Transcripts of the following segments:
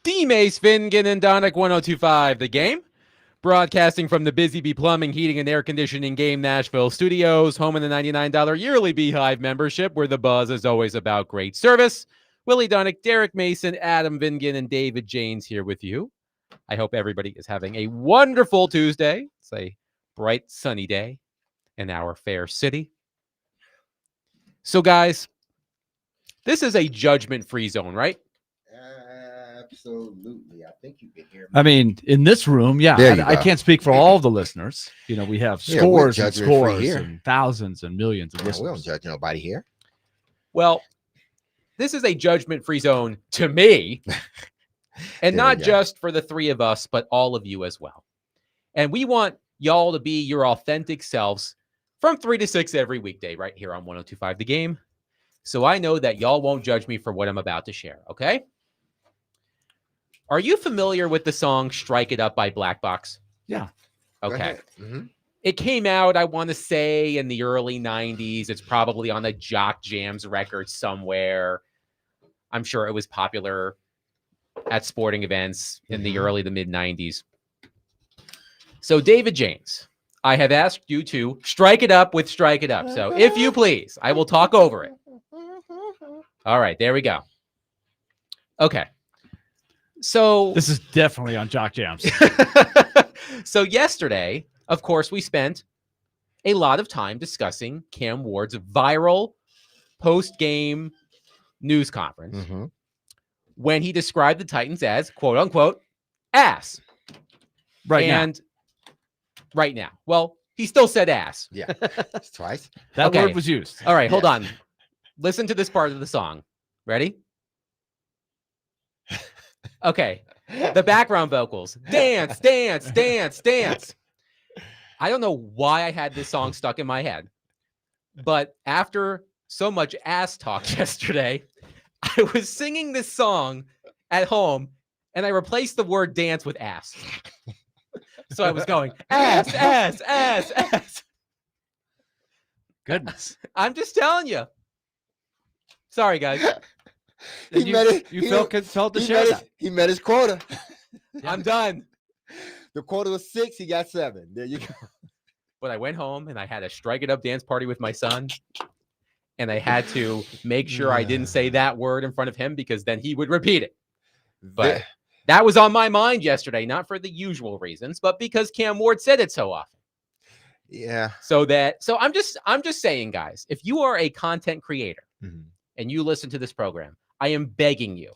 D-Mace, Finnegan, and Donick 1025, The Game. Broadcasting from the Busy Bee Plumbing, Heating, and Air Conditioning Game Nashville studios, home of the $99 yearly Beehive membership, where the buzz is always about great service. Willie Donick, Derek Mason, Adam Vingan, and David Janes here with you. I hope everybody is having a wonderful Tuesday. It's a bright, sunny day in our fair city. So, guys, this is a judgment-free zone, right? Absolutely. I think you can hear me. I mean, in this room, yeah. I can't speak for all the listeners. You know, we have scores and scores and thousands and millions of listeners. We don't judge nobody here. Well, this is a judgment-free zone to me, and not just for the three of us, but all of you as well. And we want y'all to be your authentic selves from 3 to 6 every weekday right here on 1025 The Game. So I know that y'all won't judge me for what I'm about to share, okay? Are you familiar with the song Strike It Up by Black Box? Yeah. Okay. Mm-hmm. It came out, I want to say, in the early 90s. It's probably on the Jock Jams record somewhere. I'm sure it was popular at sporting events in the early to mid 90s. So, David Janes, I have asked you to strike it up with Strike It Up. So, if you please, I will talk over it. All right, there we go. Okay. So this is definitely on Jock Jams. So yesterday, of course, we spent a lot of time discussing Cam Ward's viral post-game news conference when he described the Titans as, quote unquote, ass. Right now. Well, he still said ass. Yeah. Twice. That word was used. All right, hold on. Listen to this part of the song. Ready? Okay. The background vocals. Dance, dance, dance, dance. I don't know why I had this song stuck in my head, but after so much ass talk yesterday, I was singing this song at home and I replaced the word dance with ass. So I was going ass, ass, ass, ass. Goodness. I'm just telling you. Sorry, guys. You felt to share that. He met his quota. I'm done. The quota was 6. He got 7. There you go. But I went home and I had a Strike It Up dance party with my son. And I had to make sure I didn't say that word in front of him because then he would repeat it. But that was on my mind yesterday, not for the usual reasons, but because Cam Ward said it so often. Yeah. So I'm just saying, guys, if you are a content creator and you listen to this program, I am begging you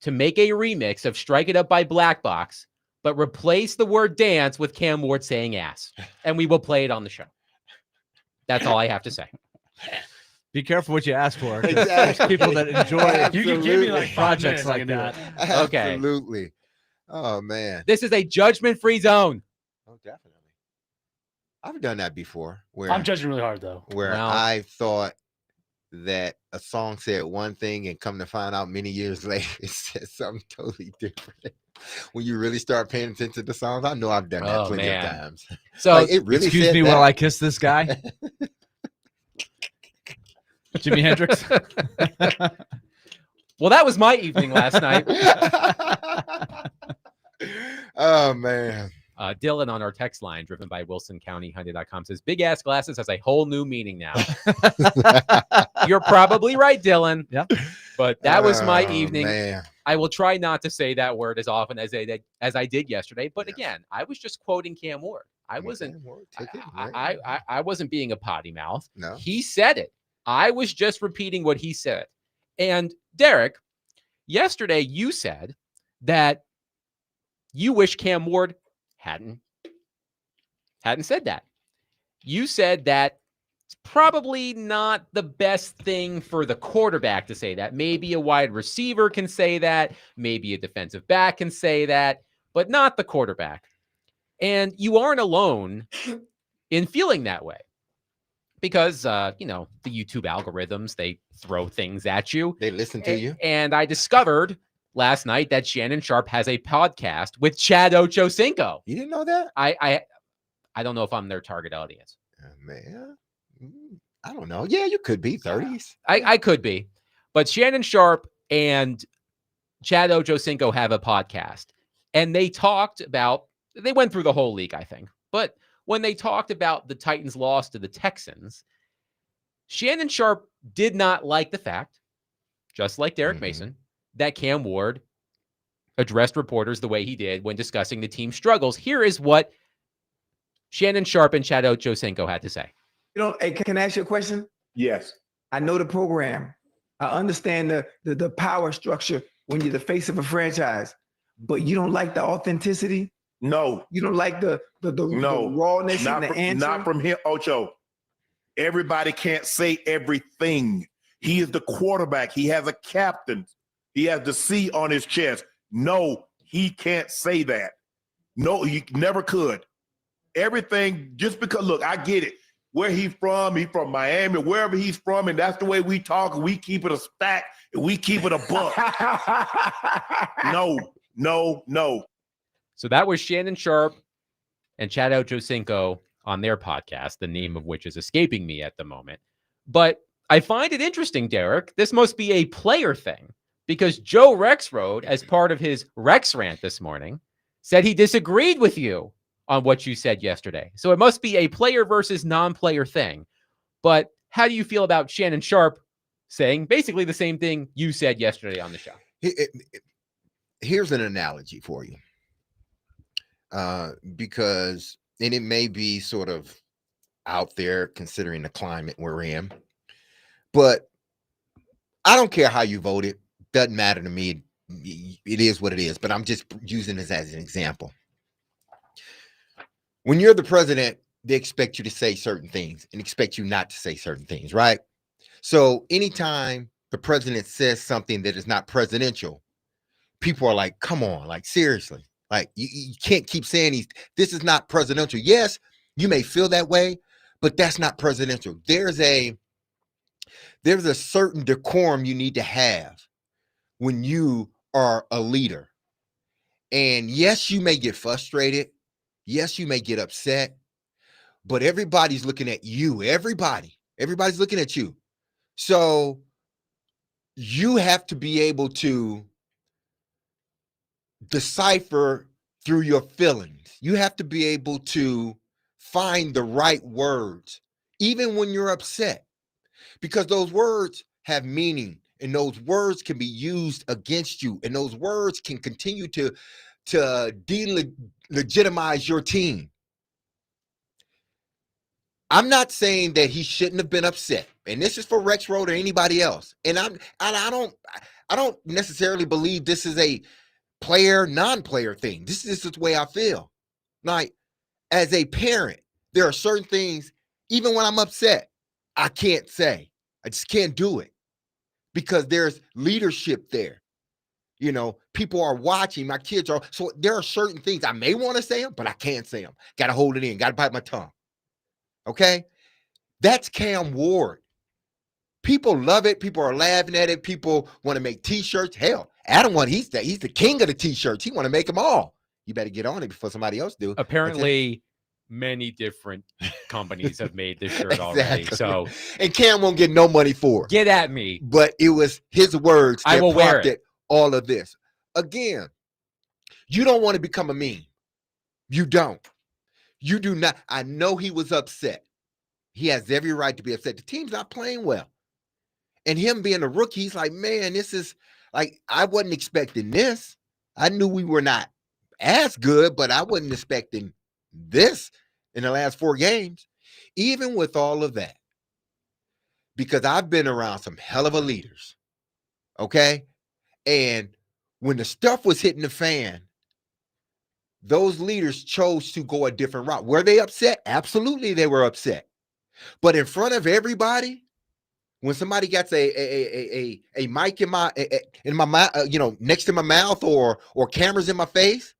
to make a remix of Strike It Up by Black Box, but replace the word dance with Cam Ward saying ass, and we will play it on the show. That's all I have to say. Be careful what you ask for. Exactly. There's people that enjoy it. You can give me like projects like that. Okay. Absolutely. Oh, man. This is a judgment-free zone. Oh, definitely. I've done that before. Where I'm judging really hard, though. Where I thought that a song said one thing and come to find out many years later it said something totally different. When you really start paying attention to the songs, I know I've done that plenty of times. So like, it really excuse me while I kiss this guy. Jimi Hendrix. Well, that was my evening last night. Oh, man. Dylan on our text line, driven by WilsonCountyHyundai.com, says, Big Ass Glasses has a whole new meaning now. You're probably right, Dylan. Yeah. But that was my evening. Man. I will try not to say that word as often as I did yesterday. But again, I was just quoting Cam Ward. I wasn't being a potty mouth. No. He said it. I was just repeating what he said. And Derek, yesterday you said that you wish Cam Ward hadn't said that. You said that it's probably not the best thing for the quarterback to say that. Maybe a wide receiver can say that. Maybe a defensive back can say that, but not the quarterback. And you aren't alone in feeling that way because, the YouTube algorithms, they throw things at you. They listen to you. And I discovered last night that Shannon Sharp has a podcast with Chad Ochocinco. You didn't know that? I don't know if I'm their target audience. Man, I don't know. Yeah, you could be 30s. I could be. But Shannon Sharp and Chad Ochocinco have a podcast, and they went through the whole league, I think. But when they talked about the Titans' loss to the Texans, Shannon Sharpe did not like the fact, just like Derek Mason, that Cam Ward addressed reporters the way he did when discussing the team's struggles. Here is what Shannon Sharpe and Chad Ochocinco had to say. Hey, can I ask you a question? Yes. I know the program. I understand the power structure when you're the face of a franchise, but you don't like the authenticity? No. You don't like the rawness and the answer? Not from here, Ocho. Everybody can't say everything. He is the quarterback. He has a captain. He has the C on his chest. No, he can't say that. No, he never could. Everything, just because, look, I get it. Where he's from Miami, wherever he's from, and that's the way we talk, and we keep it a stack, and we keep it a buck. No. So that was Shannon Sharpe and Chad Ochocinco on their podcast, the name of which is escaping me at the moment. But I find it interesting, Derek. This must be a player thing, because Joe Rexrode, as part of his Rex rant this morning, said he disagreed with you on what you said yesterday. So it must be a player versus non-player thing. But how do you feel about Shannon Sharpe saying basically the same thing you said yesterday on the show? Here's an analogy for you. Because, and it may be sort of out there considering the climate we're in, but I don't care how you voted. Doesn't matter to me. It is what it is, but I'm just using this as an example. When you're the president, they expect you to say certain things and expect you not to say certain things, right? So anytime the president says something that is not presidential, people are like, come on, like, seriously. Like, you can't keep saying this is not presidential. Yes, you may feel that way, but that's not presidential. There's a certain decorum you need to have when you are a leader. And yes, you may get frustrated. Yes, you may get upset, but everybody's looking at you. Everybody's looking at you. So you have to be able to decipher through your feelings. You have to be able to find the right words, even when you're upset, because those words have meaning, and those words can be used against you, and those words can continue to delegitimize your team. I'm not saying that he shouldn't have been upset, and this is for Rexrode or anybody else. And I don't necessarily believe this is a player, non-player thing. This is the way I feel. Like, as a parent, there are certain things, even when I'm upset, I can't say. I just can't do it because there's leadership there. You know, people are watching, my kids are, so there are certain things I may want to say them, but I can't say them. Got to hold it in, got to bite my tongue. Okay? That's Cam Ward. People love it. People are laughing at it. People want to make t-shirts. Hell, Adam he's the king of the t-shirts. He want to make them all. You better get on it before somebody else do. Apparently, many different companies have made this shirt already. So, and Cam won't get no money for it. Get at me. But it was his words that I will wear it. All of this. Again, you don't want to become a meme. You don't. You do not. I know he was upset. He has every right to be upset. The team's not playing well. And him being a rookie, he's like, man, this is like, I wasn't expecting this. I knew we were not as good, but I wasn't expecting this in the last 4 games. Even with all of that, because I've been around some hell of a leaders. Okay? And when the stuff was hitting the fan, those leaders chose to go a different route. Were they upset? Absolutely, they were upset. But in front of everybody, when somebody gets a mic in my mouth, next to my mouth, or cameras in my face,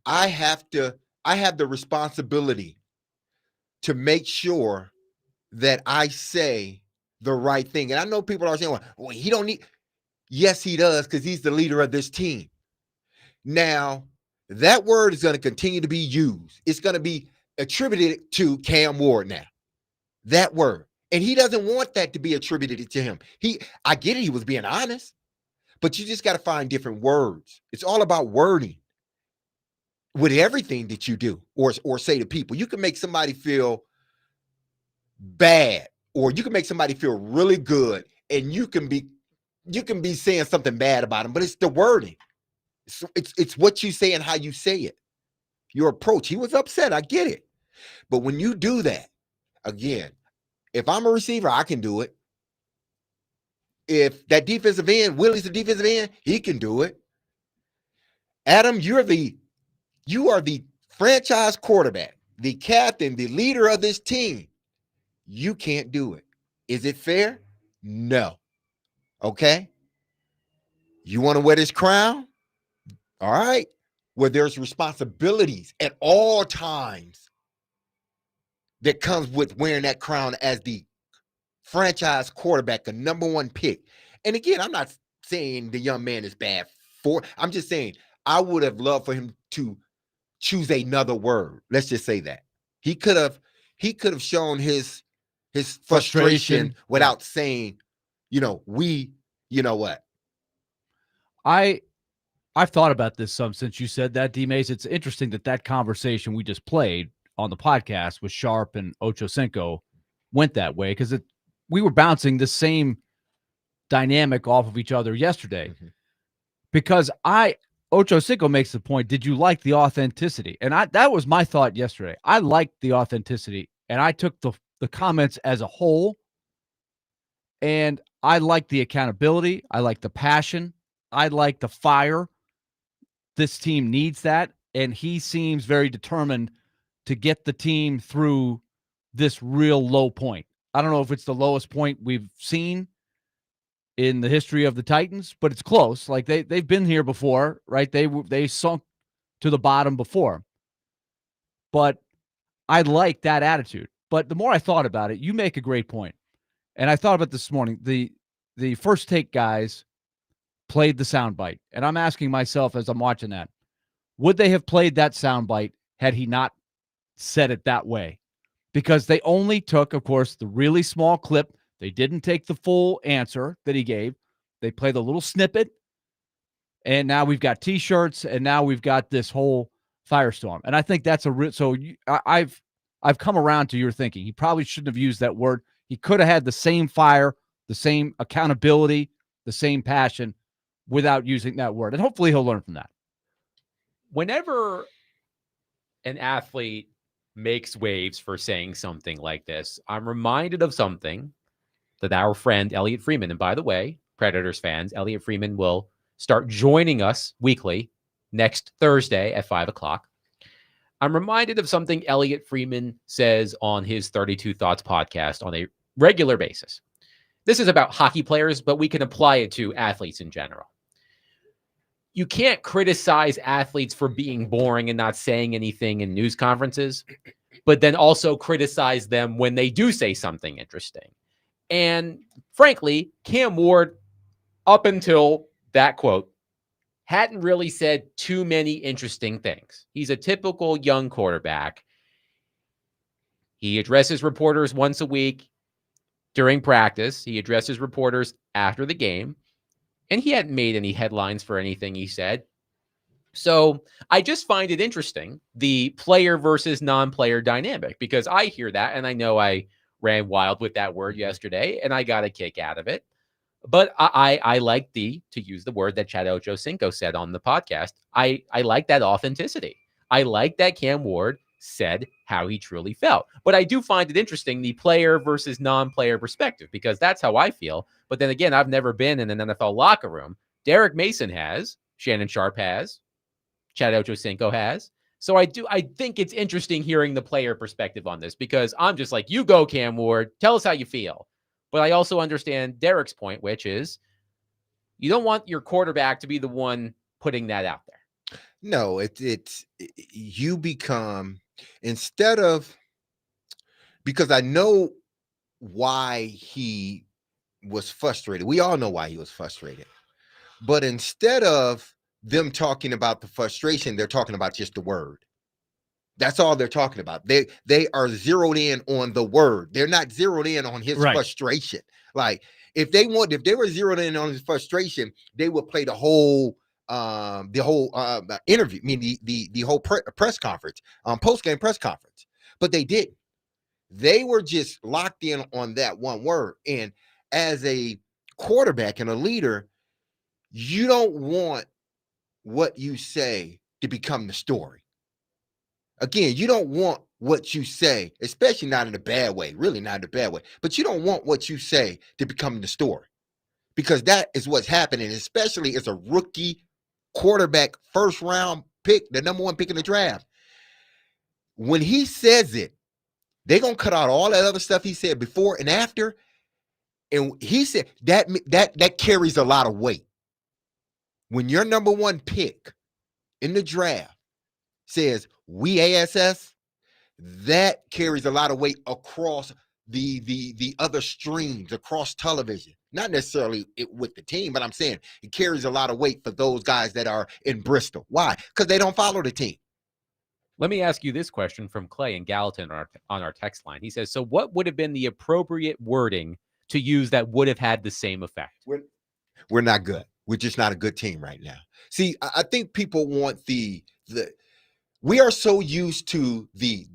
I have the responsibility to make sure that I say the right thing. And I know people are saying, well, he don't need. Yes, he does, because he's the leader of this team. Now, that word is going to continue to be used. It's going to be attributed to Cam Ward now. That word. And he doesn't want that to be attributed to him. I get it. He was being honest. But you just got to find different words. It's all about wording with everything that you do or say to people. You can make somebody feel bad, or you can make somebody feel really good, and you can be saying something bad about them, but it's the wording. It's what you say and how you say it. Your approach. He was upset. I get it. But when you do that, again, if I'm a receiver, I can do it. If that defensive end, Willie's the defensive end, he can do it. Adam, you are the franchise quarterback, the captain, the leader of this team. You can't do it. Is it fair? No. Okay. You want to wear this crown? All right. Where there's responsibilities at all times that comes with wearing that crown as the franchise quarterback, the number one pick. And again, I'm not saying the young man is bad for. I'm just saying I would have loved for him to choose another word. Let's just say that he could have shown his frustration without saying, you know what. I've thought about this some since you said that, D-Mace. It's interesting that conversation we just played on the podcast with Sharp and Ocho Cinco went that way, because we were bouncing the same dynamic off of each other yesterday. Mm-hmm. Because Ocho Cinco makes the point, did you like the authenticity? And that was my thought yesterday. I liked the authenticity, and I took the comments as a whole, and I like the accountability. I like the passion. I like the fire. This team needs that, and he seems very determined to get the team through this real low point. I don't know if it's the lowest point we've seen in the history of the Titans, but it's close. Like they've been here before, right? They sunk to the bottom before. But I like that attitude. But the more I thought about it, you make a great point. And I thought about this morning, the First Take guys played the soundbite. And I'm asking myself as I'm watching that, would they have played that soundbite had he not said it that way? Because they only took, of course, the really small clip. They didn't take the full answer that he gave. They played a little snippet. And now we've got T-shirts, and now we've got this whole firestorm. And I think that's I've come around to your thinking. He probably shouldn't have used that word. He could have had the same fire, the same accountability, the same passion without using that word. And hopefully he'll learn from that. Whenever an athlete makes waves for saying something like this, I'm reminded of something that our friend Elliot Freeman, and by the way, Predators fans, Elliot Freeman will start joining us weekly next Thursday at 5:00. I'm reminded of something Elliot Freeman says on his 32 Thoughts podcast on a regular basis. This is about hockey players, but we can apply it to athletes in general. You can't criticize athletes for being boring and not saying anything in news conferences, but then also criticize them when they do say something interesting. And frankly, Cam Ward, up until that quote, hadn't really said too many interesting things. He's a typical young quarterback. He addresses reporters once a week during practice. He addresses reporters after the game. And he hadn't made any headlines for anything he said. So I just find it interesting, the player versus non-player dynamic, because I hear that, and I know I ran wild with that word yesterday, and I got a kick out of it. But I like to use the word that Chad Ochocinco said on the podcast. I like that authenticity. I like that Cam Ward said how he truly felt. But I do find it interesting, the player versus non-player perspective, because that's how I feel. But then again, I've never been in an NFL locker room. Derek Mason has, Shannon Sharp has, Chad Ochocinco has. So I think it's interesting hearing the player perspective on this, because I'm just like, you go, Cam Ward, tell us how you feel. But I also understand Derek's point, which is you don't want your quarterback to be the one putting that out there. No, you become, instead of, because I know why he was frustrated. We all know why he was frustrated. But instead of them talking about the frustration, they're talking about just the word. That's all they're talking about. They are zeroed in on the word. They're not zeroed in on his frustration. Like, If they were zeroed in on his frustration, they would play the whole interview. I mean the whole press conference, post game press conference. But they didn't. They were just locked in on that one word. And as a quarterback and a leader, you don't want what you say to become the story. Again, you don't want what you say, especially not in a bad way, really not in a bad way, but you don't want what you say to become the story, because that is what's happening, especially as a rookie quarterback, first round pick, the number one pick in the draft. When he says it, they're going to cut out all that other stuff he said before and after. And he said that carries a lot of weight. When your number one pick in the draft says we ASS, that carries a lot of weight across the other streams, across television. Not necessarily with the team, but I'm saying it carries a lot of weight for those guys that are in Bristol. Why? Because they don't follow the team. Let me ask you this question from Clay in Gallatin on our text line. He says, so what would have been the appropriate wording to use that would have had the same effect? We're not good. We're just not a good team right now. See, I think people want the we are so used to the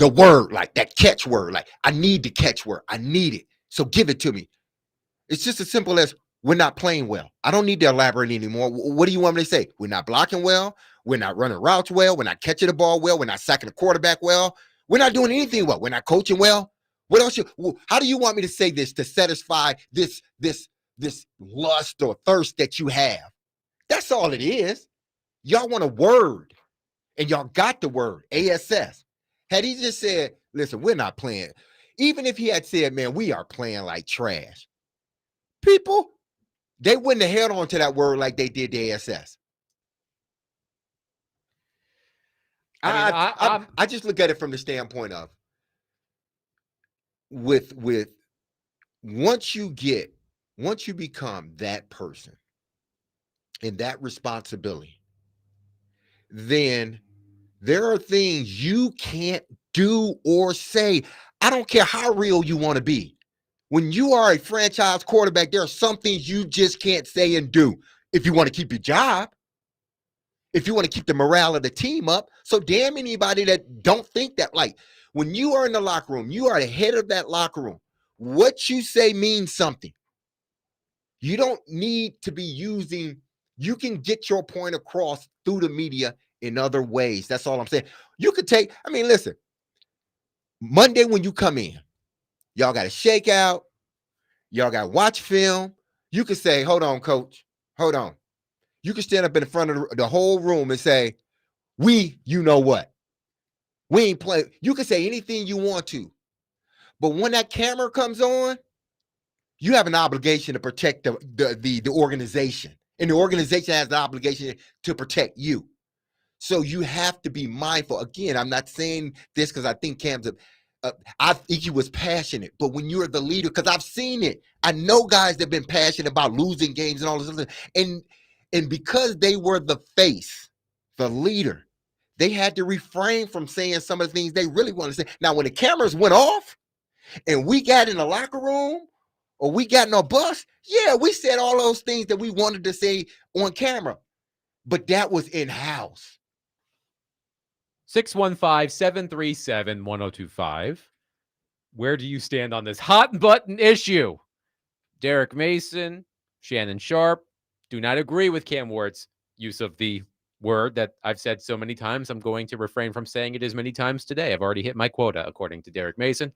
word, like that catch word, like I need the catch word. I need it. So give it to me. It's just as simple as we're not playing well. I don't need to elaborate anymore. What do you want me to say? We're not blocking well. We're not running routes well. We're not catching the ball well. We're not sacking the quarterback well. We're not doing anything well. We're not coaching well. What else? How do you want me to say this to satisfy this lust or thirst that you have? That's all it is. Y'all want a word, and y'all got the word, ASS. Had he just said, listen, we're not playing. Even if he had said, man, we are playing like trash. People, they wouldn't have held on to that word like they did the ASS. I just look at it from the standpoint of with once you become that person and that responsibility, then there are things you can't do or say. I don't care how real you want to be. When you are a franchise quarterback, there are some things you just can't say and do if you want to keep your job, if you want to keep the morale of the team up. So damn anybody that don't think that, like, when you are in the locker room, you are the head of that locker room. What you say means something. You don't need to be you can get your point across through the media in other ways. That's all I'm saying. You could listen, Monday when you come in, y'all got to shake out. Y'all got to watch film. You could say, hold on, coach. Hold on. You can stand up in front of the whole room and say, you know what? We ain't playing. You can say anything you want to. But when that camera comes on, you have an obligation to protect the organization. And the organization has the obligation to protect you. So you have to be mindful. Again, I'm not saying this because I think Cam's I think he was passionate, but when you're the leader, because I've seen it, I know guys that have been passionate about losing games and all this other, and because they were the face, the leader, they had to refrain from saying some of the things they really want to say. Now, when the cameras went off and we got in the locker room or we got in our bus, yeah, we said all those things that we wanted to say on camera, but that was in-house. 615-737-1025. Where do you stand on this hot button issue? Derek Mason, Shannon Sharp do not agree with Cam Ward's use of the word that I've said so many times. I'm going to refrain from saying it as many times today. I've already hit my quota, according to Derek Mason.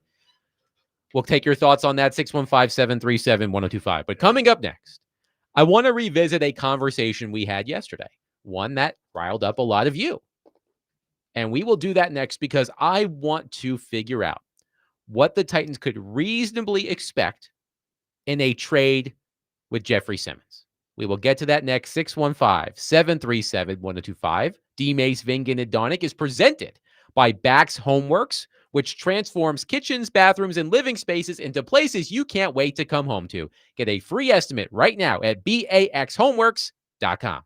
We'll take your thoughts on that, 615-737-1025. But coming up next, I want to revisit a conversation we had yesterday, one that riled up a lot of you. And we will do that next because I want to figure out what the Titans could reasonably expect in a trade with Jeffery Simmons. We will get to that next. 615-737-1025. D. Mace, Vingen, and Donick is presented by Bax Homeworks, which transforms kitchens, bathrooms, and living spaces into places you can't wait to come home to. Get a free estimate right now at baxhomeworks.com.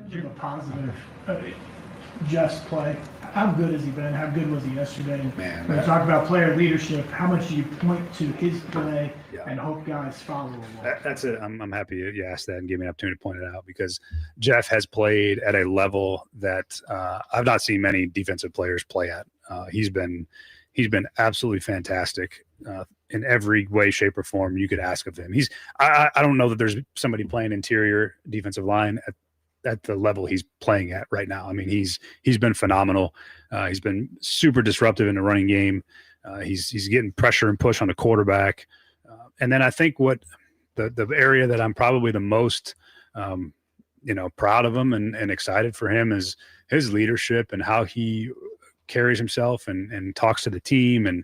Give a positive. Jeff's play. How good has he been? How good was he yesterday? Man, when we talk about player leadership, how much do you point to his play and hope guys follow along? That's it. I'm happy you asked that and gave me an opportunity to point it out, because Jeff has played at a level that I've not seen many defensive players play at. He's been absolutely fantastic in every way, shape, or form you could ask of him. I don't know that there's somebody playing interior defensive line at the level he's playing at right now. I mean, he's been phenomenal. He's been super disruptive in the running game. He's getting pressure and push on the quarterback. And then I think what the area that I'm probably the most, proud of him and excited for him is his leadership and how he carries himself and talks to the team. And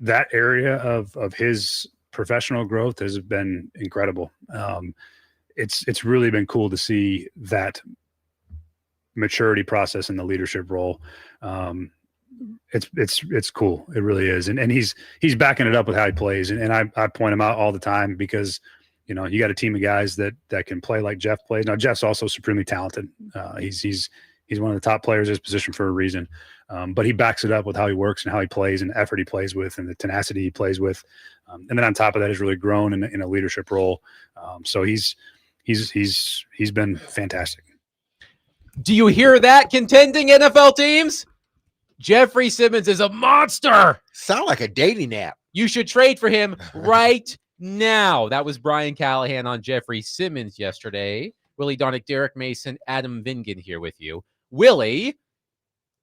that area of his professional growth has been incredible. It's really been cool to see that maturity process in the leadership role. It's cool. It really is. And he's backing it up with how he plays. And I point him out all the time because, you got a team of guys that can play like Jeff plays. Now, Jeff's also supremely talented. He's one of the top players in his position for a reason. But he backs it up with how he works and how he plays and the effort he plays with and the tenacity he plays with. And then on top of that, he's really grown in a leadership role. So he's been fantastic. Do you hear that, contending NFL teams? Jeffery Simmons is a monster. Sound like a dating app. You should trade for him right now. That was Brian Callahan on Jeffery Simmons yesterday. Willie Donick, Derek Mason, Adam Vingan here with you. Willie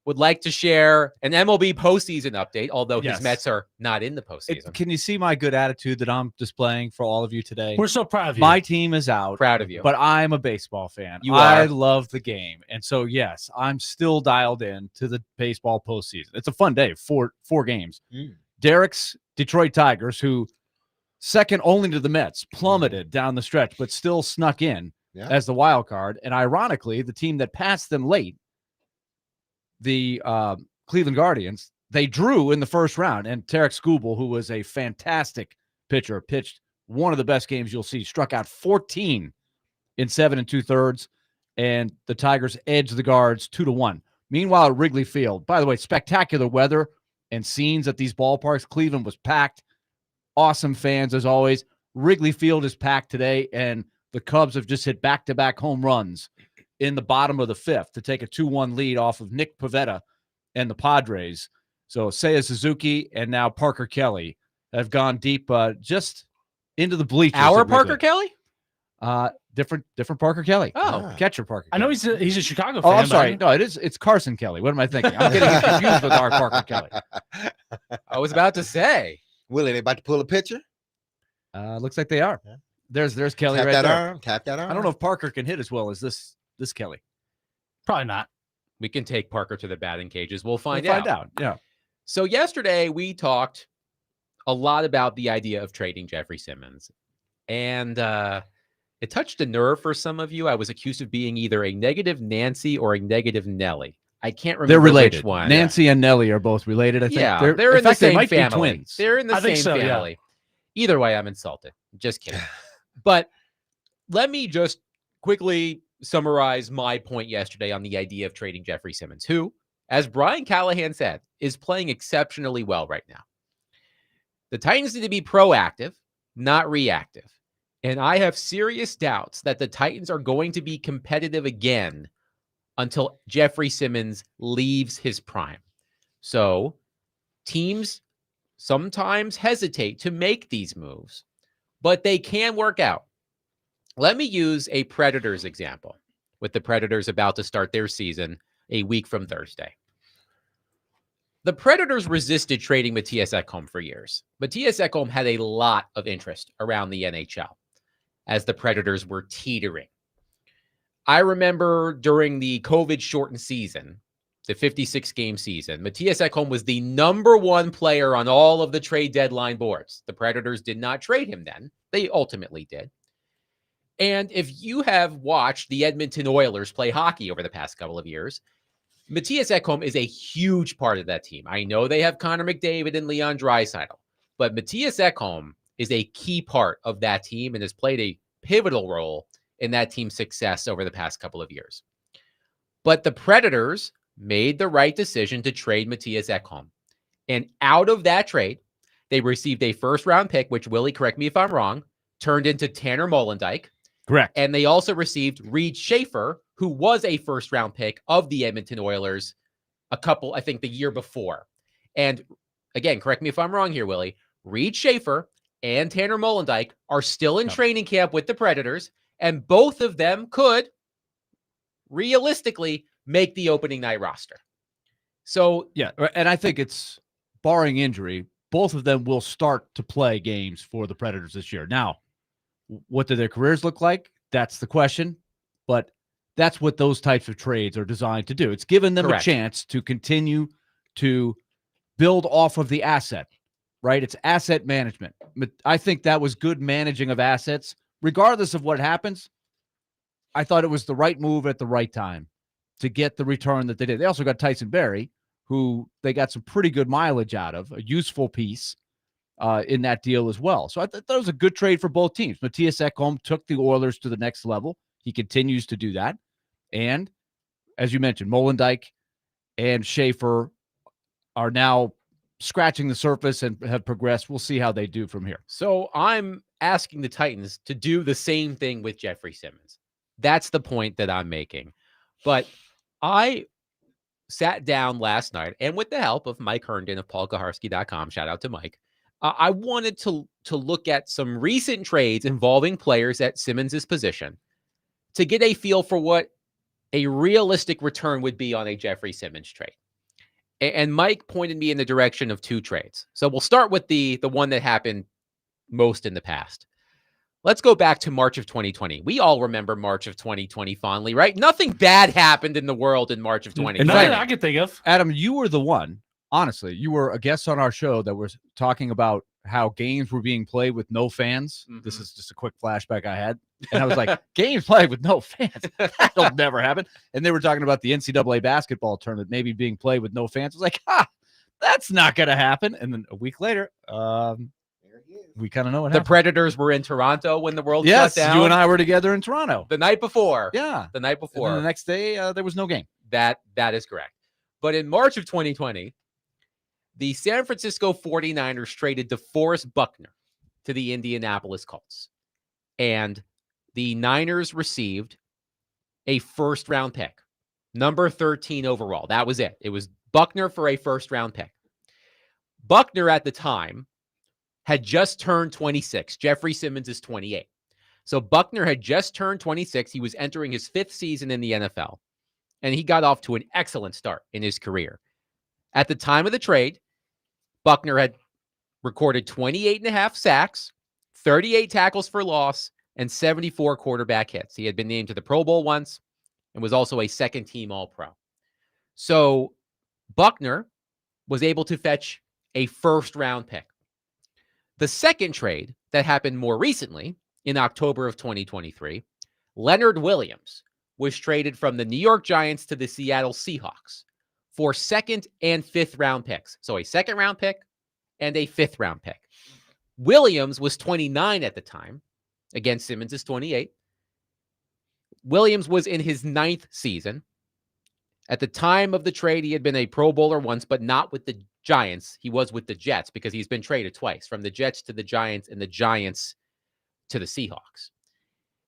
would like to share an MLB postseason update, although his Mets are not in the postseason. Can you see my good attitude that I'm displaying for all of you today? We're so proud of you. My team is out. Proud of you. But I'm a baseball fan. You I are. love the game. And so, yes, I'm still dialed in to the baseball postseason. It's a fun day, four games. Derek's Detroit Tigers, who second only to the Mets, plummeted down the stretch, but still snuck in as the wild card. And ironically, the team that passed them late, the Cleveland Guardians, they drew in the first round. And Tarek Skubal, who was a fantastic pitcher, pitched one of the best games you'll see, struck out 14 in 7 2/3, and the Tigers edged the Guards 2-1. Meanwhile, at Wrigley Field, by the way, spectacular weather and scenes at these ballparks. Cleveland was packed. Awesome fans, as always. Wrigley Field is packed today, and the Cubs have just hit back-to-back home runs in the bottom of the fifth to take a 2-1 lead off of Nick Pivetta and the Padres. So Seiya Suzuki and now Parker Kelly have gone deep just into the bleachers. Our Parker Kelly? Different Parker Kelly. Oh. Catcher Parker I Kelly. know he's a Chicago fan. Oh, I'm sorry. No, it's Carson Kelly. What am I thinking? I'm getting confused with our Parker Kelly. I was about to say. Willie, they about to pull a picture? Looks like they are. There's Kelly Tap right that there. arm. Tap that arm. I don't know if Parker can hit as well as this Kelly. Probably not. We can take Parker to the batting cages. We'll find out. Yeah. So yesterday we talked a lot about the idea of trading Jeffery Simmons. And it touched a nerve for some of you. I was accused of being either a negative Nancy or a negative Nelly. I can't remember They're related. which one. Nancy and Nelly are both related. I think. Yeah, they're in the fact, they same might family. be twins. They're in the I think same so, yeah. family. Either way, I'm insulted. Just kidding. But let me just quickly summarize my point yesterday on the idea of trading Jeffery Simmons, who, as Brian Callahan said, is playing exceptionally well right now. The Titans need to be proactive, not reactive. And I have serious doubts that the Titans are going to be competitive again until Jeffery Simmons leaves his prime. So teams sometimes hesitate to make these moves, but they can work out. Let me use a Predators example, with the Predators about to start their season a week from Thursday. The Predators resisted trading Matthias Ekholm for years. Matthias Ekholm had a lot of interest around the NHL as the Predators were teetering. I remember during the COVID-shortened season, the 56-game season, Matthias Ekholm was the #1 player on all of the trade deadline boards. The Predators did not trade him then. They ultimately did. And if you have watched the Edmonton Oilers play hockey over the past couple of years, Matthias Ekholm is a huge part of that team. I know they have Connor McDavid and Leon Draisaitl, but Matthias Ekholm is a key part of that team and has played a pivotal role in that team's success over the past couple of years. But the Predators made the right decision to trade Matthias Ekholm. And out of that trade, they received a first-round pick, which, Willie, correct me if I'm wrong, turned into Tanner Molendyk. Correct. And they also received Reed Schaefer, who was a first-round pick of the Edmonton Oilers the year before. And again, correct me if I'm wrong here, Willie, Reed Schaefer and Tanner Molendyk are still in training camp with the Predators, and both of them could realistically make the opening night roster. So, yeah, and I think it's, barring injury, both of them will start to play games for the Predators this year. Now, what do their careers look like? That's the question. But that's what those types of trades are designed to do. It's given them Correct. a chance to continue to build off of the asset, right? It's asset management. I think that was good managing of assets. Regardless of what happens, I thought it was the right move at the right time to get the return that they did. They also got Tyson Barrie, who they got some pretty good mileage out of, a useful piece in that deal as well. So I thought that was a good trade for both teams. Matthias Ekholm took the Oilers to the next level. He continues to do that. And as you mentioned, Molendyk and Schaefer are now scratching the surface and have progressed. We'll see how they do from here. So I'm asking the Titans to do the same thing with Jeffery Simmons. That's the point that I'm making. But I sat down last night, and with the help of Mike Herndon of paulkaharski.com, shout out to Mike, I wanted to look at some recent trades involving players at Simmons' position to get a feel for what a realistic return would be on a Jeffery Simmons trade. And Mike pointed me in the direction of two trades. So we'll start with the one that happened most in the past. Let's go back to March of 2020. We all remember March of 2020 fondly, right? Nothing bad happened in the world in March of 2020. Nothing I can think of. Adam, you were the one, honestly, you were a guest on our show that was talking about how games were being played with no fans. Mhm. This is just a quick flashback I had. And I was like, games played with no fans? That'll never happen. And they were talking about the NCAA basketball tournament maybe being played with no fans. I was like, that's not going to happen. And then a week later, we kind of know what The happened. Predators were in Toronto when the world Yes, shut down. you and I were together in Toronto. The night before. Yeah. The night And before. then the next day, there was no game. That is correct. But in March of 2020, the San Francisco 49ers traded DeForest Buckner to the Indianapolis Colts. And the Niners received a first-round pick, number 13 overall. That was it. It was Buckner for a first-round pick. Buckner at the time had just turned 26. Jeffery Simmons is 28. So Buckner had just turned 26. He was entering his 5th season in the NFL. And he got off to an excellent start in his career. At the time of the trade, Buckner had recorded 28.5 sacks, 38 tackles for loss, and 74 quarterback hits. He had been named to the Pro Bowl once and was also a second-team All-Pro. So Buckner was able to fetch a first-round pick. The second trade that happened more recently, in October of 2023, Leonard Williams was traded from the New York Giants to the Seattle Seahawks for 2nd and 5th round picks. So a 2nd round pick and a 5th round pick. Williams was 29 at the time. Again, Simmons is 28. Williams was in his 9th season. At the time of the trade, he had been a Pro Bowler once, but not with the Giants. He was with the Jets because he's been traded twice, from the Jets to the Giants and the Giants to the Seahawks.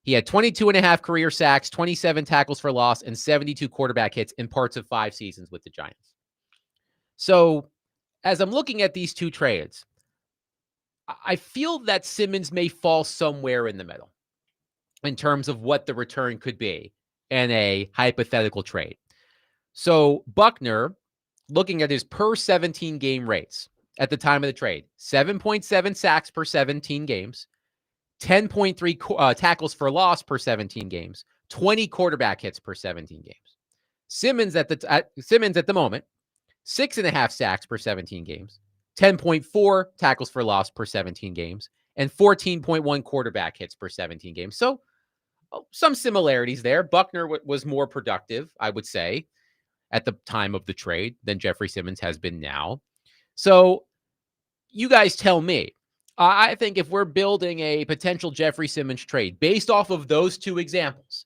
He had 22.5 career sacks, 27 tackles for loss, and 72 quarterback hits in parts of 5 seasons with the Giants. So as I'm looking at these two trades, I feel that Simmons may fall somewhere in the middle in terms of what the return could be in a hypothetical trade. So Buckner, looking at his per 17 game rates at the time of the trade, 7.7 sacks per 17 games, 10.3 tackles for loss per 17 games, 20 quarterback hits per 17 games. Simmons at the moment, 6.5 sacks per 17 games, 10.4 tackles for loss per 17 games, and 14.1 quarterback hits per 17 games. So some similarities there. Buckner was more productive, I would say, at the time of the trade than Jeffery Simmons has been now. So you guys tell me. I think if we're building a potential Jeffery Simmons trade based off of those two examples,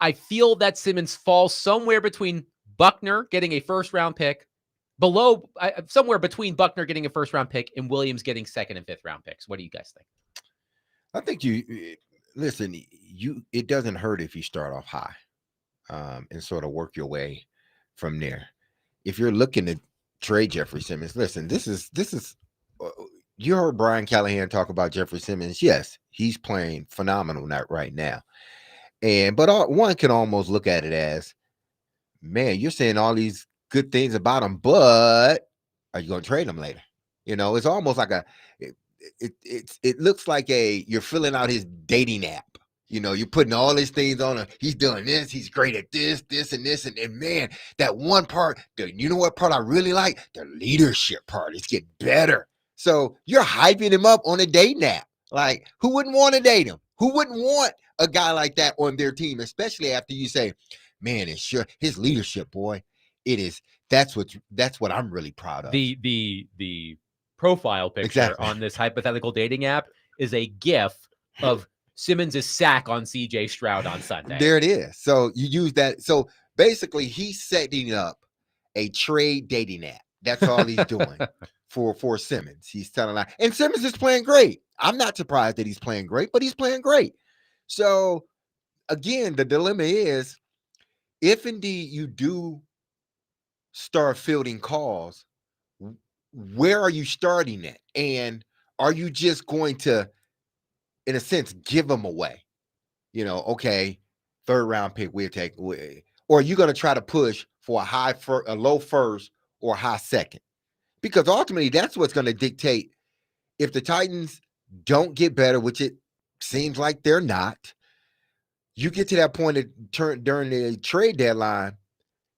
I feel that Simmons falls somewhere between Buckner getting a first-round pick, somewhere between Buckner getting a first-round pick and Williams getting second and fifth-round picks. What do you guys think? I think listen. It doesn't hurt if you start off high, and sort of work your way from there. If you're looking to trade Jeffery Simmons, listen. This is. You heard Brian Callahan talk about Jeffery Simmons. Yes, he's playing phenomenal right now. But one can almost look at it as, man, you're saying all these good things about him, but are you going to trade him later? It's almost like it looks like you're filling out his dating app. You're putting all these things on him. He's doing this. He's great at this, and this. And man, that one part, you know what part I really like? The leadership part. It's getting better. So you're hyping him up on a dating app. Like, who wouldn't want to date him? Who wouldn't want a guy like that on their team, especially after you say, man, it's sure his leadership, boy. It is. That's what I'm really proud of. The profile picture on this hypothetical dating app is a GIF of Simmons' sack on CJ Stroud on Sunday. There it is. So you use that. So basically, he's setting up a trade dating app. That's all he's doing for Simmons. He's telling that, and Simmons is playing great. I'm not surprised that he's playing great, but he's playing great. So again, the dilemma is, if indeed you do start fielding calls, where are you starting at? And are you just going to, in a sense, give them away? Okay, third round pick, we'll take away. Or are you going to try to push for a low first or high second? Because ultimately, that's what's going to dictate if the Titans don't get better, which it seems like they're not. You get to that point during the trade deadline.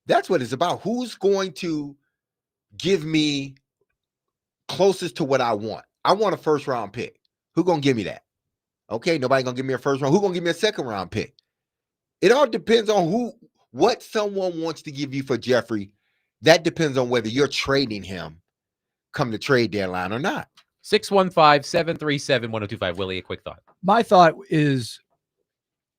That's what it's about. Who's going to give me closest to what I want? I want a first round pick. Who's going to give me that? Okay, nobody going to give me a first round. Who's going to give me a second round pick? It all depends on what someone wants to give you for Jeffrey. That depends on whether you're trading him come the trade deadline or not. 615-737-1025. Willie, a quick thought. My thought is,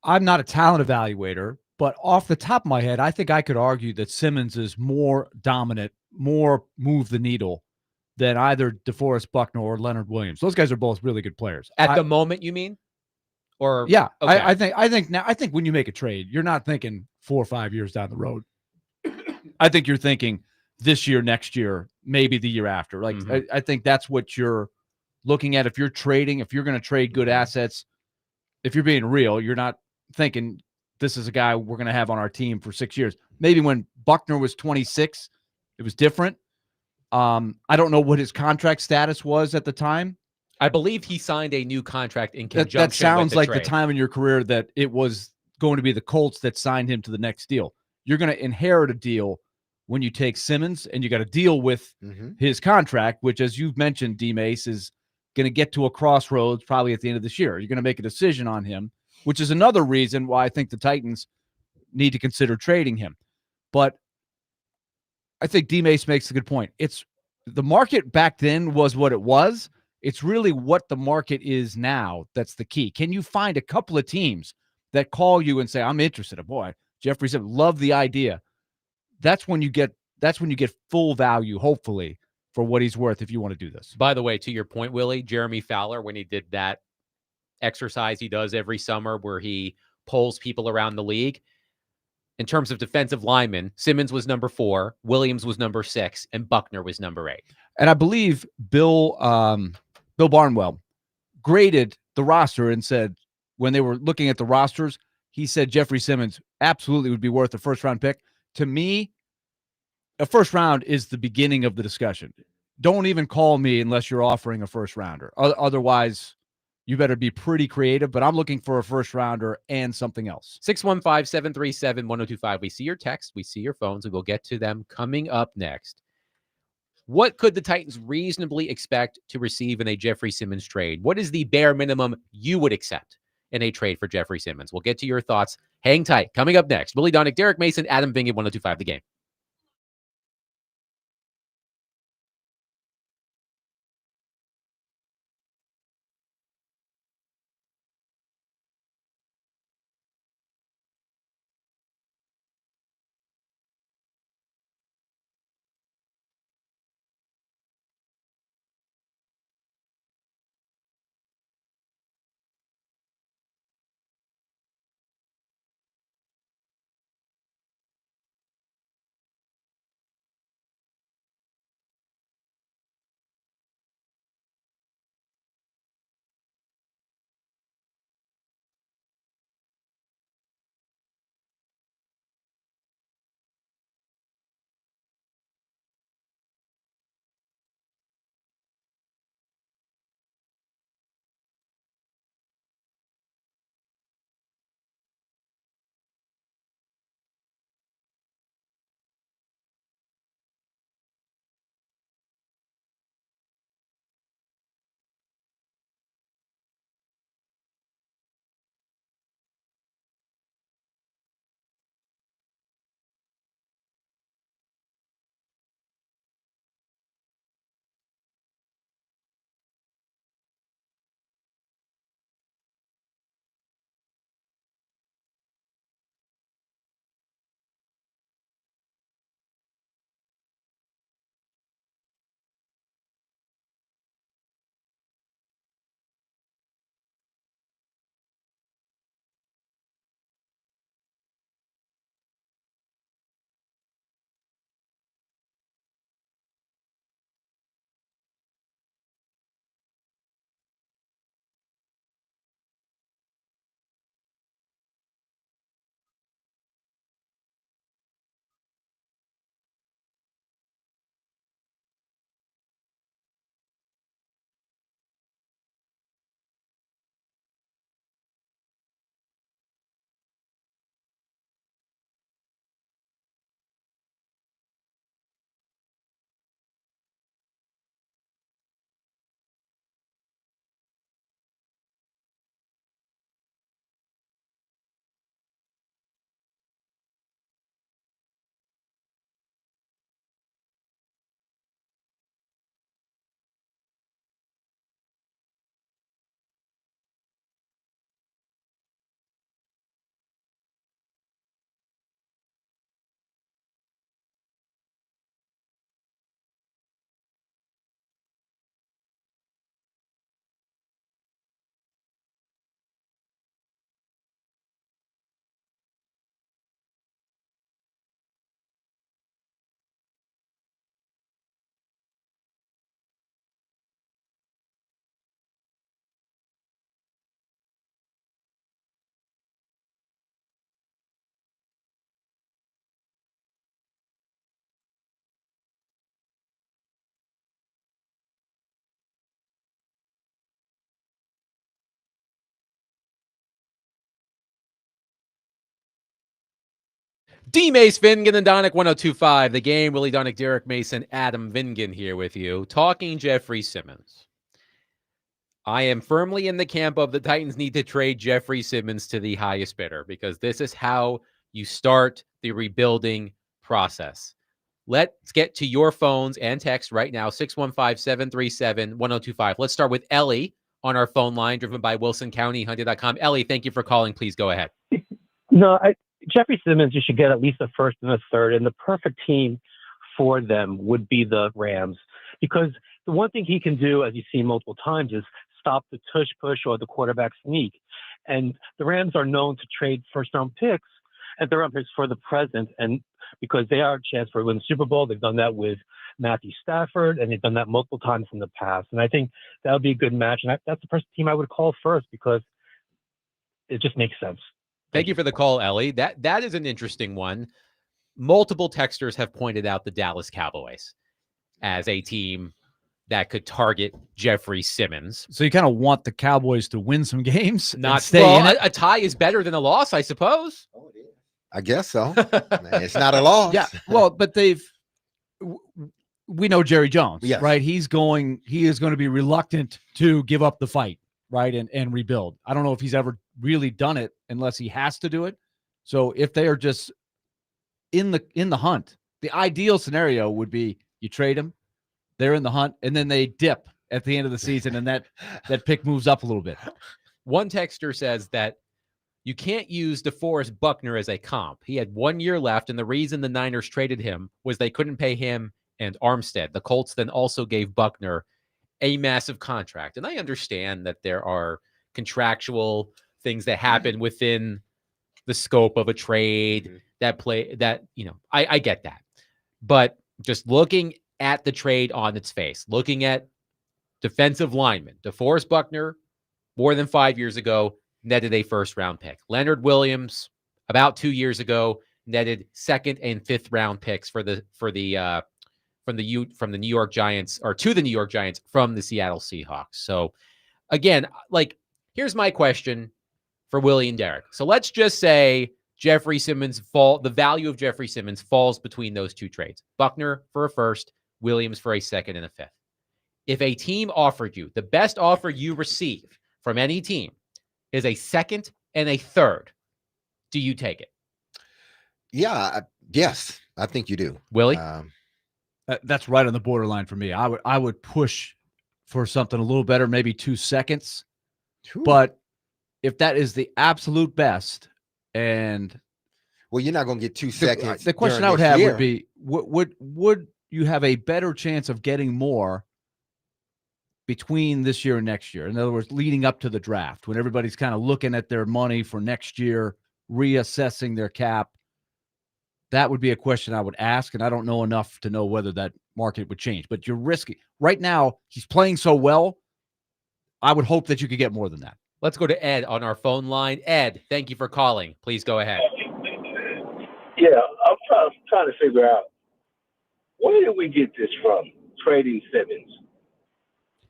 I'm not a talent evaluator, but off the top of my head, I think I could argue that Simmons is more dominant, more move the needle than either DeForest Buckner or Leonard Williams. Those guys are both really good players. At the moment, you mean? Or yeah, okay. I think when you make a trade, you're not thinking 4 or 5 years down the road. I think you're thinking this year, next year, maybe the year after. Like, I think that's what you're looking at. If you're trading, if you're going to trade good assets, if you're being real, you're not thinking this is a guy we're going to have on our team for 6 years. Maybe when Buckner was 26, it was different. I don't know what his contract status was at the time. I believe he signed a new contract in conjunction that sounds with like trade. the time in your career that it was going to be the Colts that signed him to the next deal. You're going to inherit a deal when you take Simmons, and you got to deal with his contract, which, as you've mentioned, D-Mace, is going to get to a crossroads probably at the end of this year. You're going to make a decision on him, which is another reason why I think the Titans need to consider trading him. But I think D-Mace makes a good point. It's the market back then was what it was. It's really what the market is now that's the key. Can you find a couple of teams that call you and say, I'm interested? Boy, Jeffery said, love the idea. That's when you get full value, hopefully, for what he's worth if you want to do this. By the way, to your point, Willie, Jeremy Fowler, when he did that exercise he does every summer where he polls people around the league, in terms of defensive linemen, Simmons was number 4, Williams was number 6, and Buckner was number 8. And I believe Bill Barnwell graded the roster and said, when they were looking at the rosters, he said Jeffery Simmons absolutely would be worth a first-round pick. To me, a first round is the beginning of the discussion. Don't even call me unless you're offering a first rounder. Otherwise, you better be pretty creative, but I'm looking for a first rounder and something else. 615-737-1025. We see your text. We see your phones. We will get to them coming up next. What could the Titans reasonably expect to receive in a Jeffery Simmons trade? What is the bare minimum you would accept in a trade for Jeffery Simmons? We'll get to your thoughts. Hang tight. Coming up next, Willie Donick, Derek Mason, Adam Vingan, 1025 The Game. D. Mace Vingan and Donick 1025. The Game. Willie Donick, Derek Mason, Adam Vingan here with you. Talking Jeffery Simmons. I am firmly in the camp of the Titans need to trade Jeffery Simmons to the highest bidder because this is how you start the rebuilding process. Let's get to your phones and text right now, 615-737-1025. Let's start with Ellie on our phone line, driven by WilsonCountyHunter.com. Ellie, thank you for calling. Please go ahead. No, Jeffery Simmons, you should get at least a first and a third, and the perfect team for them would be the Rams, because the one thing he can do, as you've seen multiple times, is stop the tush push or the quarterback sneak. And the Rams are known to trade first-round picks and third-round picks for the present, and because they are a chance for winning the Super Bowl. They've done that with Matthew Stafford, and they've done that multiple times in the past. And I think that would be a good match. And that's the first team I would call first because it just makes sense. Thank you for the call, Ellie. That is an interesting one. Multiple texters have pointed out the Dallas Cowboys as a team that could target Jeffery Simmons. So you kind of want the Cowboys to win some games, Not stay in it. a tie is better than a loss, I suppose. I guess so. It's not a loss. Yeah, well, but we know Jerry Jones, Yes. right? He is going to be reluctant to give up the fight, right, and rebuild. I don't know if he's ever really done it unless he has to do it. So if they are just in the hunt, the ideal scenario would be you trade him, they're in the hunt, and then they dip at the end of the season, and that pick moves up a little bit. One texter says that you can't use DeForest Buckner as a comp. He had 1 year left, and the reason the Niners traded him was they couldn't pay him and Armstead. The Colts then also gave Buckner a massive contract. And I understand that there are contractual things that happen within the scope of a trade I get that. But just looking at the trade on its face, looking at defensive linemen, DeForest Buckner, more than 5 years ago, netted a first-round pick. Leonard Williams, about 2 years ago, netted second and fifth round picks from the New York Giants, or to the New York Giants from the Seattle Seahawks. So again, here's my question for Willie and Derek. So let's just say Jeffery Simmons the value of Jeffery Simmons falls between those two trades. Buckner for a first, Williams for a second and a fifth. If a team offered you, the best offer you receive from any team is a second and a third, do you take it? Yeah. Yes, I think you do. Willie? That's right on the borderline for me. I would push for something a little better, maybe 2 seconds. But if that is the absolute best, and well, you're not going to get 2 seconds. The question I would have would be: would you have a better chance of getting more between this year and next year? In other words, leading up to the draft, when everybody's kind of looking at their money for next year, reassessing their cap. That would be a question I would ask, and I don't know enough to know whether that market would change. But you're risky. Right now, he's playing so well, I would hope that you could get more than that. Let's go to Ed on our phone line. Ed, thank you for calling. Please go ahead. Yeah, I'm trying to figure out, where did we get this from, trading Simmons?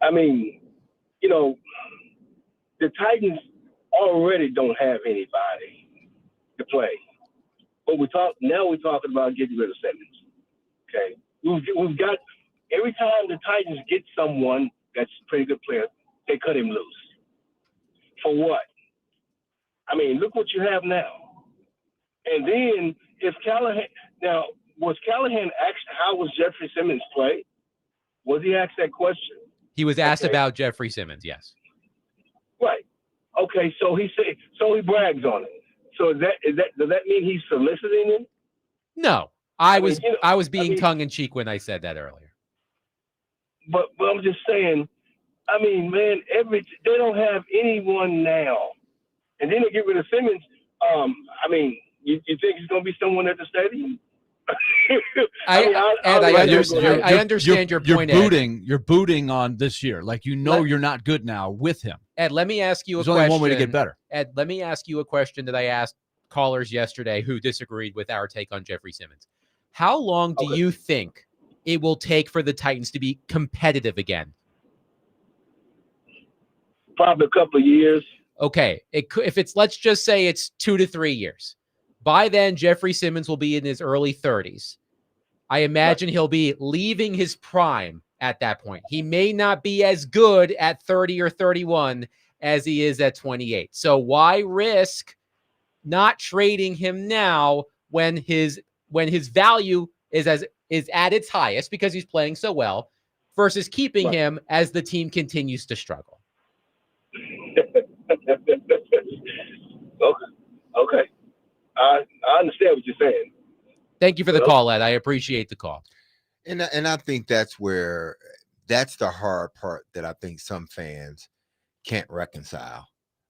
I mean, the Titans already don't have anybody to play. But we're talking about getting rid of Simmons. Okay, we've got, every time the Titans get someone that's a pretty good player, they cut him loose. For what? I mean, look what you have now. And then if was Callahan asked how was Jeffery Simmons play? Was he asked that question? He was asked about Jeffery Simmons. Yes. Right. Okay. So he brags on it. So does that mean he's soliciting him? No, I was being tongue in cheek when I said that earlier. But I'm just saying, I mean, man, they don't have anyone now, and then they get rid of Simmons. I mean, you think it's going to be someone at the stadium? I understand your point. You're booting on this year, you're not good now with him. Ed, let me ask you a question. There's only one way to get better. Ed, let me ask you a question that I asked callers yesterday who disagreed with our take on Jeffery Simmons. How long do you think it will take for the Titans to be competitive again? Probably a couple of years. Okay, if it's, let's just say it's 2 to 3 years. By then, Jeffrey Simmons will be in his early 30s. I imagine he'll be leaving his prime at that point. He may not be as good at 30 or 31 as he is at 28. So why risk not trading him now when his value is at its highest because he's playing so well versus keeping him as the team continues to struggle? Okay. I understand what you're saying. Thank you for the call, Ed. I appreciate the call. And I think that's the hard part that I think some fans can't reconcile.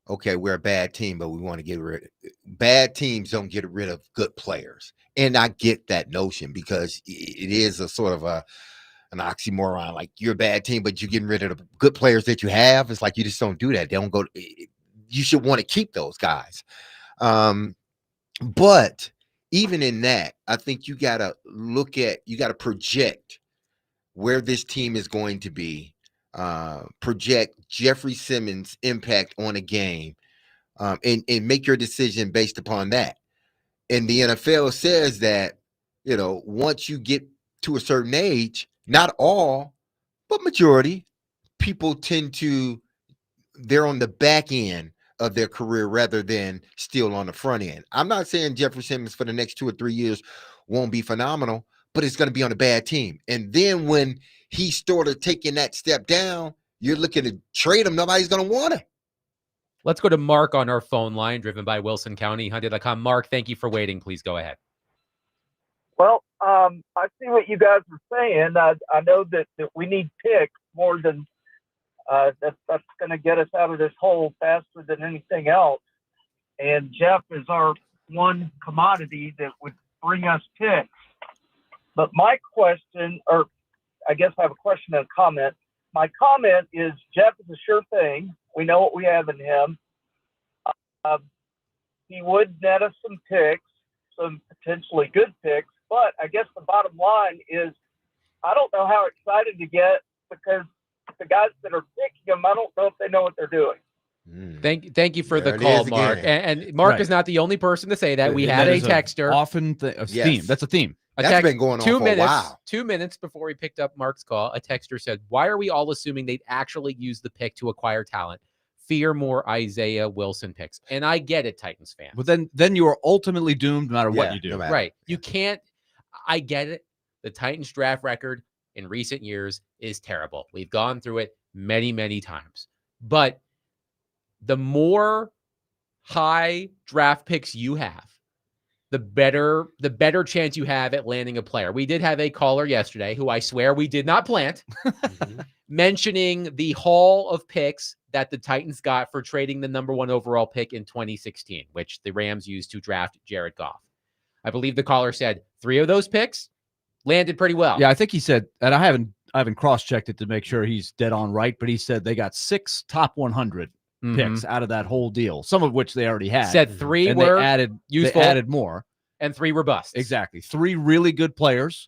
Okay, we're a bad team, but we want to get rid of bad teams. Don't get rid of good players. And I get that notion because it is a sort of an oxymoron. Like, you're a bad team, but you're getting rid of the good players that you have. It's like you just don't do that. They don't go. You should want to keep those guys. But even in that, I think you got to project where this team is going to be, project Jeffery Simmons' impact on a game, and make your decision based upon that. And the NFL says that, once you get to a certain age, not all, but majority, people they're on the back end of their career rather than still on the front end. I'm not saying Jeffery Simmons for the next 2 or 3 years won't be phenomenal, but it's going to be on a bad team. And then when he started taking that step down, you're looking to trade him. Nobody's going to want him. Let's go to Mark on our phone line, driven by Wilson County, Hyundai.com. Mark, thank you for waiting. Please go ahead. Well, I see what you guys are saying. I know that we need picks more than that's going to get us out of this hole faster than anything else. And Jeff is our one commodity that would bring us picks. But my question, or I guess I have a question and a comment. My comment is Jeff is a sure thing. We know what we have in him. He would net us some picks, some potentially good picks. But I guess the bottom line is I don't know how excited to get because the guys that are picking him, I don't know if they know what they're doing. Thank you for the call, Mark. And Mark is not the only person to say that. We had a texter. Theme. That's a theme. That's been going on for a while. 2 minutes before we picked up Mark's call, a texter said, "Why are we all assuming they'd actually use the pick to acquire talent? Fear more Isaiah Wilson picks." And I get it, Titans fans. But then you are ultimately doomed no matter what you do. Right. You can't. I get it. The Titans draft record in recent years is terrible. We've gone through it many, many times. But the more high draft picks you have, the better chance you have at landing a player. We did have a caller yesterday who I swear we did not plant, mentioning the haul of picks that the Titans got for trading the number 1 overall pick in 2016, which the Rams used to draft Jared Goff. I believe the caller said 3 of those picks landed pretty well. Yeah, I think he said, and I haven't cross-checked it to make sure he's dead on right, but he said they got 6 top 100 picks out of that whole deal, some of which they already had. Said 3 and were useful. They added more. And 3 were busts. Exactly. 3 really good players.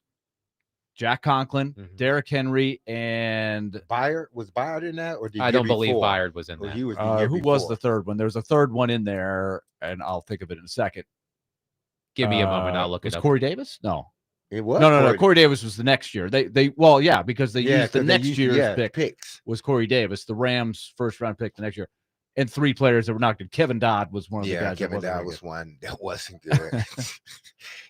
Jack Conklin, Derrick Henry, and Byard. Was Byard in that? Or I don't believe Byard was in that. He was who was the third one? There was a third one in there, and I'll think of it in a second. Give me a moment. I'll look it up. Corey Davis? No. It was no. Corey Davis was the next year. They because they used the next year's picks. Was Corey Davis, the Rams' first round pick the next year, and 3 players that were not good. Kevin Dodd was one of the guys. Yeah, Kevin Dodd was one that wasn't good.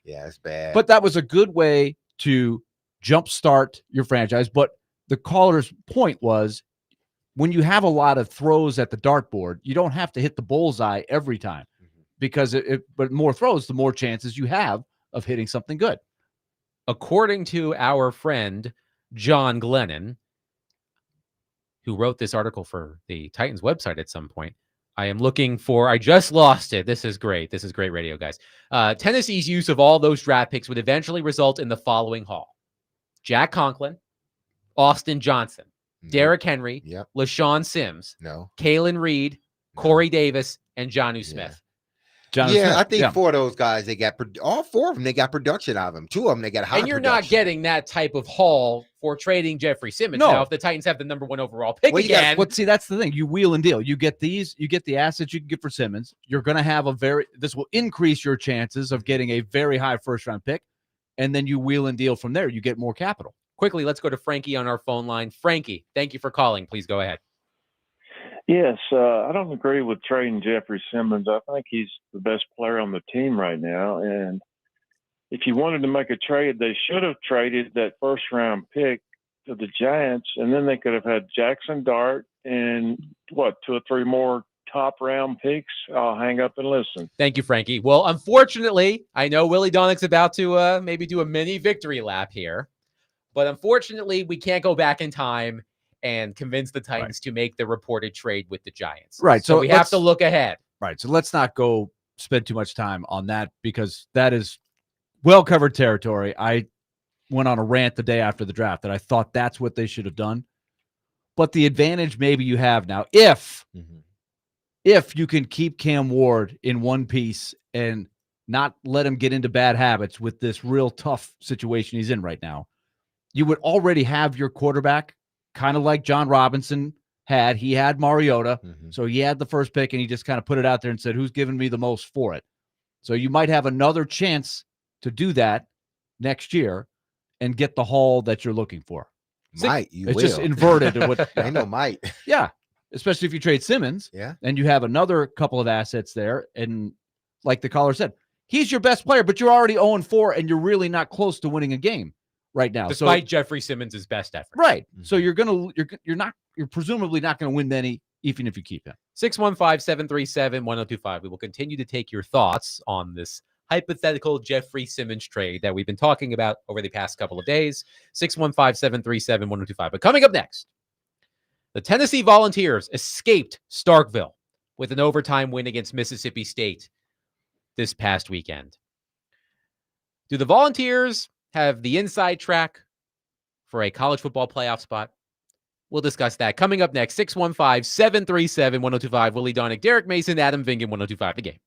Yeah, it's bad. But that was a good way to jumpstart your franchise. But the caller's point was, when you have a lot of throws at the dartboard, you don't have to hit the bullseye every time, because but more throws, the more chances you have of hitting something good. According to our friend John Glennon, who wrote this article for the Titans website at some point, I just lost it. This is great. This is great radio, guys. Tennessee's use of all those draft picks would eventually result in the following haul: Jack Conklin, Austin Johnson, Derrick Henry, LaShawn Sims, Kalen Reed, Corey Davis, and Jonnu Smith. John Yeah, Smith. I think 4 of those guys, they got all 4 of them. They got production out of them. 2 of them, they got high. And you're not getting that type of haul for trading Jeffrey Simmons. No. Now, if the Titans have the number 1 overall pick Well, you got- again, But see, that's the thing. You wheel and deal. You get these. You get the assets you can get for Simmons. You're going to have this will increase your chances of getting a very high first-round pick, and then you wheel and deal from there. You get more capital. quickly, let's go to Frankie on our phone line. Frankie, thank you for calling. Please go ahead. Yes, I don't agree with trading Jeffery Simmons. I think he's the best player on the team right now. And if you wanted to make a trade, they should have traded that first-round pick to the Giants, and then they could have had Jackson Dart and, 2 or 3 more top-round picks. I'll hang up and listen. Thank you, Frankie. Well, unfortunately, I know Willie Donnick's about to maybe do a mini victory lap here, but unfortunately, we can't go back in time and convince the Titans to make the reported trade with the Giants. Right. So we have to look ahead. Right. So let's not go spend too much time on that because that is well-covered territory. I went on a rant the day after the draft that I thought that's what they should have done. But the advantage maybe you have now, if you can keep Cam Ward in one piece and not let him get into bad habits with this real tough situation he's in right now, you would already have your quarterback kind of like John Robinson had. He had Mariota, so he had the first pick, and he just kind of put it out there and said, who's giving me the most for it? So you might have another chance to do that next year and get the haul that you're looking for. It's just inverted. I know might. Yeah, especially if you trade Simmons. Yeah. And you have another couple of assets there. And like the caller said, he's your best player, but you're already 0-4, and you're really not close to winning a game right now. Despite Jeffrey Simmons' best effort. Right. So you're presumably not going to win many, even if you keep him. 615-737-1025. We will continue to take your thoughts on this hypothetical Jeffrey Simmons trade that we've been talking about over the past couple of days. 615-737-1025. But coming up next, the Tennessee Volunteers escaped Starkville with an overtime win against Mississippi State this past weekend. Do the Volunteers have the inside track for a college football playoff spot? We'll discuss that coming up next. 615-737-1025. Willie Donnick, Derek Mason, Adam Vingan, 1025 The Game.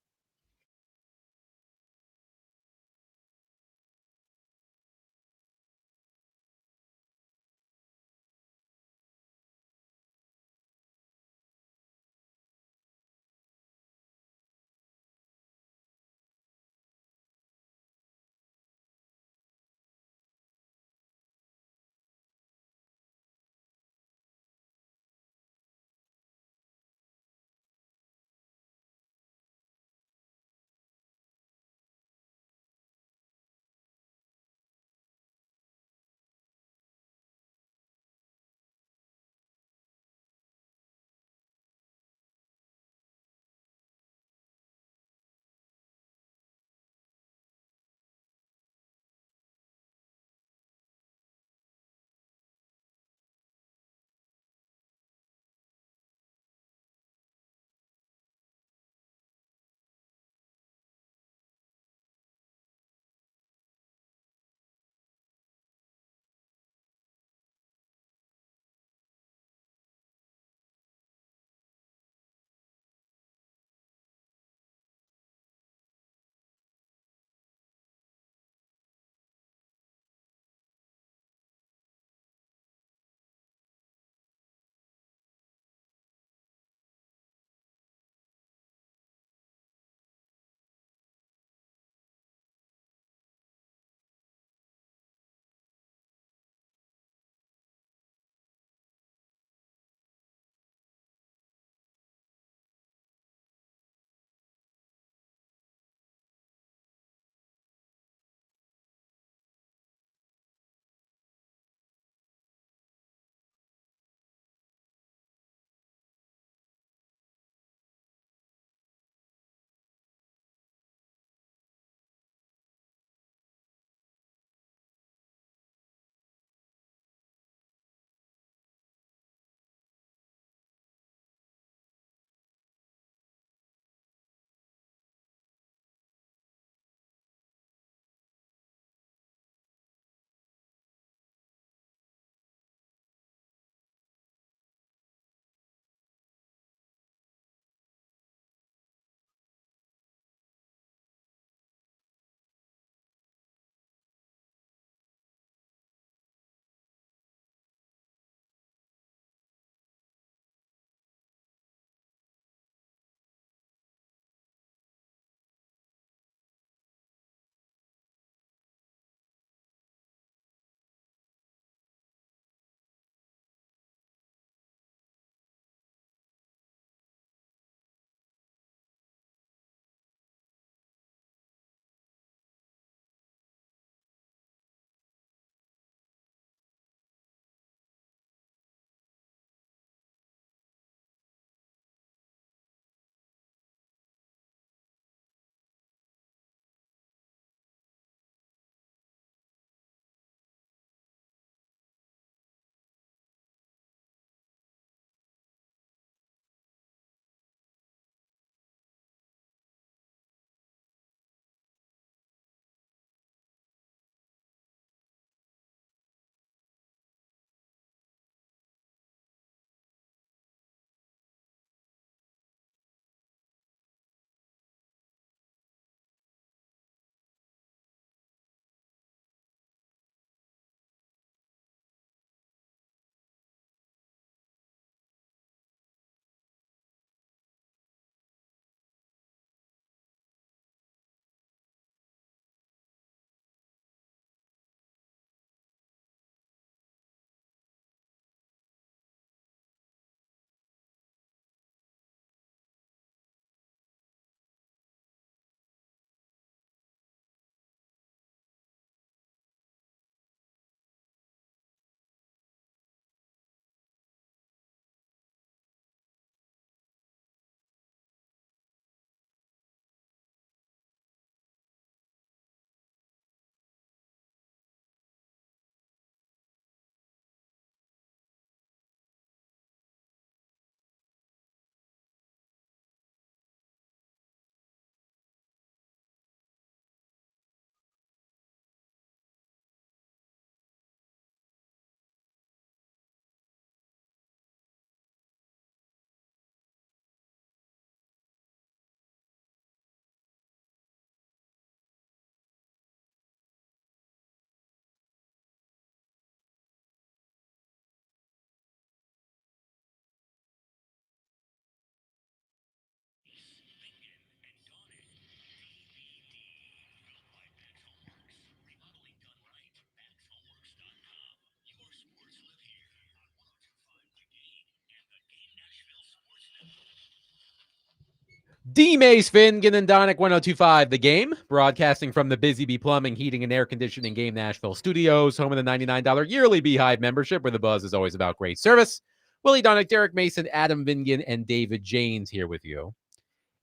D-Mace, Finnegan, and Donick 1025, The Game, broadcasting from the Busy Bee Plumbing, Heating, and Air Conditioning Game Nashville Studios, home of the $99 yearly Beehive membership, where the buzz is always about great service. Willie Donick, Derek Mason, Adam Vingan, and David Janes here with you.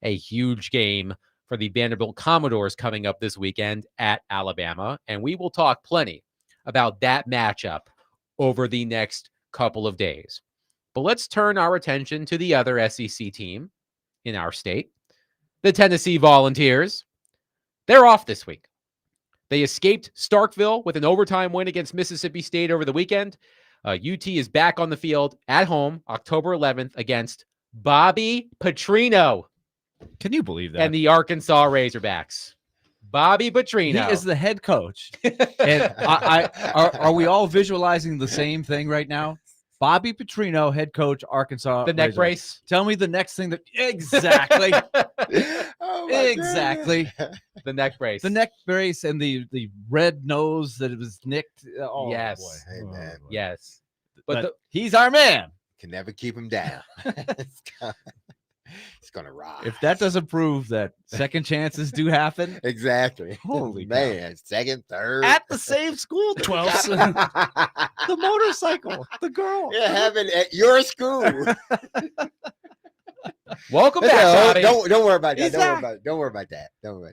A huge game for the Vanderbilt Commodores coming up this weekend at Alabama, and we will talk plenty about that matchup over the next couple of days. But let's turn our attention to the other SEC team in our state, the Tennessee Volunteers. They're off this week. They escaped Starkville with an overtime win against Mississippi State over the weekend. UT is back on the field at home October 11th against Bobby Petrino. Can you believe that? And the Arkansas Razorbacks. Bobby Petrino. He is the head coach. And are we all visualizing the same thing right now? Bobby Petrino, head coach, Arkansas. The neck brace. Tell me the next thing that exactly. Exactly. The neck brace. The neck brace and the red nose that it was nicked. Oh, yes. Boy. Hey, man. Yes. But he's our man. Can never keep him down. It's gonna rock. If that doesn't prove that second chances do happen. Exactly. Holy man. Cow. Second, third. At the same school. 12th. The motorcycle. The girl. Yeah, having at your school. Welcome back, Bobby. Don't worry about that. Don't worry about that.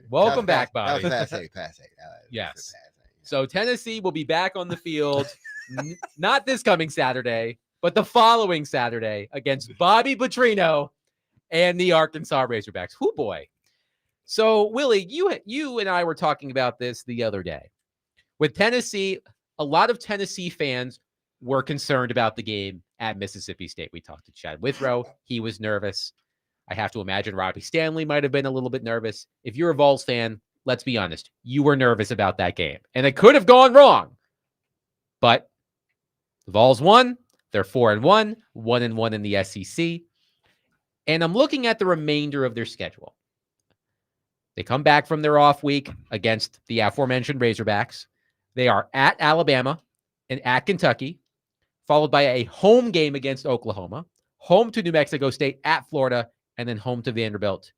Welcome back, Bobby. That was pass eight. Yes. So Tennessee will be back on the field, not this coming Saturday, but the following Saturday against Bobby Petrino and the Arkansas Razorbacks. Whoo boy. So Willie, you and I were talking about this the other day. With Tennessee, a lot of Tennessee fans were concerned about the game at Mississippi State. We talked to Chad Withrow. He was nervous. I have to imagine Robbie Stanley might have been a little bit nervous. If you're a Vols fan, let's be honest, you were nervous about that game. And it could have gone wrong. But the Vols won. They're 4-1, 1-1 in the SEC. And I'm looking at the remainder of their schedule. They come back from their off week against the aforementioned Razorbacks. They are at Alabama and at Kentucky, followed by a home game against Oklahoma, home to New Mexico State, at Florida, and then home to Vanderbilt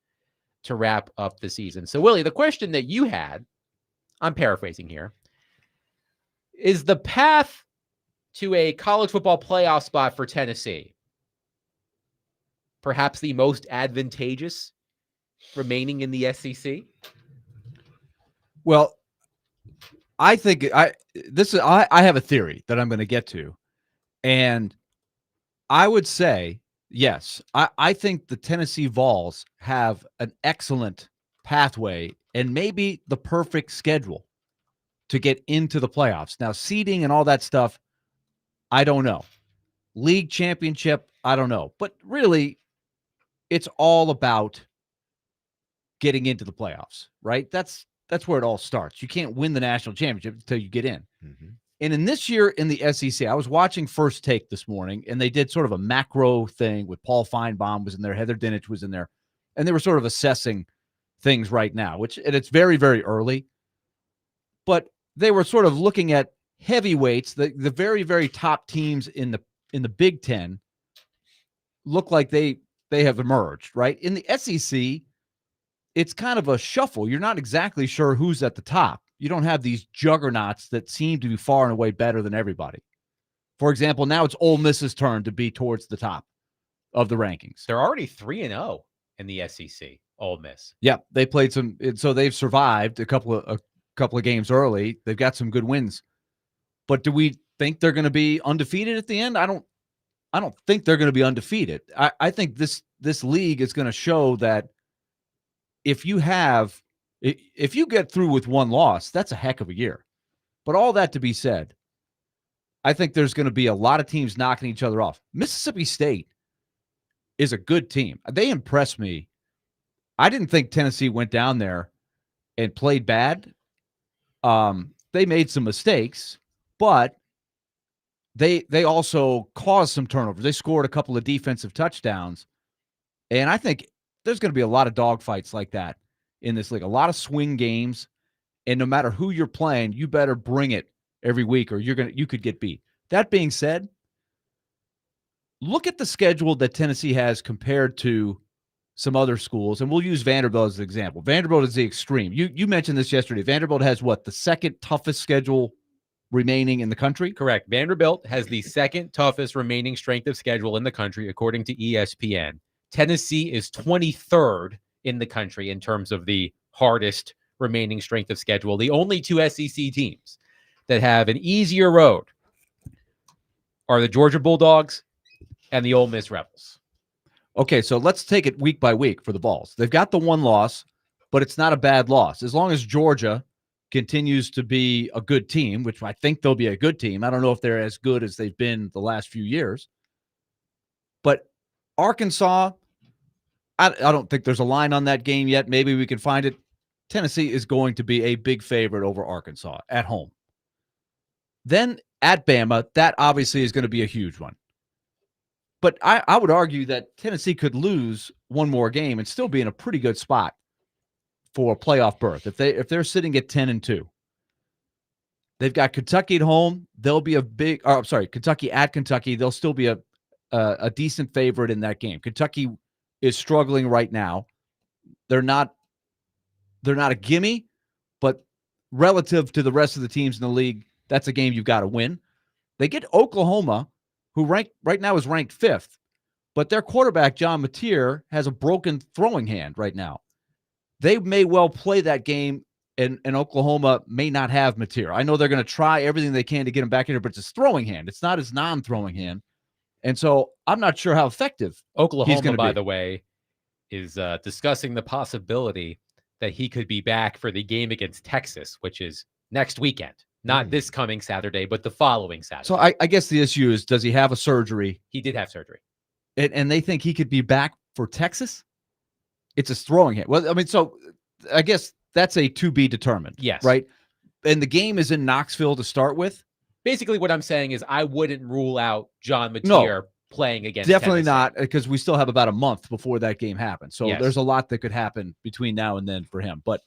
to wrap up the season. So, Willie, the question that you had, I'm paraphrasing here, is the path to a college football playoff spot for Tennessee perhaps the most advantageous remaining in the SEC? Well, I think I have a theory that I'm going to get to. And I would say, yes, I think the Tennessee Vols have an excellent pathway and maybe the perfect schedule to get into the playoffs. Now, seeding and all that stuff, I don't know. League championship, I don't know. But really, it's all about getting into the playoffs, right? That's where it all starts. You can't win the national championship until you get in. Mm-hmm. And in this year in the SEC, I was watching First Take this morning, and they did sort of a macro thing with Paul Feinbaum was in there, Heather Dinich was in there, and they were sort of assessing things right now, and it's very, very early. But they were sort of looking at heavyweights, the very, very top teams in the Big Ten look like they have emerged, right? In the SEC, it's kind of a shuffle. You're not exactly sure who's at the top. You don't have these juggernauts that seem to be far and away better than everybody. For example, now it's Ole Miss's turn to be towards the top of the rankings. They're already 3-0 in the SEC, Ole Miss. Yeah, they played some, so they've survived a couple of games early. They've got some good wins. But do we think they're going to be undefeated at the end? I don't think they're going to be undefeated. I think this league is going to show that if you get through with one loss, that's a heck of a year. But all that to be said, I think there's going to be a lot of teams knocking each other off. Mississippi State is a good team. They impressed me. I didn't think Tennessee went down there and played bad. They made some mistakes, but they also caused some turnovers. They scored a couple of defensive touchdowns. And I think there's going to be a lot of dogfights like that in this league, a lot of swing games. And no matter who you're playing, you better bring it every week or you could get beat. That being said, look at the schedule that Tennessee has compared to some other schools, and we'll use Vanderbilt as an example. Vanderbilt is the extreme. You mentioned this yesterday. Vanderbilt has what, the second toughest schedule remaining in the country? Correct. Vanderbilt has the second toughest remaining strength of schedule in the country, according to ESPN. Tennessee is 23rd in the country in terms of the hardest remaining strength of schedule. The only two SEC teams that have an easier road are the Georgia Bulldogs and the Ole Miss Rebels. Okay, so let's take it week by week for the Vols. They've got the one loss, but it's not a bad loss. As long as Georgia continues to be a good team, which I think they'll be a good team. I don't know if they're as good as they've been the last few years. But Arkansas, I don't think there's a line on that game yet. Maybe we can find it. Tennessee is going to be a big favorite over Arkansas at home. Then at Bama, that obviously is going to be a huge one. But I would argue that Tennessee could lose one more game and still be in a pretty good spot for a playoff berth. If they're sitting at 10-2. They've got Kentucky at home. They'll be Kentucky at Kentucky. They'll still be a decent favorite in that game. Kentucky is struggling right now. They're not a gimme, but relative to the rest of the teams in the league, that's a game you've got to win. They get Oklahoma, who right now is ranked 5th, but their quarterback, John Mateer, has a broken throwing hand right now. They may well play that game, and Oklahoma may not have Mateer. I know they're going to try everything they can to get him back in here, but it's his throwing hand. It's not his non-throwing hand. And so I'm not sure how effective Oklahoma, by the way, is discussing the possibility that he could be back for the game against Texas, which is next weekend. Not this coming Saturday, but the following Saturday. So I guess the issue is, does he have a surgery? He did have surgery. And they think he could be back for Texas? It's his throwing hand. Well, I mean, so I guess that's a to be determined. Yes. Right? And the game is in Knoxville to start with? Basically, what I'm saying is I wouldn't rule out John Mateer playing against definitely Tennessee. not, because we still have about a month before that game happens. So Yes. there's a lot that could happen between now and then for him. But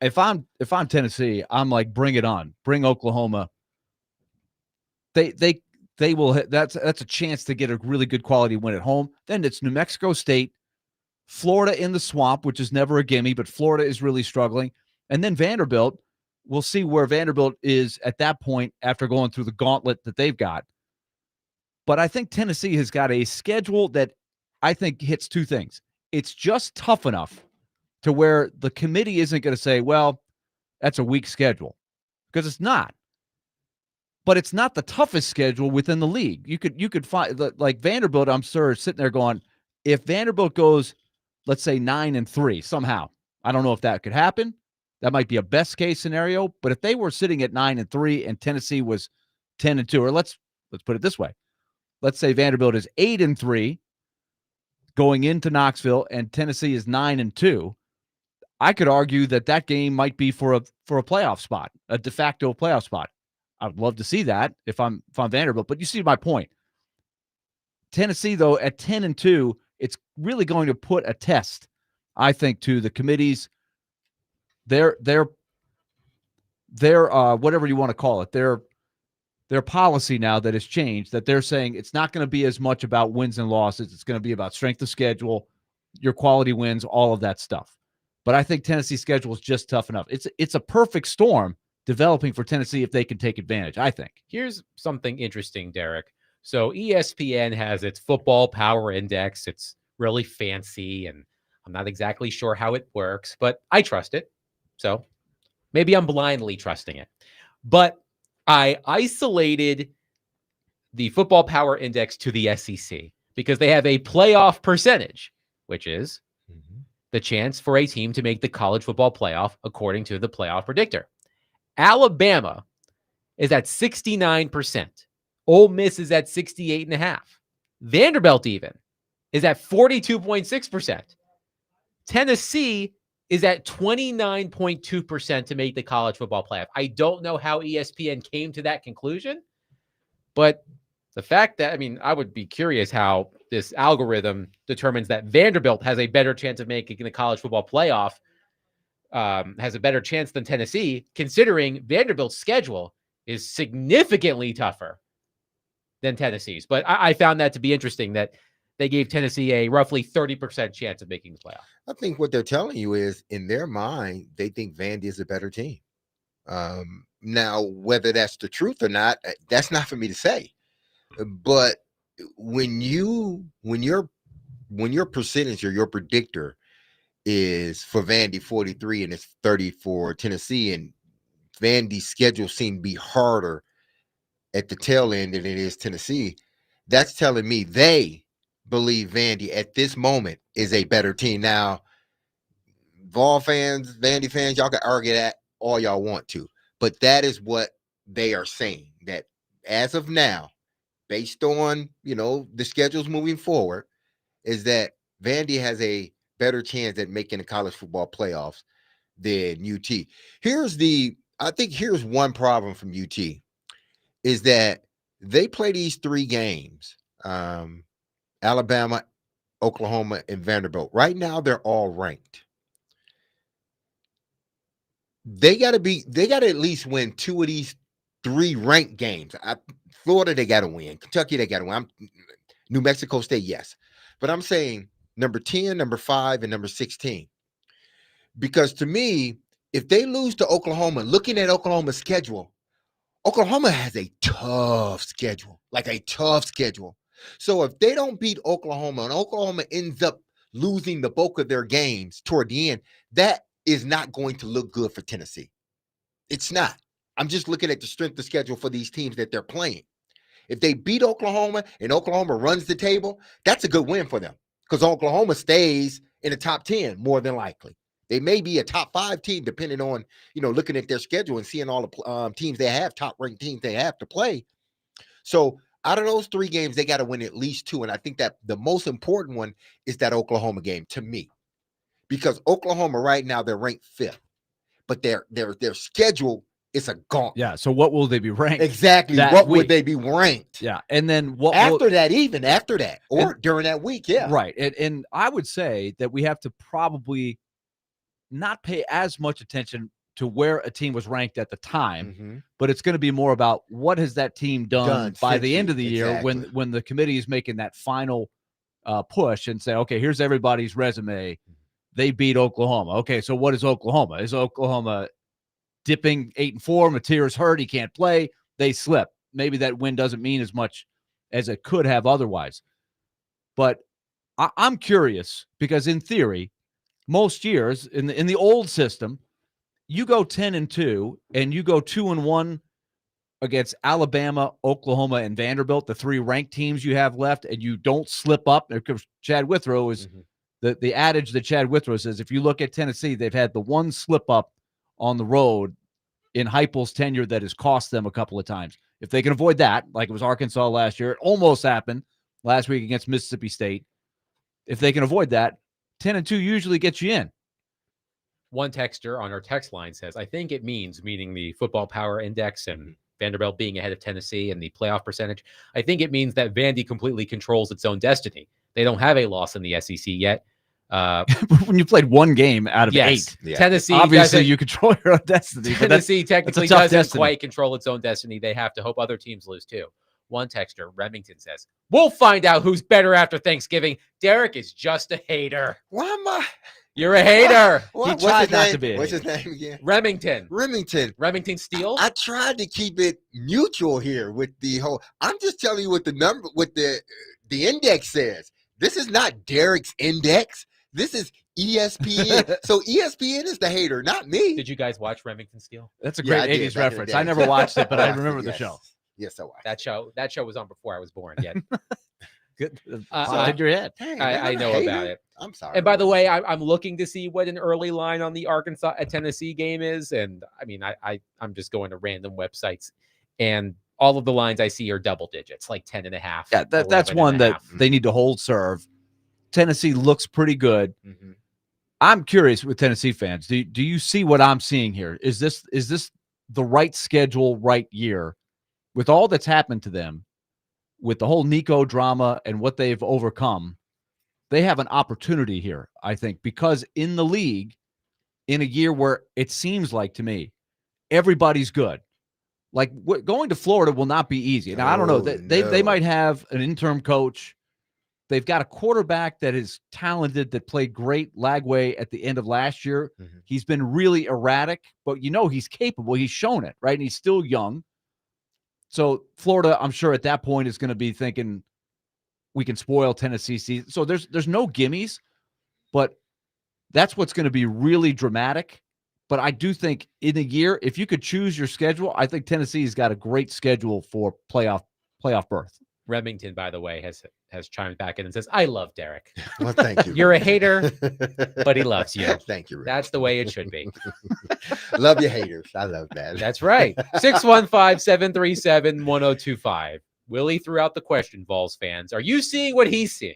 if I'm Tennessee, I'm like, bring it on. Bring Oklahoma. They will hit. That's a chance to get a really good quality win at home. Then it's New Mexico State, Florida in the swamp, which is never a gimme, but Florida is really struggling. And then Vanderbilt. We'll see where Vanderbilt is at that point after going through the gauntlet that they've got. But I think Tennessee has got a schedule that I think hits two things. It's just tough enough to where the committee isn't going to say, well, that's a weak schedule, because it's not. But it's not the toughest schedule within the league. You could find, like Vanderbilt, I'm sure, is sitting there going, if Vanderbilt goes, let's say 9-3 somehow, I don't know if that could happen. That might be a best case scenario. But if they were sitting at 9-3 and Tennessee was 10-2, or let's put it this way. Let's say Vanderbilt is 8-3 going into Knoxville and Tennessee is 9-2. I could argue that game might be for a playoff spot, a de facto playoff spot. I would love to see that if I'm Vanderbilt, but you see my point. Tennessee, though, at 10-2, it's really going to put a test, I think, to the committees. Their whatever you want to call it, their policy now that has changed, that they're saying it's not going to be as much about wins and losses. It's going to be about strength of schedule, your quality wins, all of that stuff. But I think Tennessee's schedule is just tough enough. It's a perfect storm developing for Tennessee if they can take advantage, I think. Here's something interesting, Derek. So ESPN has its football power index. It's really fancy, and I'm not exactly sure how it works, but I trust it. So maybe I'm blindly trusting it. But I isolated the football power index to the SEC because they have a playoff percentage, which is the chance for a team to make the college football playoff according to the playoff predictor. Alabama is at 69%. Ole Miss is at 68.5%. Vanderbilt even is at 42.6%. Tennessee is at 29.2% to make the college football playoff. I don't know how ESPN came to that conclusion, but the fact that, I would be curious how this algorithm determines that Vanderbilt has a better chance of making the college football playoff, has a better chance than Tennessee, considering Vanderbilt's schedule is significantly tougher than Tennessee's. But I found that to be interesting, that they gave Tennessee a roughly 30% chance of making the playoff. I think what they're telling you is, in their mind, they think Vandy is a better team. Now, whether that's the truth or not, that's not for me to say. But when your percentage or your predictor is for Vandy 43 and it's 30 for Tennessee, and Vandy's schedule seemed to be harder at the tail end than it is Tennessee, that's telling me they believe Vandy at this moment is a better team. Now, Vol fans, Vandy fans, y'all can argue that all y'all want to, but that is what they are saying, that as of now, based on, the schedules moving forward, is that Vandy has a better chance at making the college football playoffs than UT. I think here's one problem from UT, is that they play these 3 games, Alabama, Oklahoma, and Vanderbilt. Right now, they're all ranked. They got to at least win 2 of these 3 ranked games. Florida, they got to win. Kentucky, they got to win. New Mexico State, yes. But I'm saying number 10, number 5, and number 16. Because to me, if they lose to Oklahoma, looking at Oklahoma's schedule, Oklahoma has a tough schedule, like a tough schedule. So if they don't beat Oklahoma and Oklahoma ends up losing the bulk of their games toward the end, that is not going to look good for Tennessee. It's not. I'm just looking at the strength of schedule for these teams that they're playing. If they beat Oklahoma and Oklahoma runs the table, that's a good win for them, because Oklahoma stays in the top 10 more than likely. They may be a top 5 team depending on, looking at their schedule and seeing all the teams they have, top ranked teams they have to play. So out of those 3 games, they got to win at least 2. And I think that the most important one is that Oklahoma game to me, because Oklahoma right now, they're ranked 5th, but their schedule is a gauntlet. Yeah. So what will they be ranked? Exactly. What would they be ranked? Yeah. And then what after that, or during that week. Yeah. Right. And I would say that we have to probably not pay as much attention to where a team was ranked at the time, but it's going to be more about what has that team done by the end of the year, when the committee is making that final push and say, okay, here's everybody's resume. They beat Oklahoma. Okay, so what is Oklahoma? Is Oklahoma dipping 8-4? Mateer's hurt. He can't play. They slip. Maybe that win doesn't mean as much as it could have otherwise. But I'm curious, because in theory, most years in the old system, you go 10-2 and you go 2-1 against Alabama, Oklahoma, and Vanderbilt, the 3 ranked teams you have left, and you don't slip up. Because Chad Withrow is the adage that Chad Withrow says, if you look at Tennessee, they've had the one slip up on the road in Heupel's tenure that has cost them a couple of times. If they can avoid that, like it was Arkansas last year, it almost happened last week against Mississippi State. If they can avoid that, 10-2 usually gets you in. One texter on our text line says, I think it meaning the football power index and Vanderbilt being ahead of Tennessee and the playoff percentage, I think it means that Vandy completely controls its own destiny. They don't have a loss in the SEC yet. When you played 1 game out of 8, Tennessee, obviously you control your own destiny. Tennessee technically doesn't quite control its own destiny. They have to hope other teams lose too. One texter, Remington, says, we'll find out who's better after Thanksgiving. Derek is just a hater. Why am I? You're a hater. He tried not to be. What's his name again? Remington. Remington Steele. I tried to keep it mutual here with the whole. I'm just telling you what the index says. This is not Derek's index. This is ESPN. So ESPN is the hater, not me. Did you guys watch Remington Steele? That's a great 80s reference. I never watched it, but I remember the show. Yes, I watched that show was on before I was born yet. Good. Did your head. Hey, I know about it. I'm sorry. And by the way, I'm looking to see what an early line on the Arkansas at Tennessee game is. And I mean, I'm just going to random websites, and all of the lines I see are double digits, like 10.5. Yeah, that's one that they need to hold serve. Tennessee looks pretty good. I'm curious with Tennessee fans. Do you see what I'm seeing here? Is this the right schedule, right year, with all that's happened to them, with the whole Nico drama and what they've overcome? They have an opportunity here, I think, because in the league, in a year where it seems like to me, everybody's good. Like going to Florida will not be easy. Now, I don't know. They might have an interim coach They've got a quarterback that is talented, that played great Lagway at the end of last year. Mhm. He's been really erratic, but he's capable. He's shown it, right? And he's still young. So Florida, I'm sure at that point is going to be thinking we can spoil Tennessee season. So there's no gimmies, but that's what's going to be really dramatic. But I do think in a year, if you could choose your schedule, I think Tennessee's got a great schedule for playoff berth. Remington, by the way, has chimed back in and says, "I love Derek. Well, thank you. You're a hater, but he loves you." Thank you. Rick. That's the way it should be. Love your haters. I love that. That's right. 615-737-1025. Willie threw out the question, Vols fans. Are you seeing what he's seeing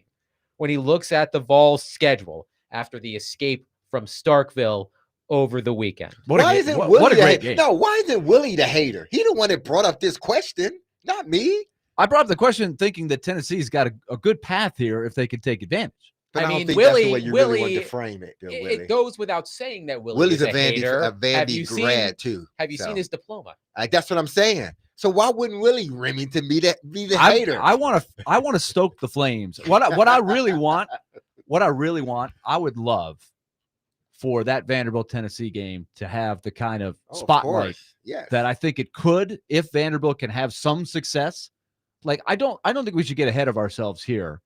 when he looks at the Vols schedule after the escape from Starkville over the weekend? Why isn't Willie a great game? No, why isn't Willie the hater? He the one that brought up this question, not me. I brought up the question thinking that Tennessee's got a good path here if they could take advantage. But I don't think that's the way you really want to frame it, Willie. It goes without saying that Willie's is a Vandy grad too. Have you seen his diploma? That's what I'm saying. So why wouldn't Willie Remington be the hater? I want to stoke the flames. What I really want, I would love for that Vanderbilt Tennessee game to have the kind of spotlight that I think it could if Vanderbilt can have some success. Like I don't think we should get ahead of ourselves here.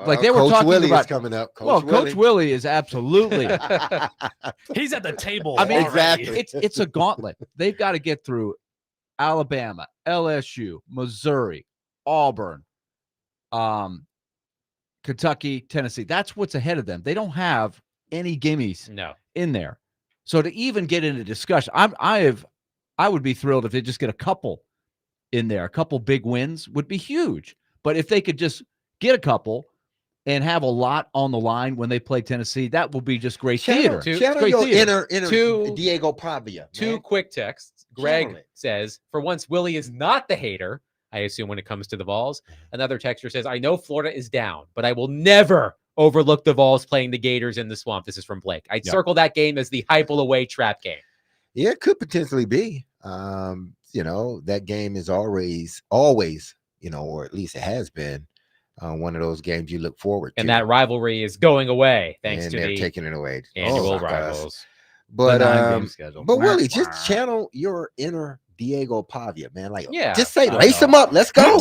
Like they were Coach talking Willie about is coming up. Coach Willie is absolutely. He's at the table. I mean, exactly. It's a gauntlet. They've got to get through Alabama, LSU, Missouri, Auburn, Kentucky, Tennessee. That's what's ahead of them. They don't have any gimmies in there. So to even get into discussion, I would be thrilled if they just get a couple in there. A couple big wins would be huge. But if they could just get a couple and have a lot on the line when they play Tennessee, that will be just great theater. Channel your inner Diego Pavia. Two quick texts. Greg says, for once, Willie is not the hater, I assume, when it comes to the Vols. Another texter says, I know Florida is down, but I will never overlook the Vols playing the Gators in the Swamp. This is from Blake. I'd circle that game as the Heupel away trap game. Yeah, it could potentially be. That game is always, or at least it has been, one of those games you look forward to. And that rivalry is going away thanks to they're taking it away. Annual rivals. But Willie, just channel your inner Diego Pavia, man. Like, just say, lace him up. Let's go.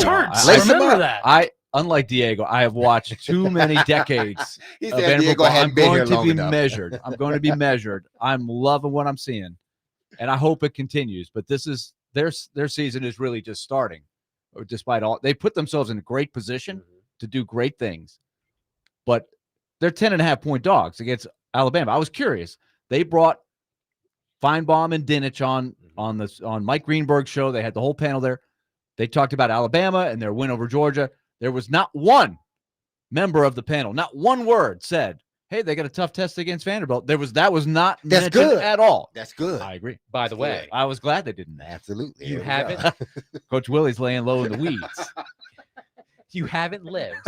Lace him up. That. Unlike Diego, I have watched too many decades. Diego hadn't been here long enough. Measured. I'm going to be measured. I'm loving what I'm seeing, and I hope it continues. But this is their season is really just starting. Despite all, they put themselves in a great position to do great things, but they're 10.5-point dogs against Alabama. I was curious. They brought Feinbaum and Dinich on Mike Greenberg's show. They had the whole panel there. They talked about Alabama and their win over Georgia. There was not one member of the panel, not one word said, hey, they got a tough test against Vanderbilt. That was not mentioned at all. That's good. I agree. By the way, I was glad they didn't. Absolutely. You haven't. Coach Willie's laying low in the weeds. You haven't lived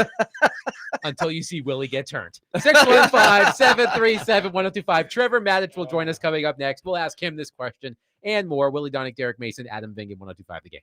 until you see Willie get turned. 615-737-1025. Trevor Maddich will join us coming up next. We'll ask him this question and more. Willie Donick, Derek Mason, Adam Vingan, 1025 The Game.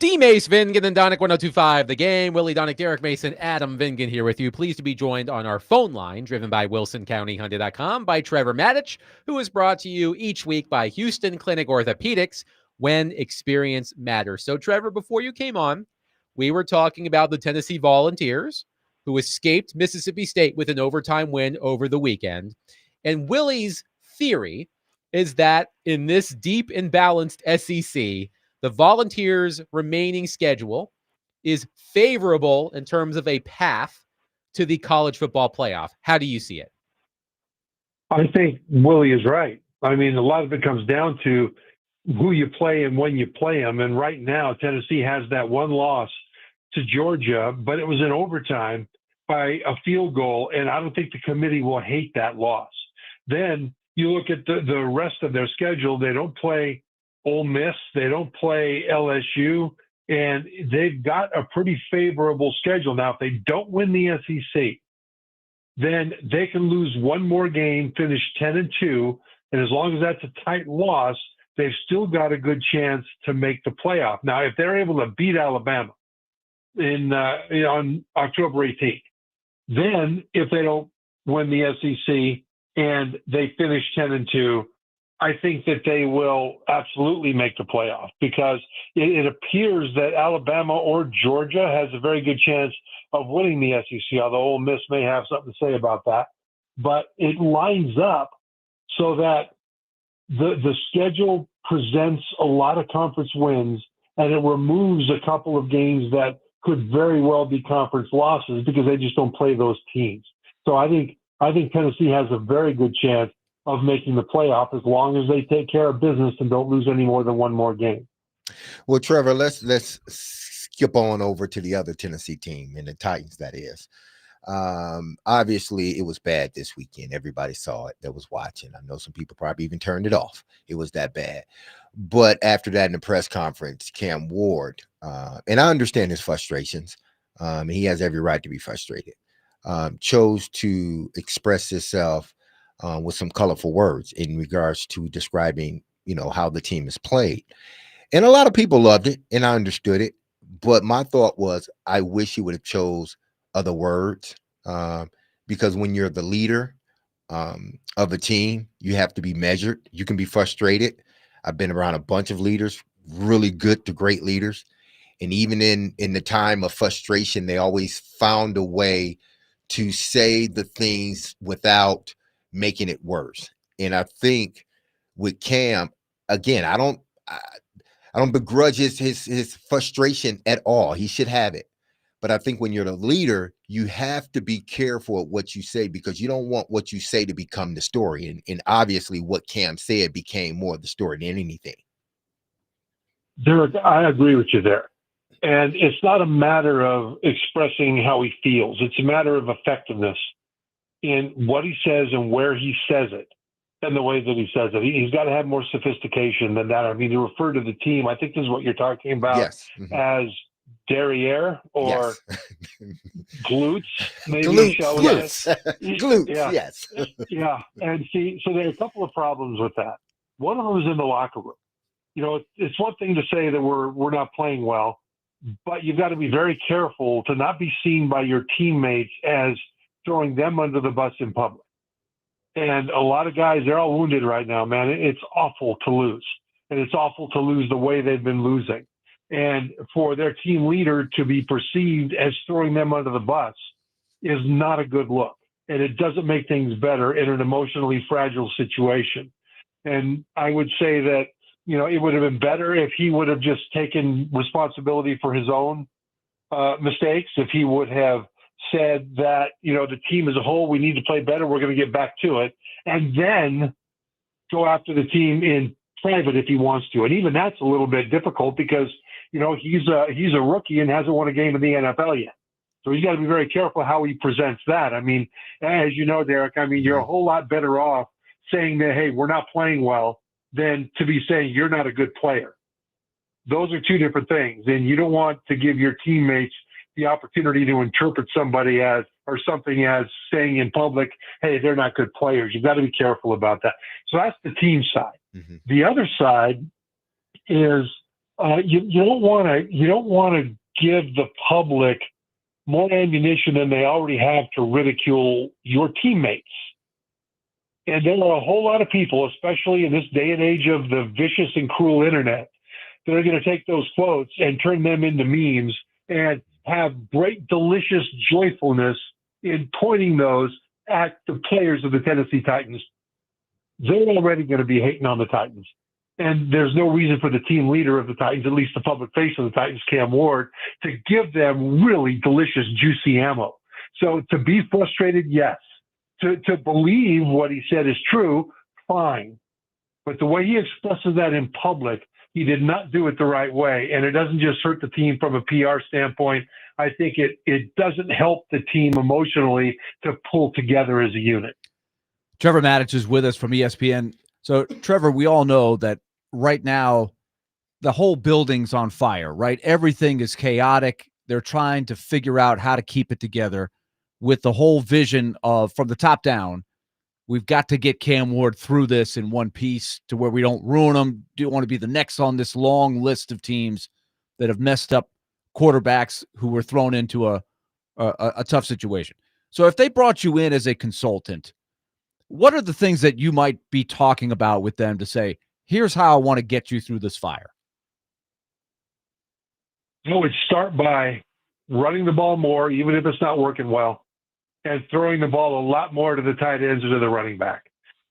D. Mace, Vingan, and Donick 1025, The Game. Willie Donick, Derek Mason, Adam Vingan here with you. Pleased to be joined on our phone line, driven by WilsonCountyHyundai.com, by Trevor Maddich, who is brought to you each week by Houston Clinic Orthopedics, when experience matters. So, Trevor, before you came on, we were talking about the Tennessee Volunteers, who escaped Mississippi State with an overtime win over the weekend. And Willie's theory is that in this deep and balanced SEC, the Volunteers' remaining schedule is favorable in terms of a path to the college football playoff. How do you see it? I think Willie is right. I mean, a lot of it comes down to who you play and when you play them. And right now, Tennessee has that one loss to Georgia, but it was in overtime by a field goal, and I don't think the committee will hate that loss. Then you look at the rest of their schedule. They don't play Ole Miss. They don't play LSU, and they've got a pretty favorable schedule. Now, if they don't win the SEC, then they can lose one more game, finish 10-2, and as long as that's a tight loss, they've still got a good chance to make the playoff. Now, if they're able to beat Alabama on October 18th, then if they don't win the SEC and they finish 10-2, I think that they will absolutely make the playoff, because it appears that Alabama or Georgia has a very good chance of winning the SEC, although Ole Miss may have something to say about that. But it lines up so that the schedule presents a lot of conference wins, and it removes a couple of games that could very well be conference losses because they just don't play those teams. So I think Tennessee has a very good chance of making the playoff as long as they take care of business and don't lose any more than one more game. Well, Trevor, let's skip on over to the other Tennessee team, and the Titans, that is. Obviously, it was bad this weekend. Everybody saw it that was watching. I know some people probably even turned it off. It was that bad. But after that, in the press conference, Cam Ward, and I understand his frustrations, and he has every right to be frustrated, chose to express himself with some colorful words in regards to describing, how the team is played. And a lot of people loved it, and I understood it. But my thought was, I wish he would have chose other words, because when you're the leader of a team, you have to be measured. You can be frustrated. I've been around a bunch of leaders, really good to great leaders. And even in the time of frustration, they always found a way to say the things without making it worse. And I think with Cam, again, I don't begrudge his frustration at all. He should have it. But I think when you're the leader, you have to be careful of what you say, because you don't want what you say to become the story. And obviously what Cam said became more of the story than anything. Derek, I agree with you there. And it's not a matter of expressing how he feels. It's a matter of effectiveness in what he says and where he says it and the way that he says it. He's got to have more sophistication than that. I mean, to refer to the team, I think this is what you're talking about, yes. Mm-hmm. as derriere or glutes, maybe. Glutes, yeah. Yes. Yeah. And see, so there are a couple of problems with that. One of them is in the locker room. It's one thing to say that we're not playing well, but you've got to be very careful to not be seen by your teammates as throwing them under the bus in public. And a lot of guys, they're all wounded right now, man. It's awful to lose. And it's awful to lose the way they've been losing. And for their team leader to be perceived as throwing them under the bus is not a good look. And it doesn't make things better in an emotionally fragile situation. And I would say that, it would have been better if he would have just taken responsibility for his own mistakes, if he would have said that, the team as a whole, we need to play better, we're going to get back to it, and then go after the team in private if he wants to. And even that's a little bit difficult because, he's a rookie and hasn't won a game in the NFL yet. So he's got to be very careful how he presents that. I mean, as you know, Derek, you're a whole lot better off saying that, hey, we're not playing well, than to be saying you're not a good player. Those are two different things. And you don't want to give your teammates the opportunity to interpret somebody as, or something as, saying in public, hey, they're not good players. You've got to be careful about that. So that's the team side. Mm-hmm. The other side is you don't want to give the public more ammunition than they already have to ridicule your teammates. And there are a whole lot of people, especially in this day and age of the vicious and cruel internet, that are going to take those quotes and turn them into memes and have great, delicious joyfulness in pointing those at the players of the Tennessee Titans. They're already going to be hating on the Titans. And there's no reason for the team leader of the Titans, at least the public face of the Titans, Cam Ward, to give them really delicious, juicy ammo. So to be frustrated, yes. To believe what he said is true, fine. But the way he expresses that in public, he did not do it the right way. And it doesn't just hurt the team from a PR standpoint. I think it doesn't help the team emotionally to pull together as a unit. Trevor Maddich is with us from ESPN. So, Trevor, we all know that right now the whole building's on fire, right? Everything is chaotic. They're trying to figure out how to keep it together with the whole vision of, from the top down, we've got to get Cam Ward through this in one piece to where we don't ruin him. Don't want to be the next on this long list of teams that have messed up quarterbacks who were thrown into a tough situation. So if they brought you in as a consultant, what are the things that you might be talking about with them to say, here's how I want to get you through this fire? I would start by running the ball more, even if it's not working well, and throwing the ball a lot more to the tight ends or to the running back.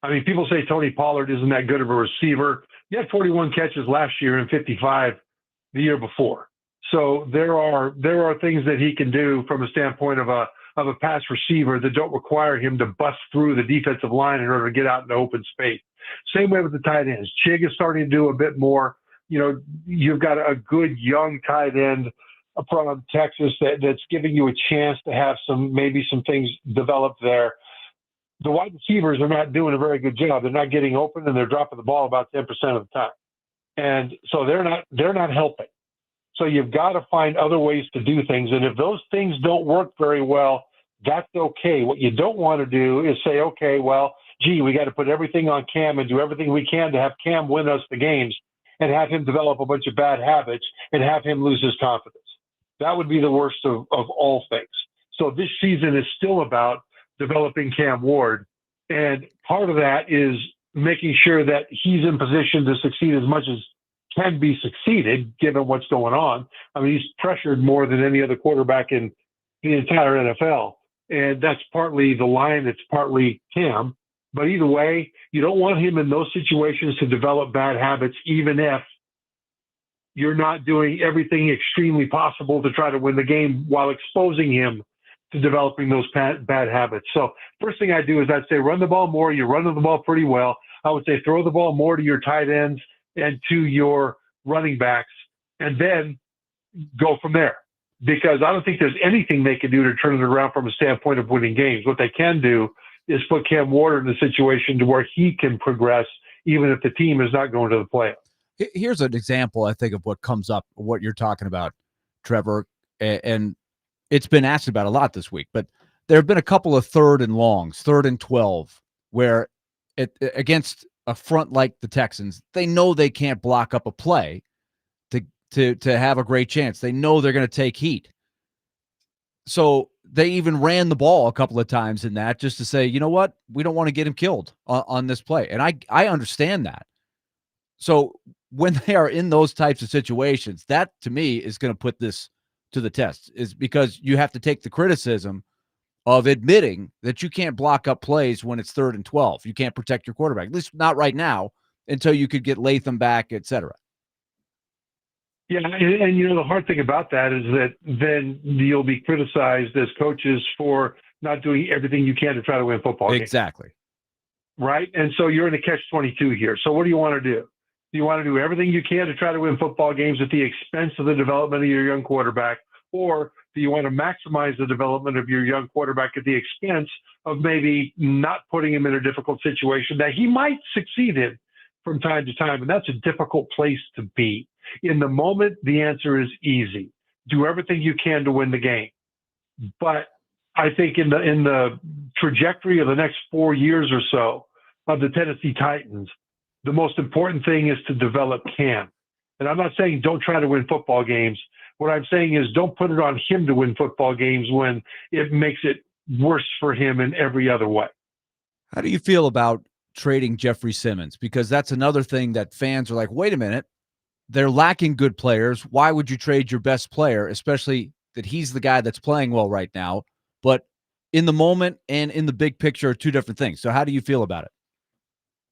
I mean, people say Tony Pollard isn't that good of a receiver. He had 41 catches last year and 55 the year before. So there are things that he can do from a standpoint of a pass receiver that don't require him to bust through the defensive line in order to get out into open space. Same way with the tight ends. Chig is starting to do a bit more. You know, you've got a good young tight end from Texas that's giving you a chance to have maybe some things developed there. The wide receivers are not doing a very good job. They're not getting open, and they're dropping the ball about 10% of the time. And so they're not helping. So you've got to find other ways to do things. And if those things don't work very well, that's okay. What you don't want to do is say, okay, well, gee, we got to put everything on Cam and do everything we can to have Cam win us the games and have him develop a bunch of bad habits and have him lose his confidence. That would be the worst of all things. So this season is still about developing Cam Ward. And part of that is making sure that he's in position to succeed as much as can be succeeded, given what's going on. I mean, he's pressured more than any other quarterback in the entire NFL. And that's partly the line, it's partly Cam. But either way, you don't want him in those situations to develop bad habits, even if you're not doing everything extremely possible to try to win the game while exposing him to developing those bad habits. So first thing I do is I'd say run the ball more. You're running the ball pretty well. I would say throw the ball more to your tight ends and to your running backs, and then go from there. Because I don't think there's anything they can do to turn it around from a standpoint of winning games. What they can do is put Cam Ward in a situation to where he can progress, even if the team is not going to the playoffs. Here's an example, I think, of what comes up, what you're talking about, Trevor, and it's been asked about a lot this week, but there have been a couple of 3rd and longs, 3rd and 12, where against a front like the Texans, they know they can't block up a play to have a great chance. They know they're going to take heat. So they even ran the ball a couple of times in that just to say, you know what, we don't want to get him killed on this play. And I understand that. So when they are in those types of situations, that to me is going to put this to the test, is because you have to take the criticism of admitting that you can't block up plays when it's 3rd and 12. You can't protect your quarterback, at least not right now, until you could get Latham back, et cetera. Yeah, and you know, the hard thing about that is that then you'll be criticized as coaches for not doing everything you can to try to win football games. Exactly. Right? And so you're in a catch-22 here. So what do you want to do? Do you want to do everything you can to try to win football games at the expense of the development of your young quarterback? Or do you want to maximize the development of your young quarterback at the expense of maybe not putting him in a difficult situation that he might succeed in from time to time? And that's a difficult place to be. In the moment, the answer is easy. Do everything you can to win the game. But I think in the trajectory of the next 4 years or so of the Tennessee Titans, the most important thing is to develop Cam. And I'm not saying don't try to win football games. What I'm saying is don't put it on him to win football games when it makes it worse for him in every other way. How do you feel about trading Jeffery Simmons? Because that's another thing that fans are like, wait a minute, they're lacking good players. Why would you trade your best player, especially that he's the guy that's playing well right now? But in the moment and in the big picture are two different things. So how do you feel about it?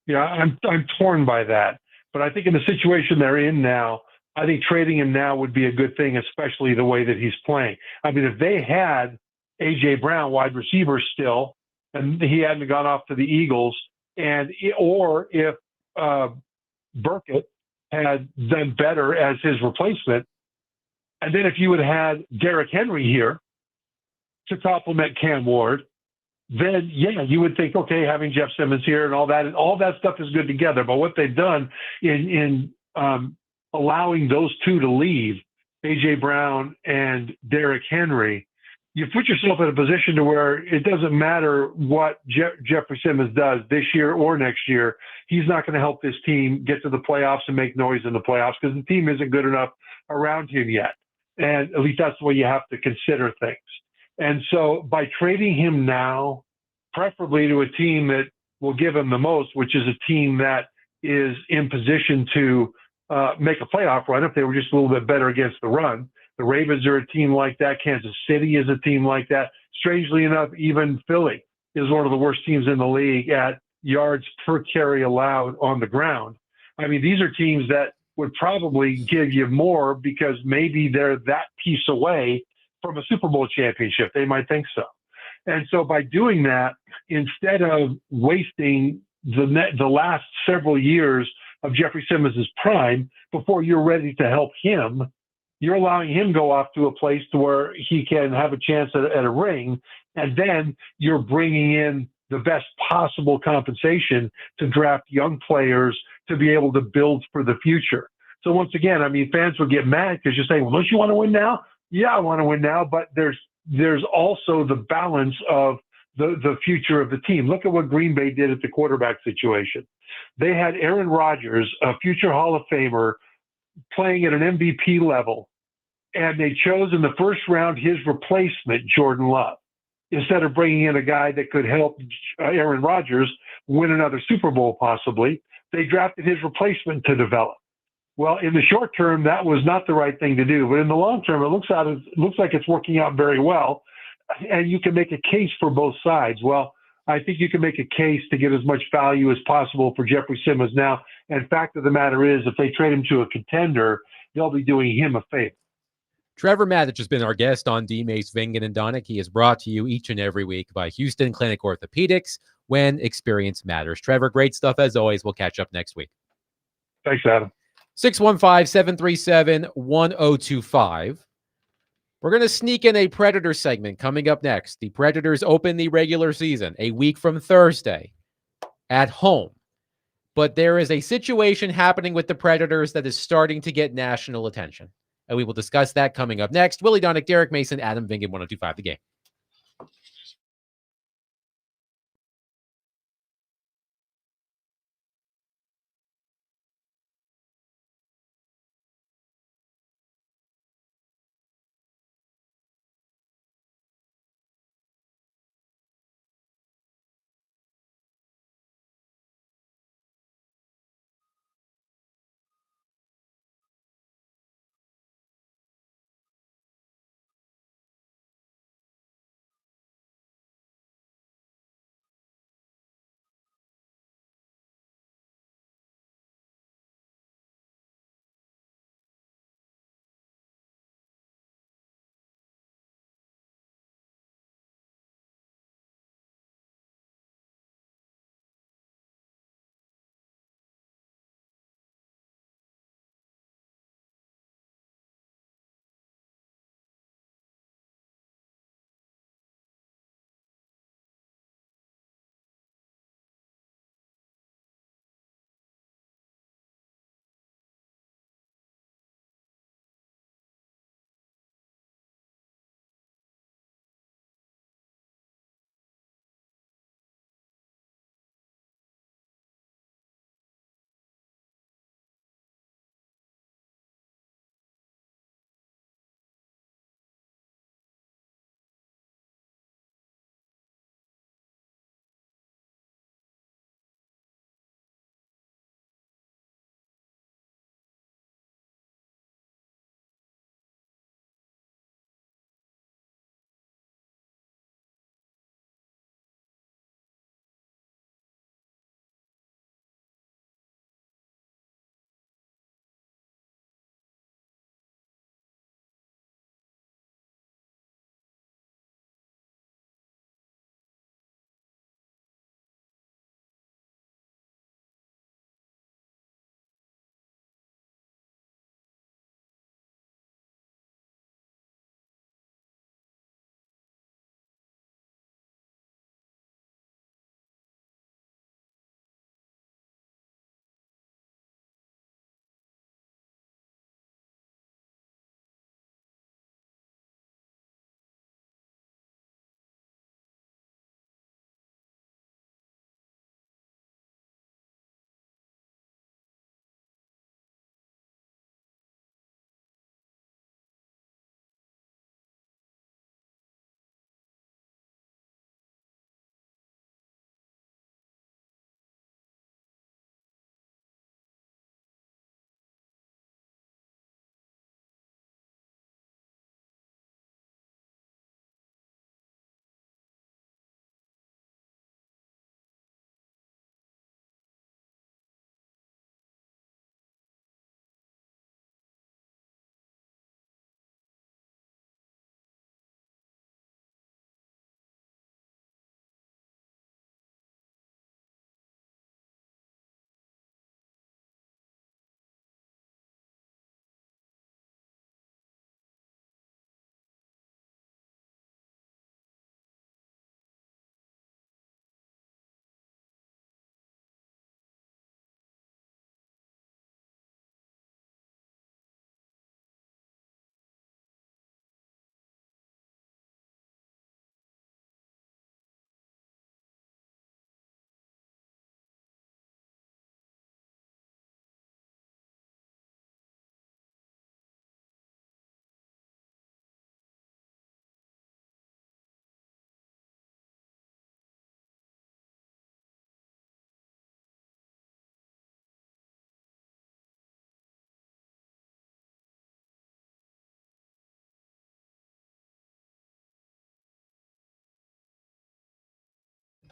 Yeah, I'm torn by that. But I think in the situation they're in now, I think trading him now would be a good thing, especially the way that he's playing. I mean, if they had A.J. Brown, wide receiver still, and he hadn't gone off to the Eagles, or if Burkett had done better as his replacement, and then if you had had Derrick Henry here to complement Cam Ward, then yeah, you would think, okay, having Jeff Simmons here and all that stuff is good together. But what they've done in allowing those two to leave, A.J. Brown and Derrick Henry, you put yourself in a position to where it doesn't matter what Jeffery Simmons does this year or next year. He's not going to help this team get to the playoffs and make noise in the playoffs because the team isn't good enough around him yet. And at least that's the way you have to consider things. And so by trading him now, preferably to a team that will give him the most, which is a team that is in position to make a playoff run if they were just a little bit better against the run. The Ravens are a team like that. Kansas City is a team like that. Strangely enough, even Philly is one of the worst teams in the league at yards per carry allowed on the ground. I mean, these are teams that would probably give you more because maybe they're that piece away from a Super Bowl championship. They might think so. And so by doing that, instead of wasting the last several years of Jeffery Simmons' prime before you're ready to help him, you're allowing him go off to a place to where he can have a chance at a ring. And then you're bringing in the best possible compensation to draft young players to be able to build for the future. So once again, I mean, fans would get mad because you're saying, well, don't you want to win now? Yeah, I want to win now, but there's also the balance of the future of the team. Look at what Green Bay did at the quarterback situation. They had Aaron Rodgers, a future Hall of Famer, playing at an MVP level, and they chose in the first round his replacement, Jordan Love, instead of bringing in a guy that could help Aaron Rodgers win another Super Bowl possibly. They drafted his replacement to develop. Well, in the short term, that was not the right thing to do. But in the long term, it looks like it's working out very well. And you can make a case for both sides. Well, I think you can make a case to get as much value as possible for Jeffery Simmons now. And fact of the matter is, if they trade him to a contender, they'll be doing him a favor. Trevor Matich has been our guest on D-Mace, Vingan, and Donick. He is brought to you each and every week by Houston Clinic Orthopedics, when experience matters. Trevor, great stuff as always. We'll catch up next week. Thanks, Adam. 615-737-1025. We're going to sneak in a Predator segment coming up next. The Predators open the regular season a week from Thursday at home. But there is a situation happening with the Predators that is starting to get national attention. And we will discuss that coming up next. Willie Donick, Derek Mason, Adam Vingan, 102.5 The Game.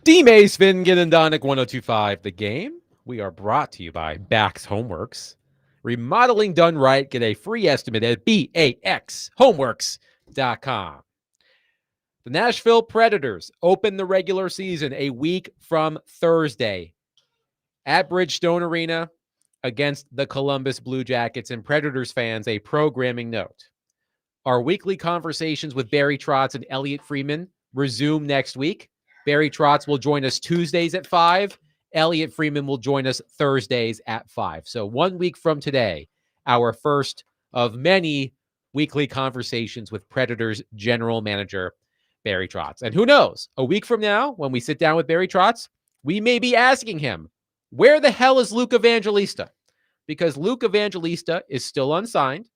D-Mace, Finnegan, and Donick 102.5 The Game. We are brought to you by Bax Homeworks. Remodeling done right. Get a free estimate at baxhomeworks.com. The Nashville Predators open the regular season a week from Thursday at Bridgestone Arena against the Columbus Blue Jackets. And Predators fans, a programming note. Our weekly conversations with Barry Trotz and Elliot Freeman resume next week. Barry Trotz will join us Tuesdays at 5. Elliot Freeman will join us Thursdays at 5. So 1 week from today, our first of many weekly conversations with Predators general manager Barry Trotz. And who knows, a week from now, when we sit down with Barry Trotz, we may be asking him, where the hell is Luke Evangelista? Because Luke Evangelista is still unsigned.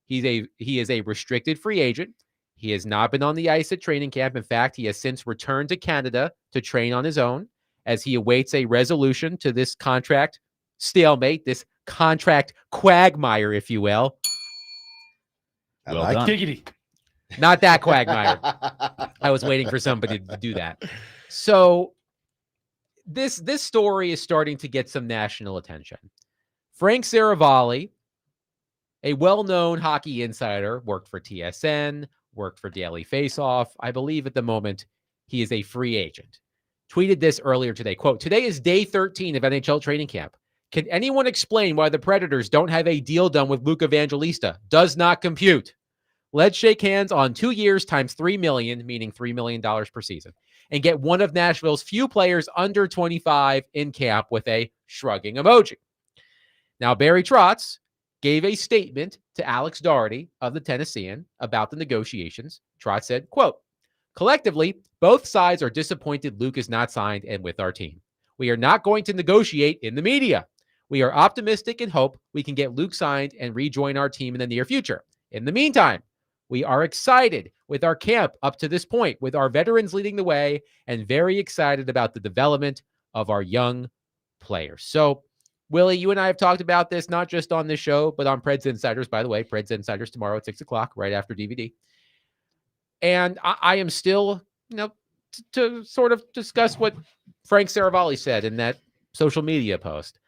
He is a restricted free agent. He has not been on the ice at training camp. In fact, he has since returned to Canada to train on his own as he awaits a resolution to this contract stalemate, this contract quagmire, if you will. Well like done. Giggity. Not that quagmire. I was waiting for somebody to do that. So this story is starting to get some national attention. Frank Saravalli, a well-known hockey insider, worked for TSN, worked for Daily Faceoff. I believe at the moment he is a free agent. Tweeted this earlier today, quote, "Today is day 13 of NHL training camp. Can anyone explain why the Predators don't have a deal done with Luke Evangelista? Does not compute. Let's shake hands on 2 years times $3 million, meaning $3 million per season, and get one of Nashville's few players under 25 in camp," with a shrugging emoji. Now, Barry Trotz gave a statement to Alex Doherty of the Tennessean about the negotiations. Trotz said, quote, "Collectively, both sides are disappointed Luke is not signed and with our team. We are not going to negotiate in the media. We are optimistic and hope we can get Luke signed and rejoin our team in the near future. In the meantime, we are excited with our camp up to this point, with our veterans leading the way, and very excited about the development of our young players." So, Willie, you and I have talked about this, not just on this show, but on Preds Insiders. By the way, Preds Insiders tomorrow at 6 o'clock, right after DVD. And I am still, to sort of discuss what Frank Saravalli said in that social media post.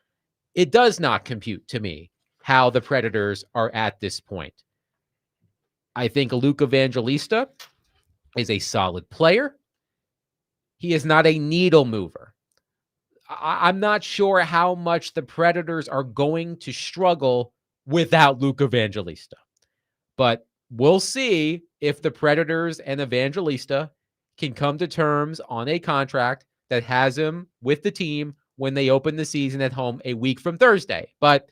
It does not compute to me how the Predators are at this point. I think Luke Evangelista is a solid player. He is not a needle mover. I'm not sure how much the Predators are going to struggle without Luke Evangelista. But we'll see if the Predators and Evangelista can come to terms on a contract that has him with the team when they open the season at home a week from Thursday. But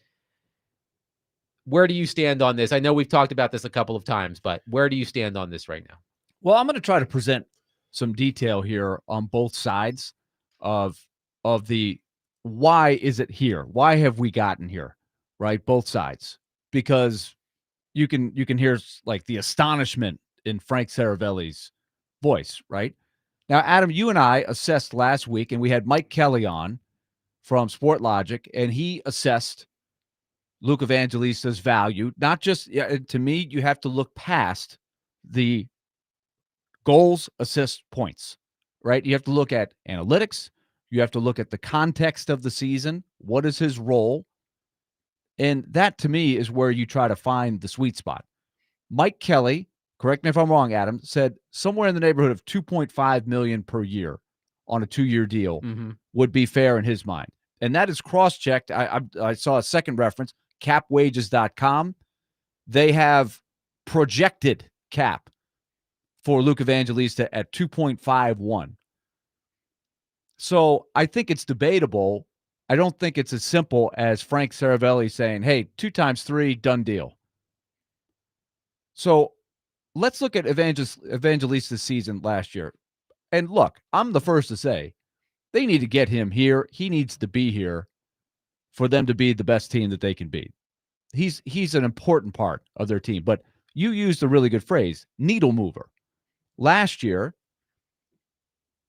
where do you stand on this? I know we've talked about this a couple of times, but where do you stand on this right now? Well, I'm going to try to present some detail here on both sides of the why is it here? Why have we gotten here? Right? Both sides. Because you can hear like the astonishment in Frank Saravalli's voice, right? Now, Adam, you and I assessed last week, and we had Mike Kelly on from Sport Logic, and he assessed Luke Evangelista's value. Not just, to me, you have to look past the goals, assists, points, right? You have to look at analytics. You have to look at the context of the season. What is his role? And that, to me, is where you try to find the sweet spot. Mike Kelly, correct me if I'm wrong, Adam, said somewhere in the neighborhood of $2.5 million per year on a 2-year deal would be fair in his mind. And that is cross-checked. I saw a second reference, capwages.com. They have projected cap for Luke Evangelista at 2.51. So I think it's debatable. I don't think it's as simple as Frank Saravalli saying, hey, 2 times 3, done deal. So let's look at Evangelista's season last year. And look, I'm the first to say they need to get him here. He needs to be here for them to be the best team that they can be. He's an important part of their team. But you used a really good phrase, needle mover. Last year,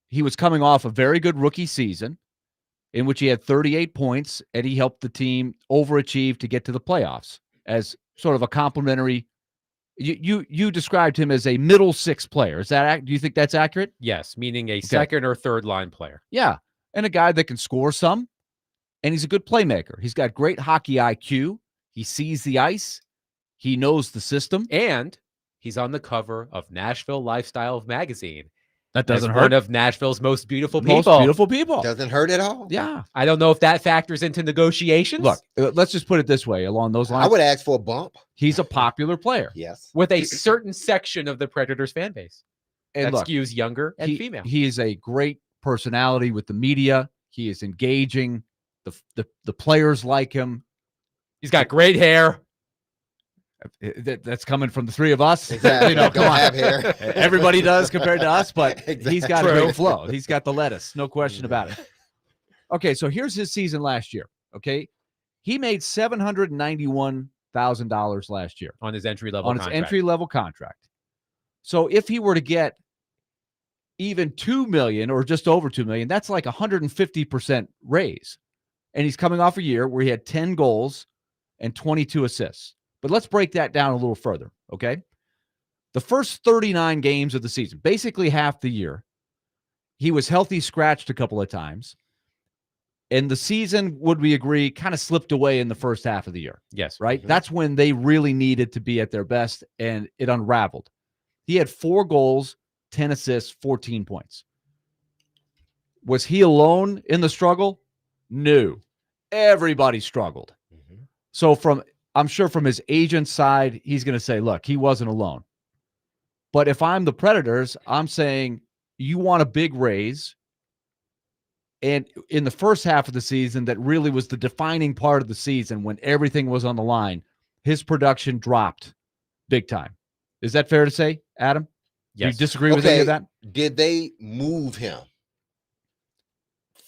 he was coming off a very good rookie season in which he had 38 points, and he helped the team overachieve to get to the playoffs as sort of a complimentary You described him as a middle six player. Is that do you think that's accurate? Yes, meaning a second or third line player. Yeah, and a guy that can score some, and he's a good playmaker. He's got great hockey IQ. He sees the ice. He knows the system, and he's on the cover of Nashville Lifestyle magazine. That doesn't hurt. One of Nashville's most beautiful people. Most beautiful people. Doesn't hurt at all. Yeah. I don't know if that factors into negotiations. Look, let's just put it this way. Along those lines, I would ask for a bump. He's a popular player. Yes. With a certain section of the Predators fan base. And that skews younger and female. He is a great personality with the media. He is engaging. The players like him. He's got great hair. That's coming from the three of us. Exactly. Come on. Have hair. Everybody does compared to us, but Exactly. he's got a great flow. He's got the lettuce, no question about it. Okay, so here's his season last year. Okay, he made $791,000 last year on his entry level contract. So if he were to get even $2 million or just over $2 million, that's like 150% raise. And he's coming off a year where he had 10 goals and 22 assists. But let's break that down a little further, okay? The first 39 games of the season, basically half the year, he was healthy, scratched a couple of times. And the season, would we agree, kind of slipped away in the first half of the year. Yes. Right? Mm-hmm. That's when they really needed to be at their best, and it unraveled. He had 4 goals, 10 assists, 14 points. Was he alone in the struggle? No. Everybody struggled. Mm-hmm. So I'm sure from his agent's side, he's going to say, look, he wasn't alone. But if I'm the Predators, I'm saying you want a big raise. And in the first half of the season, that really was the defining part of the season when everything was on the line, his production dropped big time. Is that fair to say, Adam? Yes. Do you disagree with any of that? Did they move him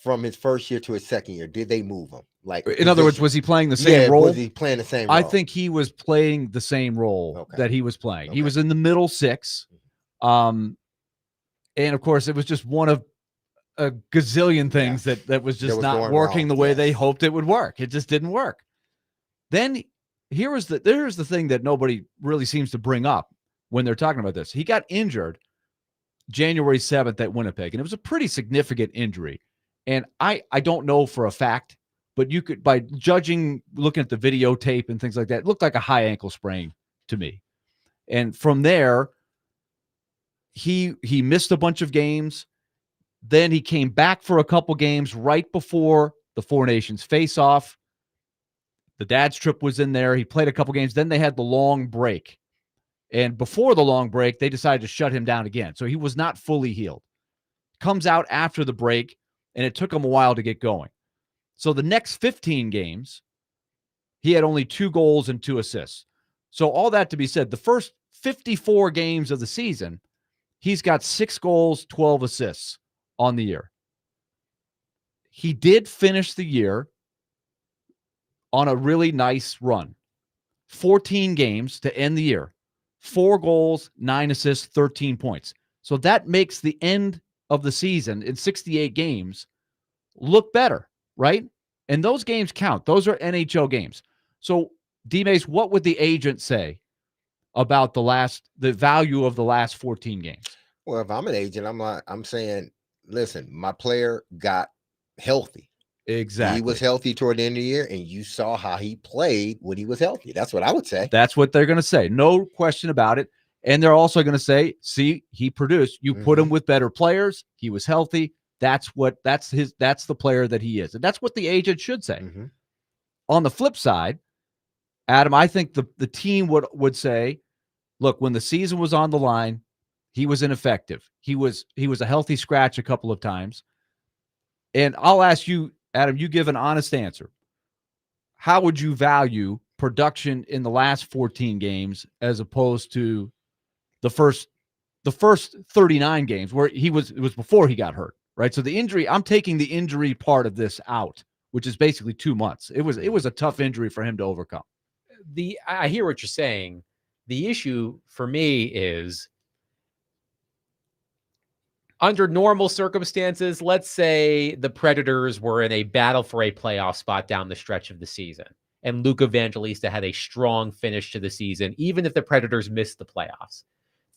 from his first year to his second year? Did they move him? Like, in other words, was he playing the same role? Was he playing the same role? I think he was playing the same role that he was playing. Okay. He was in the middle six. And of course, it was just one of a gazillion things that was just not working the way they hoped it would work. It just didn't work. Then here's the thing that nobody really seems to bring up when they're talking about this. He got injured January 7th at Winnipeg, and it was a pretty significant injury. And I don't know for a fact, but you could, by judging, looking at the videotape and things like that, it looked like a high ankle sprain to me. And from there, he missed a bunch of games. Then he came back for a couple games right before the Four Nations face-off. The dad's trip was in there. He played a couple games. Then they had the long break. And before the long break, they decided to shut him down again. So he was not fully healed. Comes out after the break, and it took him a while to get going. So the next 15 games, he had only 2 goals and 2 assists. So all that to be said, the first 54 games of the season, he's got 6 goals, 12 assists on the year. He did finish the year on a really nice run. 14 games to end the year. 4 goals, 9 assists, 13 points. So that makes the end of the season in 68 games look better, right? And those games count. Those are NHL games. So, D-Mace, what would the agent say about the value of the last 14 games? Well, if I'm an agent, I'm saying, listen, my player got healthy. Exactly. He was healthy toward the end of the year, and you saw how he played when he was healthy. That's what I would say. That's what they're going to say. No question about it. And they're also going to say, see, he produced. You put him with better players. He was healthy. That's the player that he is. And that's what the agent should say. Mm-hmm. On the flip side, Adam, I think the team would say, look, when the season was on the line, he was ineffective. He was a healthy scratch a couple of times. And I'll ask you, Adam, you give an honest answer. How would you value production in the last 14 games as opposed to the first 39 games where it was before he got hurt, right? So the injury, I'm taking the injury part of this out, which is basically 2 months. It was a tough injury for him to overcome. I hear what you're saying. The issue for me is, under normal circumstances, let's say the Predators were in a battle for a playoff spot down the stretch of the season, and Luke Evangelista had a strong finish to the season, even if the Predators missed the playoffs.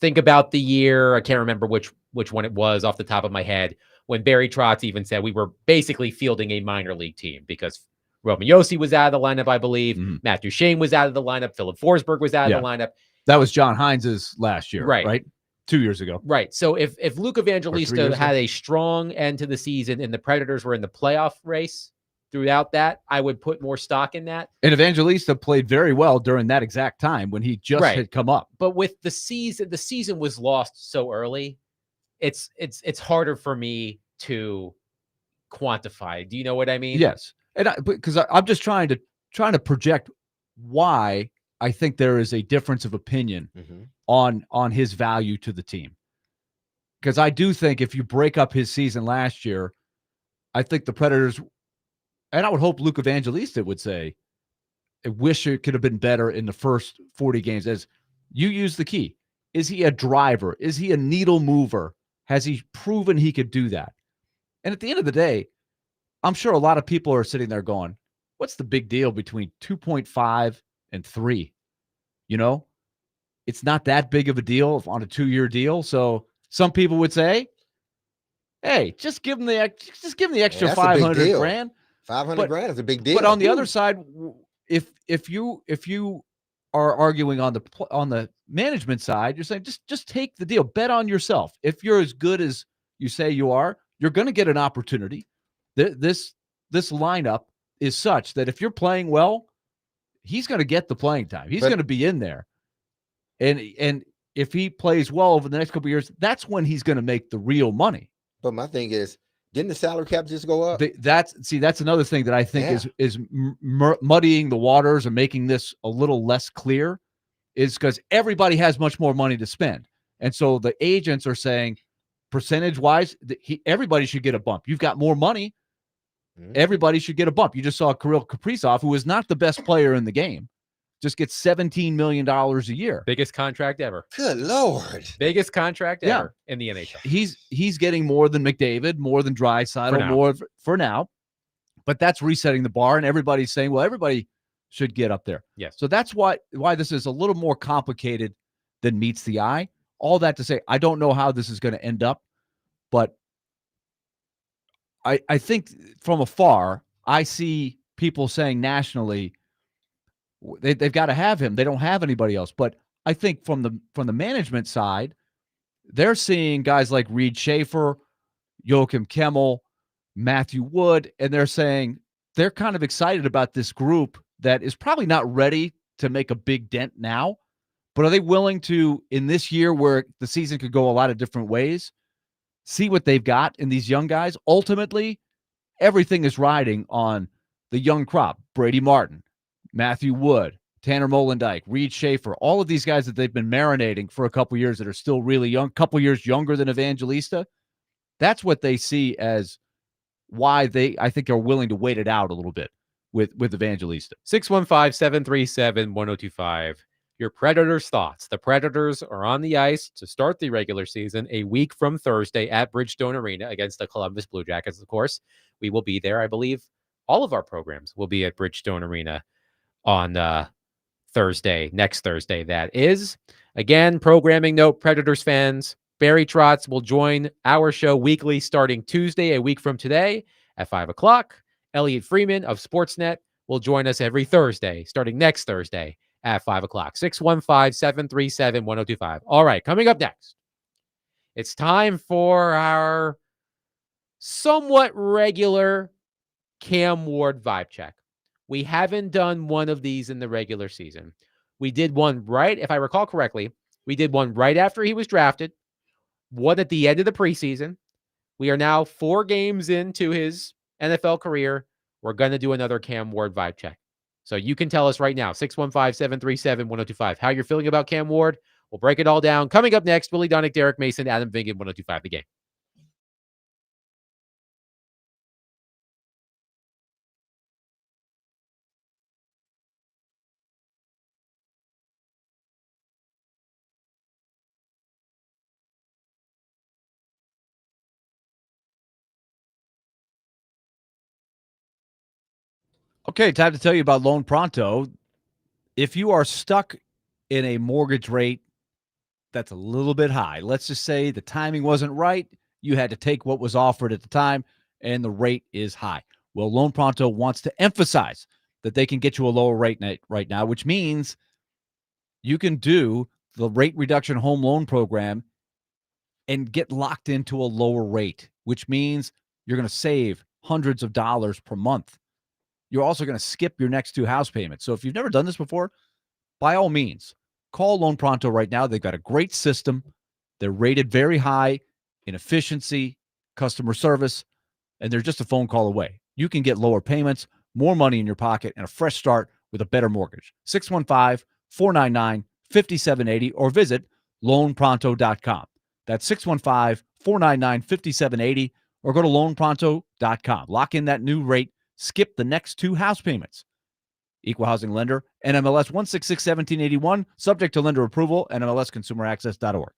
Think about the year, I can't remember which one it was off the top of my head, when Barry Trotz even said we were basically fielding a minor league team because Roman Josi was out of the lineup, I believe. Matt Duchene was out of the lineup. Philip Forsberg was out of the lineup. That was John Hines's last year, right? 2 years ago. Right. So if Luke Evangelista had a strong end to the season and the Predators were in the playoff race throughout that, I would put more stock in that. And Evangelista played very well during that exact time when he just had come up. But with the season was lost so early. It's harder for me to quantify. Do you know what I mean? Yes. And because I'm just trying to project why I think there is a difference of opinion on his value to the team. Because I do think if you break up his season last year, I think the Predators, and I would hope Luke Evangelista would say, I wish it could have been better in the first 40 games. As you use the key, is he a driver? Is he a needle mover? Has he proven he could do that? And at the end of the day, I'm sure a lot of people are sitting there going, what's the big deal between 2.5 and 3? You know, it's not that big of a deal on a 2-year deal. So some people would say, hey, just give him the extra 500 grand. 500 grand is a big deal. But on the other side, if you are arguing on the management side, you're saying just take the deal, bet on yourself. If you're as good as you say you are, you're going to get an opportunity. This lineup is such that if you're playing well, he's going to get the playing time. He's going to be in there, and if he plays well over the next couple of years, that's when he's going to make the real money. But my thing is, didn't the salary cap just go up? That's another thing that I think is muddying the waters and making this a little less clear, is because everybody has much more money to spend, and so the agents are saying, percentage wise, everybody should get a bump. You've got more money, everybody should get a bump. You just saw Kirill Kaprizov, who is not the best player in the game, just gets $17 million a year. Biggest contract ever. Good Lord. Biggest contract ever in the NHL. He's getting more than McDavid, more than Draisaitl, more for now. But that's resetting the bar, and everybody's saying, well, everybody should get up there. Yes. So that's why this is a little more complicated than meets the eye. All that to say, I don't know how this is going to end up, but I think from afar, I see people saying nationally, they've got to have him. They don't have anybody else. But I think from the management side, they're seeing guys like Reed Schaefer, Joachim Kemmel, Matthew Wood, and they're saying they're kind of excited about this group that is probably not ready to make a big dent now. But are they willing to, in this year where the season could go a lot of different ways, see what they've got in these young guys? Ultimately, everything is riding on the young crop. Brady Martin, Matthew Wood, Tanner Molendijk, Reed Schaefer, all of these guys that they've been marinating for a couple years that are still really young, couple years younger than Evangelista. That's what they see as why I think, are willing to wait it out a little bit with Evangelista. 615-737-1025. Your Predators thoughts. The Predators are on the ice to start the regular season a week from Thursday at Bridgestone Arena against the Columbus Blue Jackets. Of course, we will be there. I believe all of our programs will be at Bridgestone Arena on next Thursday. That is. Again, programming note, Predators fans, Barry Trotz will join our show weekly starting Tuesday, a week from today at 5 o'clock. Elliot Freeman of Sportsnet will join us every Thursday, starting next Thursday at 5 o'clock. 615-737-1025. All right, coming up next, it's time for our somewhat regular Cam Ward vibe check. We haven't done one of these in the regular season. We did one if I recall correctly, we did one right after he was drafted, one at the end of the preseason. We are now 4 games into his NFL career. We're going to do another Cam Ward vibe check. So you can tell us right now, 615-737-1025, how you're feeling about Cam Ward. We'll break it all down. Coming up next, Willie Donick, Derek Mason, Adam Vingan, 1025 The Game. Okay, time to tell you about Loan Pronto. If you are stuck in a mortgage rate that's a little bit high, let's just say the timing wasn't right, you had to take what was offered at the time, and the rate is high. Well, Loan Pronto wants to emphasize that they can get you a lower rate right now, which means you can do the rate reduction home loan program and get locked into a lower rate, which means you're going to save hundreds of dollars per month. You're also going to skip your next 2 house payments. So if you've never done this before, by all means, call Loan Pronto right now. They've got a great system. They're rated very high in efficiency, customer service, and they're just a phone call away. You can get lower payments, more money in your pocket, and a fresh start with a better mortgage. 615-499-5780 or visit loanpronto.com. That's 615-499-5780 or go to loanpronto.com. Lock in that new rate. Skip the next 2 house payments. Equal housing lender, NMLS 1661781, subject to lender approval, NMLSconsumeraccess.org.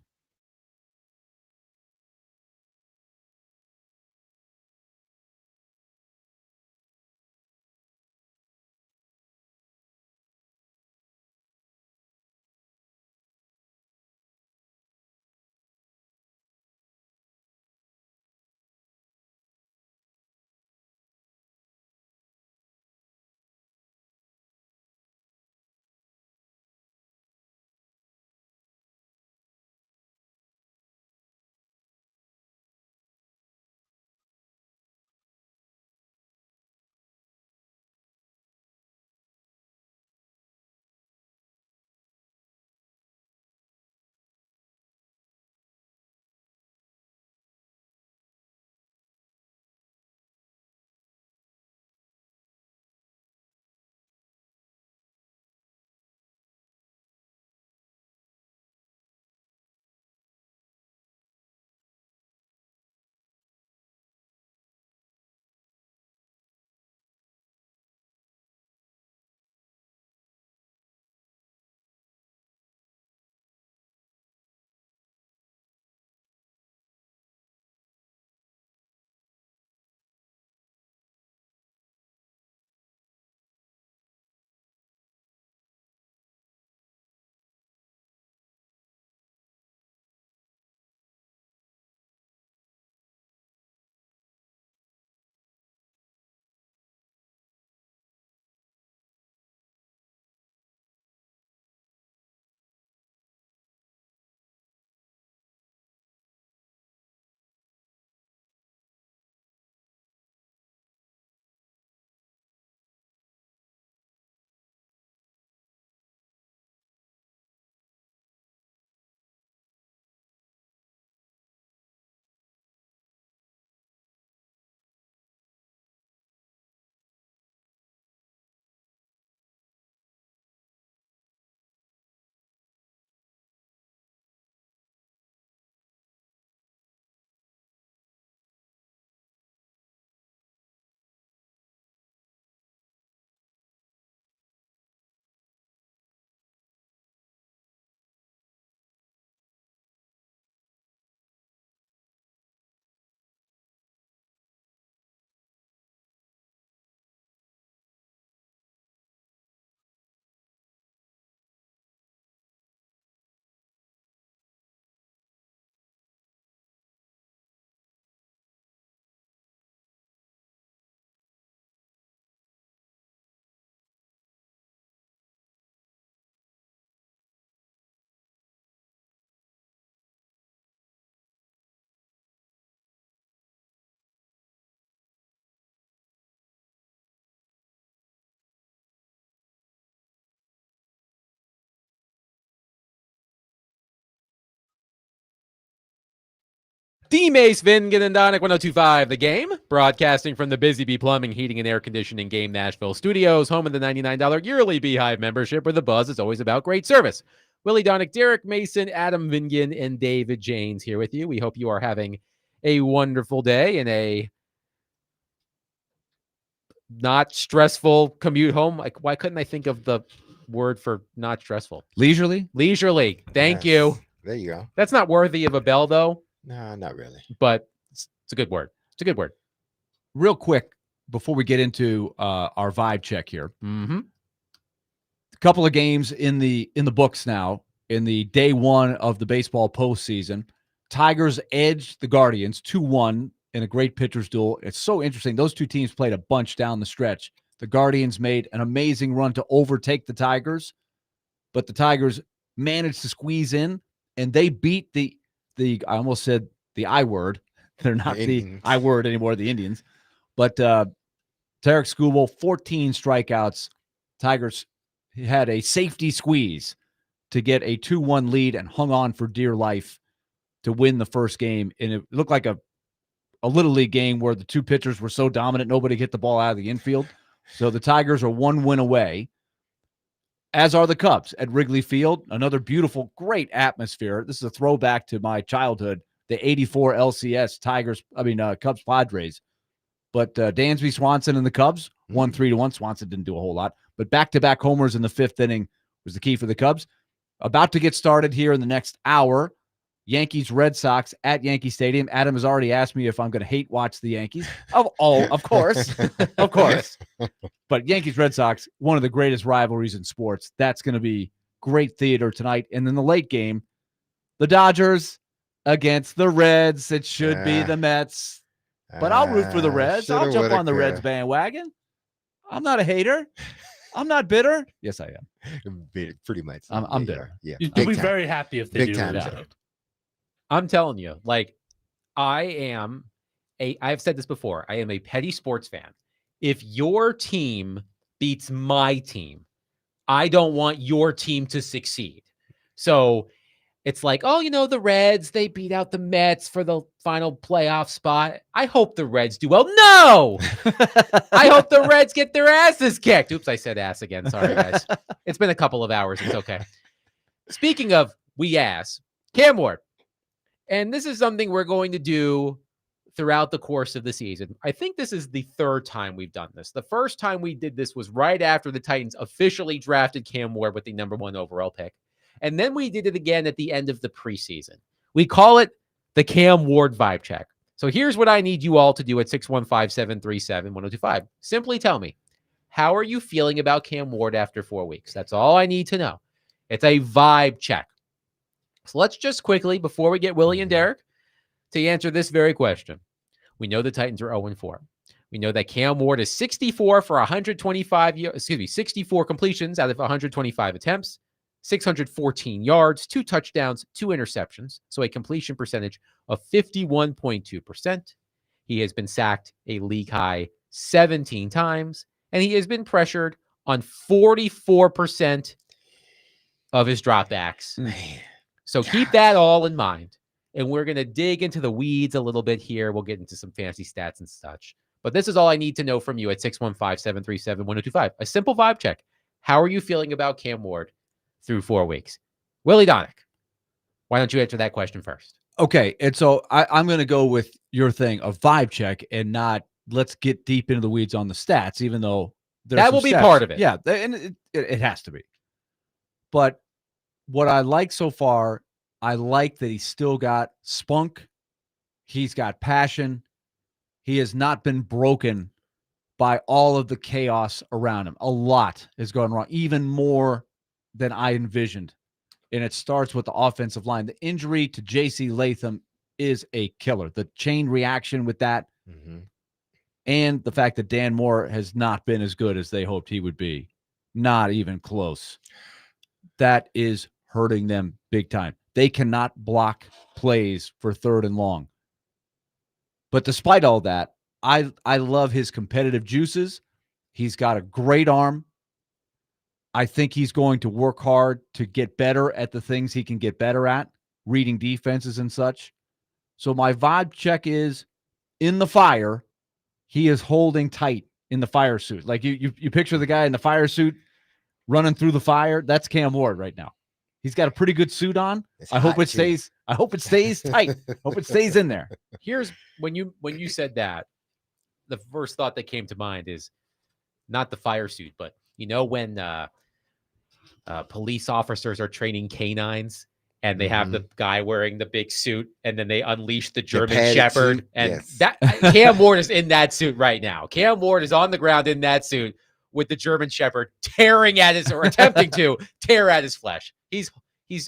D-Mace, Vingan, and Donick, 102.5 The Game, broadcasting from the Busy Bee Plumbing, Heating, and Air Conditioning Game Nashville Studios, home of the $99 yearly Beehive membership, where the buzz is always about great service. Willie Donick, Derek Mason, Adam Vingan, and David Janes here with you. We hope you are having a wonderful day and a not stressful commute home. Like, why couldn't I think of the word for not stressful? Leisurely? Leisurely. Thank you. There you go. That's not worthy of a bell, though. No, not really. But it's a good word. It's a good word. Real quick, before we get into our vibe check here. Mm-hmm. A couple of games in the books now in the day one of the baseball postseason. Tigers edged the Guardians 2-1 in a great pitcher's duel. It's so interesting. Those two teams played a bunch down the stretch. The Guardians made an amazing run to overtake the Tigers, but the Tigers managed to squeeze in, and they beat the I almost said the I word. They're not the I word anymore, the Indians. But Tarek Skubal, 14 strikeouts. Tigers had a safety squeeze to get a 2-1 lead and hung on for dear life to win the first game. And it looked like a Little League game where the two pitchers were so dominant, nobody hit the ball out of the infield. So the Tigers are 1 win away, as are the Cubs at Wrigley Field. Another beautiful, great atmosphere. This is a throwback to my childhood, the 84 LCS Cubs Padres. But Dansby Swanson and the Cubs won 3-1. Swanson didn't do a whole lot, but back-to-back homers in the fifth inning was the key for the Cubs. About to get started here in the next hour. Yankees Red Sox at Yankee Stadium. Adam has already asked me if I'm going to hate watch the Yankees. Of course, of course. But Yankees Red Sox, one of the greatest rivalries in sports. That's going to be great theater tonight. And then the late game, the Dodgers against the Reds. It should be the Mets. But I'll root for the Reds. I'll jump on the Reds bandwagon. I'm not a hater. I'm not bitter. Yes, I am. Pretty much. I'm bitter. Yeah. You'll be very happy if they do. I'm telling you, like, I've said this before. I am a petty sports fan. If your team beats my team, I don't want your team to succeed. So it's like, oh, the Reds, they beat out the Mets for the final playoff spot. I hope the Reds do well. No! I hope the Reds get their asses kicked. Oops, I said ass again. Sorry, guys. It's been a couple of hours. It's okay. Speaking of Cam Ward. And this is something we're going to do throughout the course of the season. I think this is the third time we've done this. The first time we did this was right after the Titans officially drafted Cam Ward with the number 1 overall pick. And then we did it again at the end of the preseason. We call it the Cam Ward vibe check. So here's what I need you all to do at 615-737-1025. Simply tell me, how are you feeling about Cam Ward after 4 weeks? That's all I need to know. It's a vibe check. So let's just quickly, before we get Willie and Derek, to answer this very question. We know the Titans are 0-4. We know that Cam Ward is 64 for 64 completions out of 125 attempts, 614 yards, 2 touchdowns, 2 interceptions. So a completion percentage of 51.2%. He has been sacked a league high 17 times, and he has been pressured on 44% of his dropbacks. Man. So keep that all in mind. And we're going to dig into the weeds a little bit here. We'll get into some fancy stats and such. But this is all I need to know from you at 615-737-1025. A simple vibe check. How are you feeling about Cam Ward through 4 weeks? Willie Donick, why don't you answer that question first? Okay. And so I'm going to go with your thing, a vibe check, and not let's get deep into the weeds on the stats, even though that will be part of it. Yeah. And it has to be. But what I like so far, I like that he's still got spunk. He's got passion. He has not been broken by all of the chaos around him. A lot has gone wrong, even more than I envisioned. And it starts with the offensive line. The injury to J.C. Latham is a killer. The chain reaction with that, and the fact that Dan Moore has not been as good as they hoped he would be. Not even close. That is hurting them big time. They cannot block plays for 3rd and long. But despite all that, I love his competitive juices. He's got a great arm. I think he's going to work hard to get better at the things he can get better at, reading defenses and such. So my vibe check is, in the fire, he is holding tight in the fire suit. Like you picture the guy in the fire suit running through the fire. That's Cam Ward right now. He's got a pretty good suit on. I hope it stays tight. Hope it stays in there. Here's when you said that, the first thought that came to mind is not the fire suit, but when police officers are training canines and they have the guy wearing the big suit, and then they unleash the German padded Shepherd. suit, And yes. that Cam Ward is in that suit right now. Cam Ward is on the ground in that suit with the German Shepherd tearing at his, or attempting to tear at his flesh. He's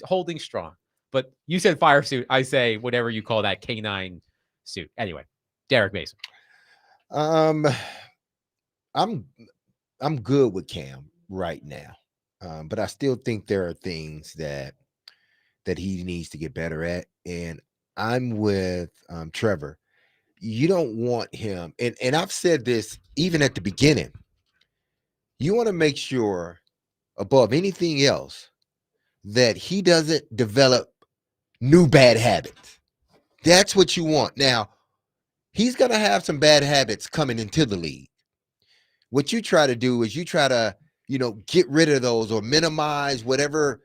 holding strong. But you said fire suit. I say whatever you call that canine suit. Anyway, Derek Mason. I'm good with Cam right now, but I still think there are things that he needs to get better at, and I'm with Trevor. You don't want him, and I've said this even at the beginning. You want to make sure, above anything else, that he doesn't develop new bad habits. That's what you want. Now, he's going to have some bad habits coming into the league. What you try to do is you try to, get rid of those or minimize whatever,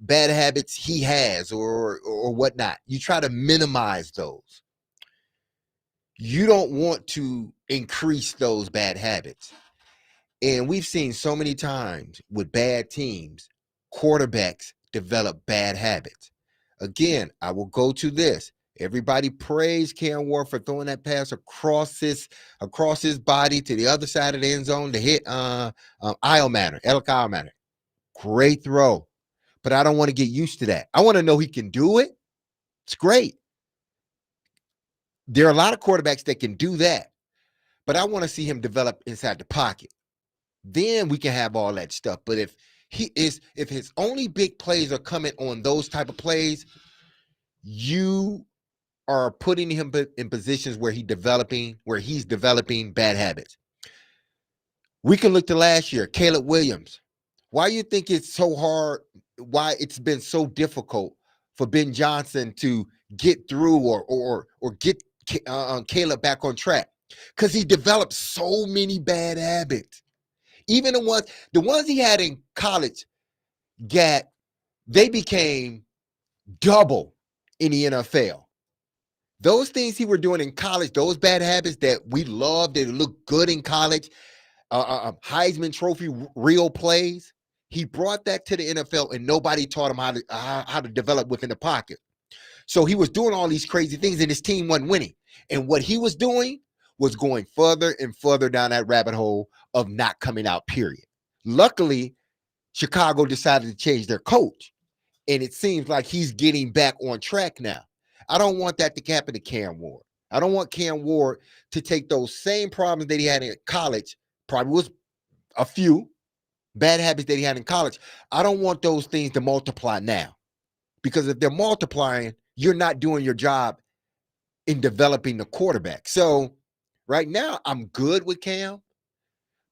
bad habits he has or whatnot. You try to minimize those. You don't want to increase those bad habits. And we've seen so many times with bad teams, quarterbacks develop bad habits. Again, I will go to this. Everybody praised Cam Ward for throwing that pass across his body to the other side of the end zone to hit Iomanner. Great throw. But I don't want to get used to that. I want to know he can do it. It's great. There are a lot of quarterbacks that can do that. But I want to see him develop inside the pocket. Then we can have all that stuff. But if his only big plays are coming on those type of plays, you are putting him in positions where he's developing bad habits. We can look to last year, Caleb Williams. Why you think it's so hard? Why it's been so difficult for Ben Johnson to get through or get Caleb back on track? Because he developed so many bad habits. Even the ones he had in college, they became double in the NFL. Those things he were doing in college, those bad habits that we loved, that looked good in college, Heisman Trophy real plays, he brought that to the NFL, and nobody taught him how to develop within the pocket. So he was doing all these crazy things, and his team wasn't winning. And what he was doing was going further and further down that rabbit hole of not coming out, period. Luckily, Chicago decided to change their coach, and it seems like he's getting back on track now. I don't want that to happen to Cam Ward. I don't want Cam Ward to take those same problems that he had in college, probably was a few bad habits that he had in college. I don't want those things to multiply now, because if they're multiplying, you're not doing your job in developing the quarterback. So right now, I'm good with Cam,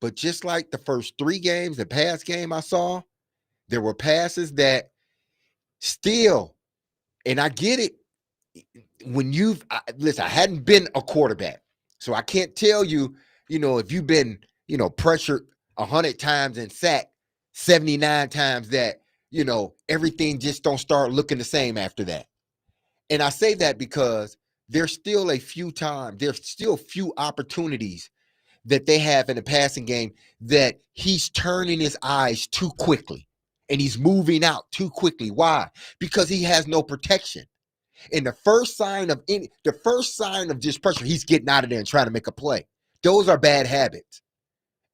but just like the first 3 games, the past game I saw, there were passes that still, and I get it, when listen, I hadn't been a quarterback, so I can't tell you, if you've been, pressured 100 times and sacked 79 times, that, everything just don't start looking the same after that. And I say that because there's still few opportunities that they have in the passing game that he's turning his eyes too quickly and he's moving out too quickly. Why? Because he has no protection. And the first sign of just pressure, he's getting out of there and trying to make a play. Those are bad habits.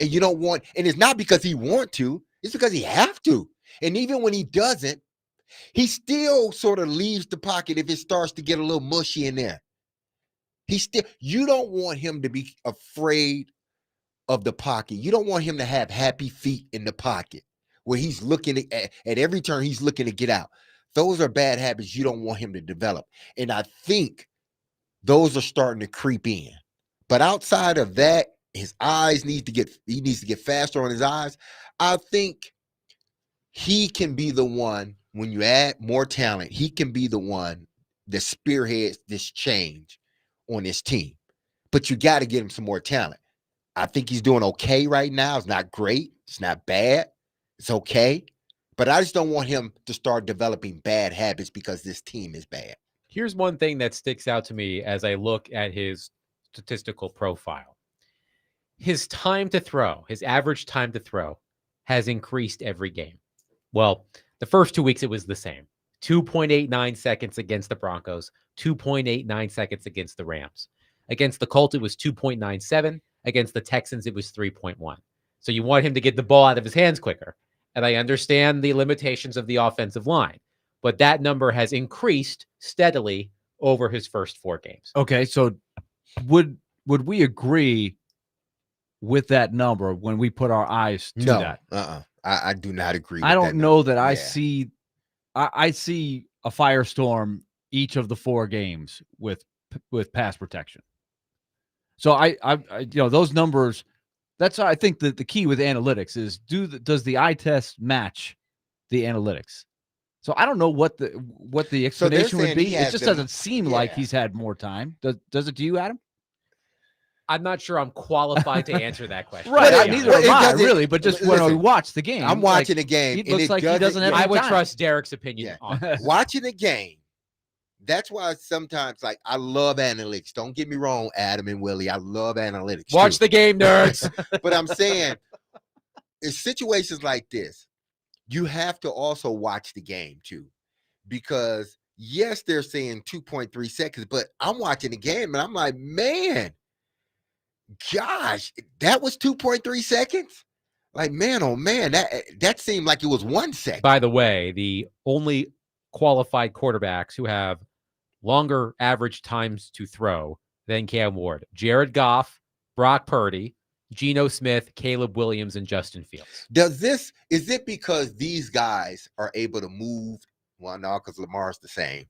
And you don't want, and it's not because he wants to, it's because he have to. And even when he doesn't, he still sort of leaves the pocket if it starts to get a little mushy in there. You don't want him to be afraid of the pocket. You don't want him to have happy feet in the pocket where he's looking at every turn, he's looking to get out. Those are bad habits you don't want him to develop. And I think those are starting to creep in. But outside of that, his eyes needs to get faster on his eyes. I think he can be the one, when you add more talent, he can be the one that spearheads this change on this team. But you got to get him some more talent. I think he's doing okay right now. It's not great. It's not bad. It's okay. But I just don't want him to start developing bad habits because this team is bad. Here's one thing that sticks out to me as I look at his statistical profile. His time to throw, his average time to throw, has increased every game. Well, the first 2 weeks, it was the same. 2.89 seconds against the Broncos, 2.89 seconds against the Rams. Against the Colts, it was 2.97. Against the Texans, it was 3.1. So you want him to get the ball out of his hands quicker. And I understand the limitations of the offensive line, but that number has increased steadily over his first 4 games. Okay, so would we agree with that number when we put our eyes to that? I do not agree with I don't know that I Yeah. see I see a firestorm each of the 4 games with pass protection. So I those numbers, that's I think that the key with analytics is does the eye test match the analytics? So I don't know what the explanation would be. It just doesn't seem like he's had more time. Does it to you, Adam? I'm not sure I'm qualified to answer that question. Right, neither am I, really, but just when we watch the game. I'm watching the game. It looks like he doesn't have I would time. trust Derek's opinion on this. Watching the game, that's why sometimes, like, I love analytics. Don't get me wrong, Adam and Willie. I love analytics. Watch the game, nerds. But I'm saying, in situations like this, you have to also watch the game, too. Because, yes, they're saying 2.3 seconds, but I'm watching the game, and I'm like, man, gosh, that was 2.3 seconds? Like, man, oh, man, that seemed like it was 1 second. By the way, the only qualified quarterbacks who have longer average times to throw than Cam Ward: Jared Goff, Brock Purdy, Geno Smith, Caleb Williams, and Justin Fields. Is it because these guys are able to move? Well, no, because Lamar's the same.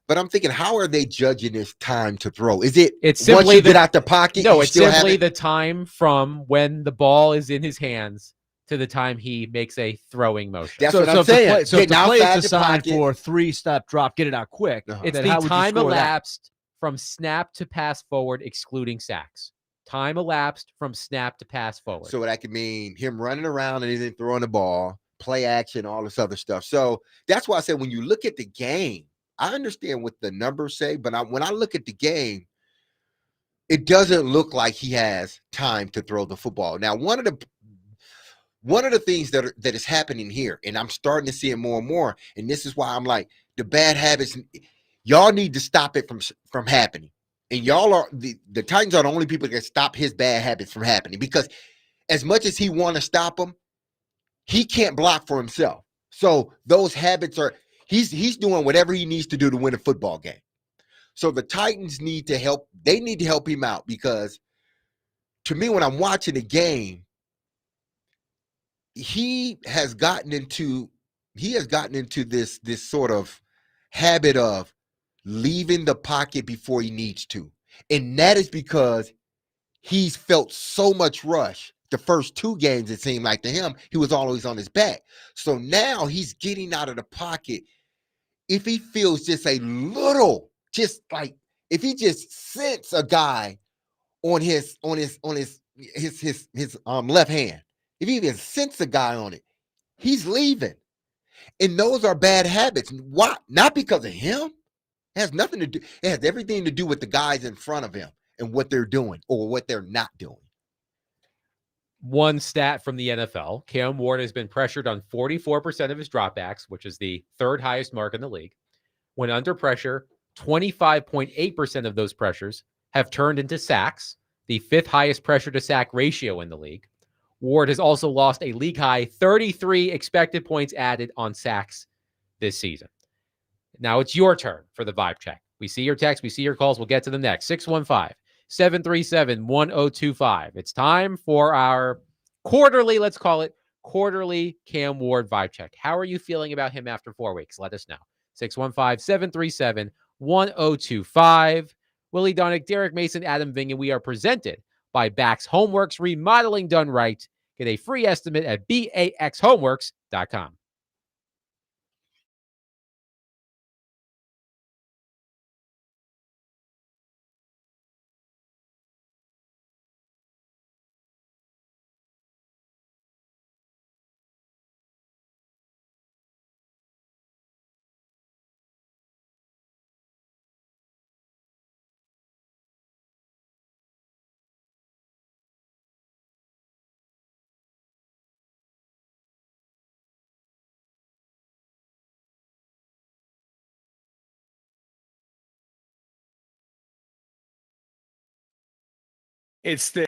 But I'm thinking, how are they judging this time to throw? It's simply once you get out the pocket? No, it's simply the time from when the ball is in his hands to the time he makes a throwing motion. That's what I'm saying. So if the play is designed for 3-step drop, get it out quick. It's the time elapsed from snap to pass forward, excluding sacks. Time elapsed from snap to pass forward. So that could mean him running around and then throwing the ball, play action, all this other stuff. So that's why I said when you look at the game, I understand what the numbers say, but when I look at the game, it doesn't look like he has time to throw the football. Now, one of the things that is happening here, and I'm starting to see it more and more, and this is why I'm like, the bad habits, y'all need to stop it from happening. And y'all are the Titans are the only people that can stop his bad habits from happening, because as much as he want to stop them, he can't block for himself. So those habits are he's doing whatever he needs to do to win a football game. So the Titans need to help. They need to help him out, because to me, when I'm watching the game, he has gotten into this sort of habit of leaving the pocket before he needs to. And that is because he's felt so much rush. The first 2 games, it seemed like to him, he was always on his back. So now he's getting out of the pocket. If he feels just a little, just like if he just sense a guy on his left hand, if he even sense a guy on it, he's leaving. And those are bad habits. Why? Not because of him. It has nothing to do. It has everything to do with the guys in front of him and what they're doing or what they're not doing. One stat from the NFL: Cam Ward has been pressured on 44% of his dropbacks, which is the 3rd highest mark in the league. When under pressure, 25.8% of those pressures have turned into sacks, the 5th highest pressure to sack ratio in the league. Ward has also lost a league high 33 expected points added on sacks this season. Now it's your turn for the vibe check. We see your text, we see your calls. We'll get to them next. 615-737-1025. It's time for our quarterly, let's call it quarterly Cam Ward vibe check. How are you feeling about him after 4 weeks? Let us know. 615-737-1025. Willie Donick, Derek Mason, Adam Vingan. We are presented by Bax Homeworks, remodeling done right. Get a free estimate at baxhomeworks.com. It's the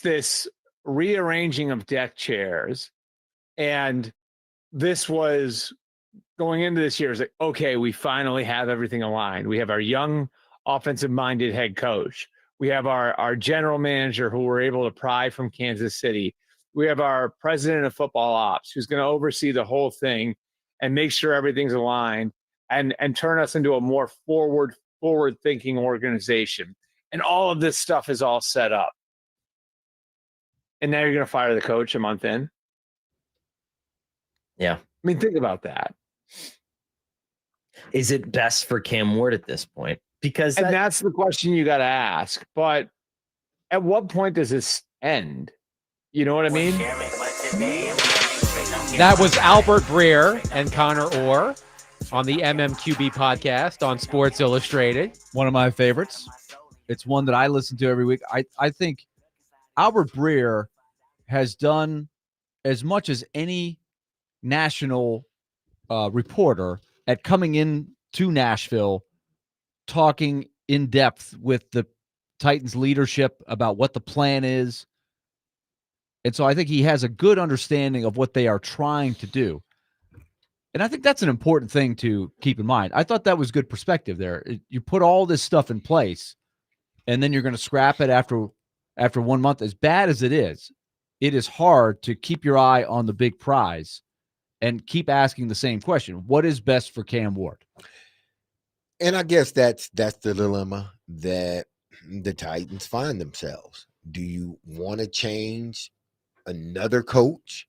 this rearranging of deck chairs. And this was going into this year, it's like, okay, we finally have everything aligned. We have our young offensive minded head coach. We have our general manager who we're able to pry from Kansas City. We have our president of football ops who's going to oversee the whole thing and make sure everything's aligned and turn us into a more forward forward-thinking organization, and all of this stuff is all set up. And now you're going to fire the coach a month in? Yeah. I mean, think about that. Is it best for Cam Ward at this point? Because that's the question you got to ask. But at what point does this end? You know what I mean? That was Albert Breer and Connor Orr on the MMQB podcast on Sports Illustrated. One of my favorites. It's one that I listen to every week. I think Albert Breer has done as much as any national reporter at coming in to Nashville, talking in depth with the Titans leadership about what the plan is. And so I think he has a good understanding of what they are trying to do. And I think that's an important thing to keep in mind. I thought that was good perspective there. You put all this stuff in place, and then you're going to scrap it after 1 month. As bad as it is hard to keep your eye on the big prize and keep asking the same question. What is best for Cam Ward? And I guess that's the dilemma that the Titans find themselves. Do you want to change another coach?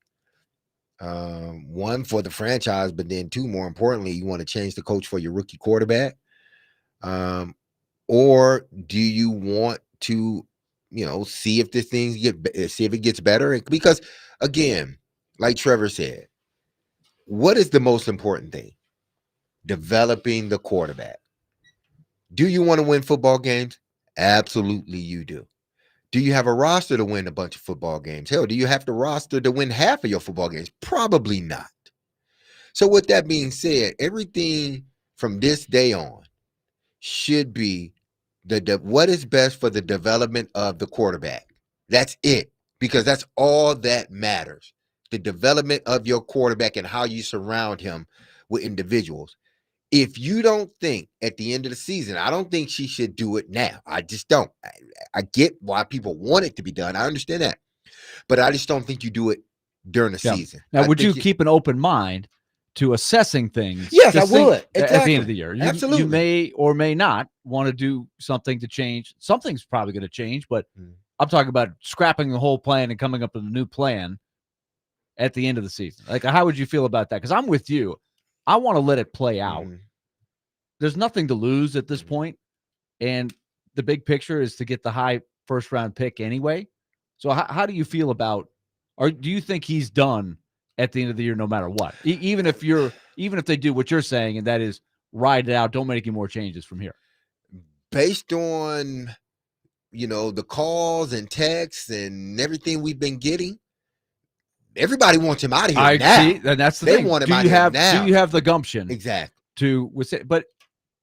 One, for the franchise, but then two, more importantly, you want to change the coach for your rookie quarterback? Or do you want to, see if see if it gets better? Because again, like Trevor said, what is the most important thing? Developing the quarterback. Do you want to win football games? Absolutely you do. Do you have a roster to win a bunch of football games? Hell, do you have the roster to win half of your football games? Probably not. So with that being said, everything from this day on should be what is best for the development of the quarterback. That's it, because that's all that matters. The development of your quarterback and how you surround him with individuals. If you don't think at the end of the season, I don't think she should do it now. I just don't. I get why people want it to be done. I understand that. But I just don't think you do it during the season. Now, would you keep an open mind to assessing things? Yes, I would. Exactly. At the end of the year. Absolutely. You may or may not want to do something to change. Something's probably going to change, but I'm talking about scrapping the whole plan and coming up with a new plan at the end of the season. Like, how would you feel about that? Because I'm with you. I want to let it play out. There's nothing to lose at this point, and the big picture is to get the high first-round pick anyway. So how do you feel about, or do you think he's done at the end of the year no matter what? Even if they do what you're saying, and that is ride it out, don't make any more changes from here. Based on, the calls and texts and everything we've been getting, everybody wants him out of here now. See, and that's the thing. Want him out of here now. Do you have the gumption? Exactly. But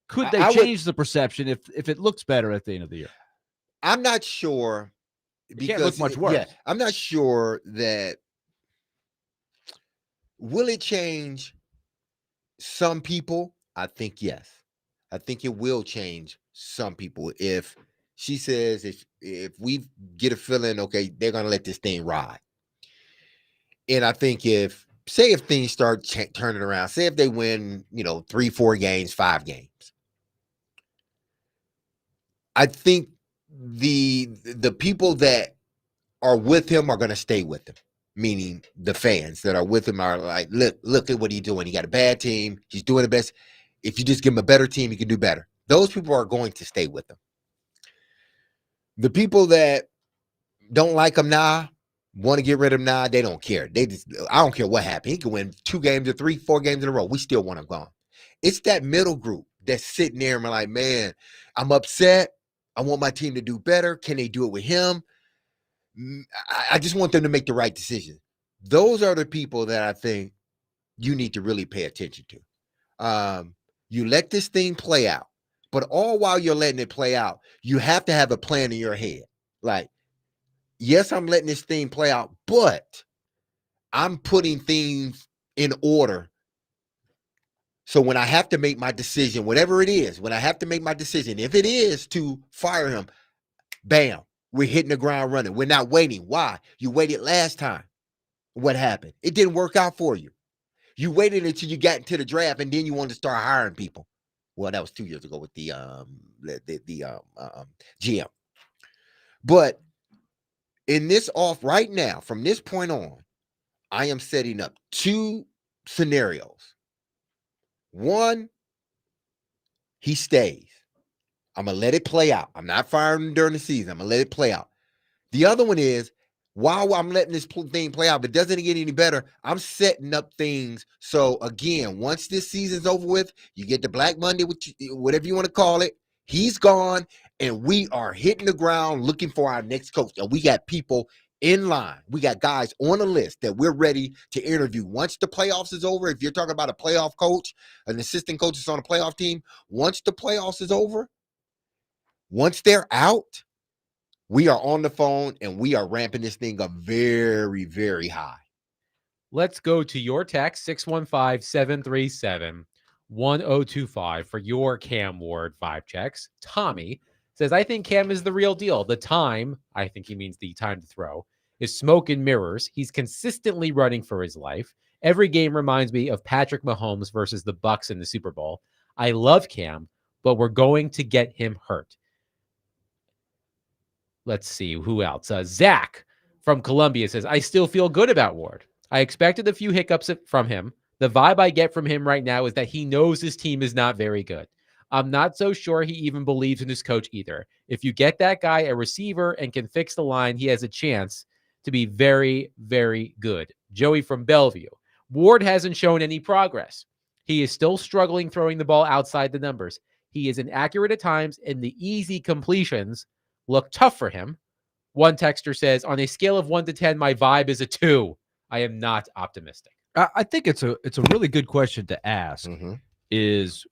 could they change the perception if it looks better at the end of the year? I'm not sure. It can't look much worse. Yeah, I'm not sure that. Will it change some people? I think yes. I think it will change some people. If she says, if we get a feeling, okay, they're going to let this thing ride. And I think if things start turning around, say if they win, 3, 4 games, 5 games, I think the people that are with him are going to stay with him. Meaning the fans that are with him are like, look at what he's doing. He got a bad team. He's doing the best. If you just give him a better team, he can do better. Those people are going to stay with him. The people that don't like him now, want to get rid of him now, they don't care. I don't care what happened. He can win 2 games or 3, 4 games in a row. We still want him gone. It's that middle group that's sitting there and we're like, man, I'm upset. I want my team to do better. Can they do it with him? I just want them to make the right decision. Those are the people that I think you need to really pay attention to. You let this thing play out, but all while you're letting it play out, you have to have a plan in your head. Like, yes, I'm letting this thing play out, but I'm putting things in order. So when I have to make my decision, whatever it is, when I have to make my decision, if it is to fire him, bam. We're hitting the ground running. We're not waiting. Why? You waited last time. What happened? It didn't work out for you. You waited until you got into the draft, and then you wanted to start hiring people. Well, that was 2 years ago with the GM. But in this off right now, from this point on, I am setting up 2 scenarios. One, he stays. I'm going to let it play out. I'm not firing him during the season. I'm going to let it play out. The other one is, while I'm letting this thing play out, but doesn't get any better, I'm setting up things. So again, once this season's over with, you get the Black Monday, whatever you want to call it, he's gone, and we are hitting the ground looking for our next coach. And we got people in line. We got guys on the list that we're ready to interview. Once the playoffs is over, if you're talking about a playoff coach, an assistant coach that's on a playoff team, once the playoffs is over, once they're out, we are on the phone and we are ramping this thing up very, very high. Let's go to your text, 615-737-1025 for your Cam Ward 5 checks. Tommy says, I think Cam is the real deal. The time, I think he means the time to throw, is smoke and mirrors. He's consistently running for his life. Every game reminds me of Patrick Mahomes versus the Bucs in the Super Bowl. I love Cam, but we're going to get him hurt. Let's see who else. Zach from Columbia says, I still feel good about Ward. I expected a few hiccups from him. The vibe I get from him right now is that he knows his team is not very good. I'm not so sure he even believes in his coach either. If you get that guy a receiver and can fix the line, he has a chance to be very, very good. Joey from Bellevue. Ward hasn't shown any progress. He is still struggling throwing the ball outside the numbers. He is inaccurate at times, and the easy completions look tough for him. One texter says, on a scale of 1 to 10, my vibe is a 2. I am not optimistic. I think it's a really good question to ask. Is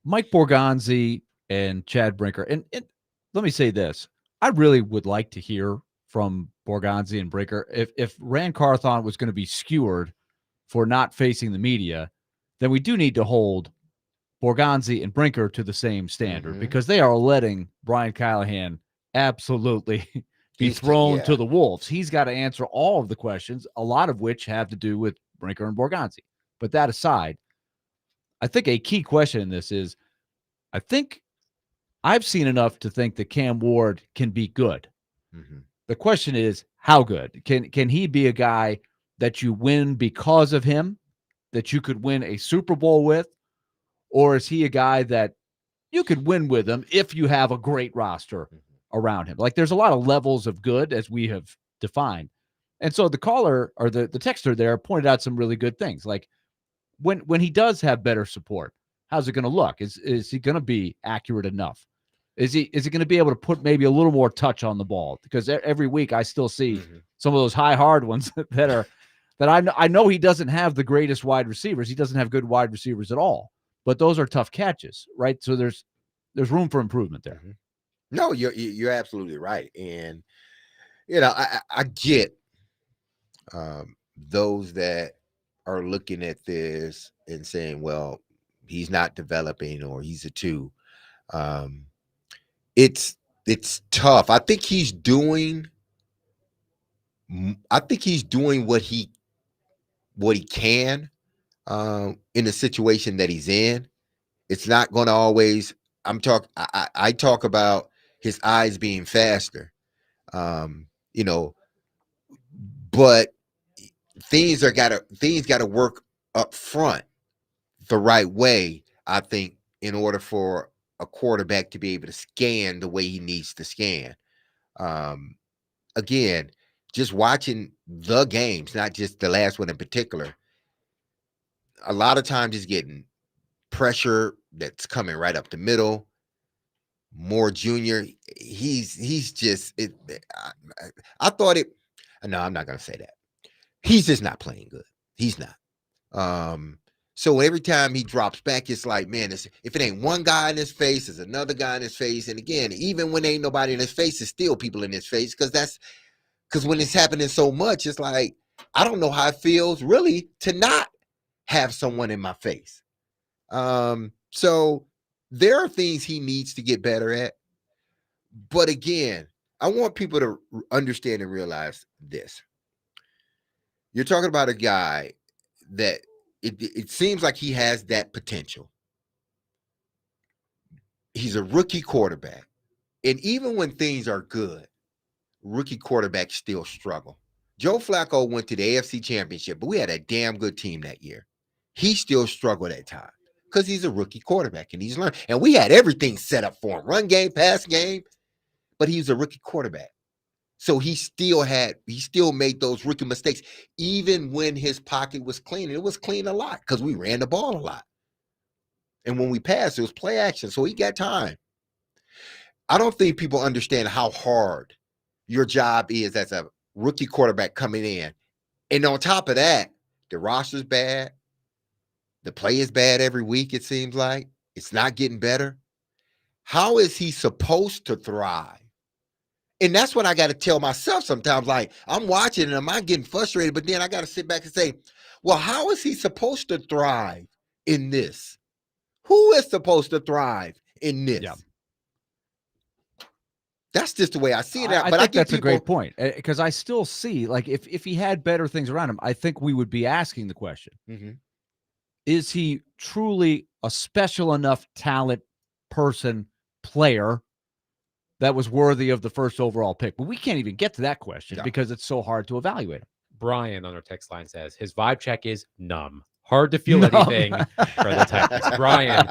Mike Borgonzi and Chad Brinker, and let me say this: I really would like to hear from Borgonzi and Brinker. If Rand Carthon was going to be skewered for not facing the media, then we do need to hold Borgonzi and Brinker to the same standard because they are letting Brian Callahan absolutely be thrown to the wolves. He's got to answer all of the questions, a lot of which have to do with Brinker and Borgonzi. But that aside, I think a key question in this is, I think I've seen enough to think that Cam Ward can be good. The question is, how good? Can he be a guy that you win because of him, that you could win a Super Bowl with? Or is he a guy that you could win with him if you have a great roster around him? Like, there's a lot of levels of good, as we have defined. And so the caller or the texter there pointed out some really good things. Like, when he does have better support, how's it going to look? Is he going to be accurate enough? Is he going to be able to put maybe a little more touch on the ball? Because every week I still see some of those hard ones that I know he doesn't have the greatest wide receivers. He doesn't have good wide receivers at all. But those are tough catches, right? So there's room for improvement there. No, you're absolutely right. And, you know, I get those that are looking at this and saying, well, he's not developing or he's a 2. It's tough. I think he's doing what he can in the situation that he's in. It's not going to always. I talk about his eyes being faster, you know, but things got to work up front the right way, I think, in order for a quarterback to be able to scan the way he needs to scan. Again, just watching the games, not just the last one in particular, a lot of times he's getting pressure that's coming right up the middle. Moore Jr., he's just it. I thought it. No, I'm not gonna say that. He's just not playing good. He's not. So every time he drops back, it's like, man, if it ain't one guy in his face, there's another guy in his face. And again, even when ain't nobody in his face, there's still people in his face because when it's happening so much, it's like, I don't know how it feels really to not have someone in my face. So there are things he needs to get better at. But again, I want people to understand and realize this. You're talking about a guy that it seems like he has that potential. he's a rookie quarterback. And even when things are good, rookie quarterbacks still struggle. Joe Flacco went to the AFC Championship, but we had a damn good team that year. He still struggled at times because he's a rookie quarterback and he's learned. And we had everything set up for him, run game, pass game, but he's a rookie quarterback. So he still made those rookie mistakes, even when his pocket was clean. And it was clean a lot because we ran the ball a lot. And when we passed, it was play action. So he got time. I don't think people understand how hard your job is as a rookie quarterback coming in. And on top of that, the roster's bad. The play is bad every week, it seems like. It's not getting better. How is he supposed to thrive? And that's what I got to tell myself sometimes. Like, I'm watching and I'm getting frustrated, but then I got to sit back and say, well, how is he supposed to thrive in this? Who is supposed to thrive in this? Yeah. That's just the way I see it. I think that's a great point, because I still see, like, if he had better things around him, I think we would be asking the question, is he truly a special enough talent person, player, that was worthy of the first overall pick? But we can't even get to that question because it's so hard to evaluate him. Brian on our text line says his vibe check is numb. Hard to feel anything for the Titans. Brian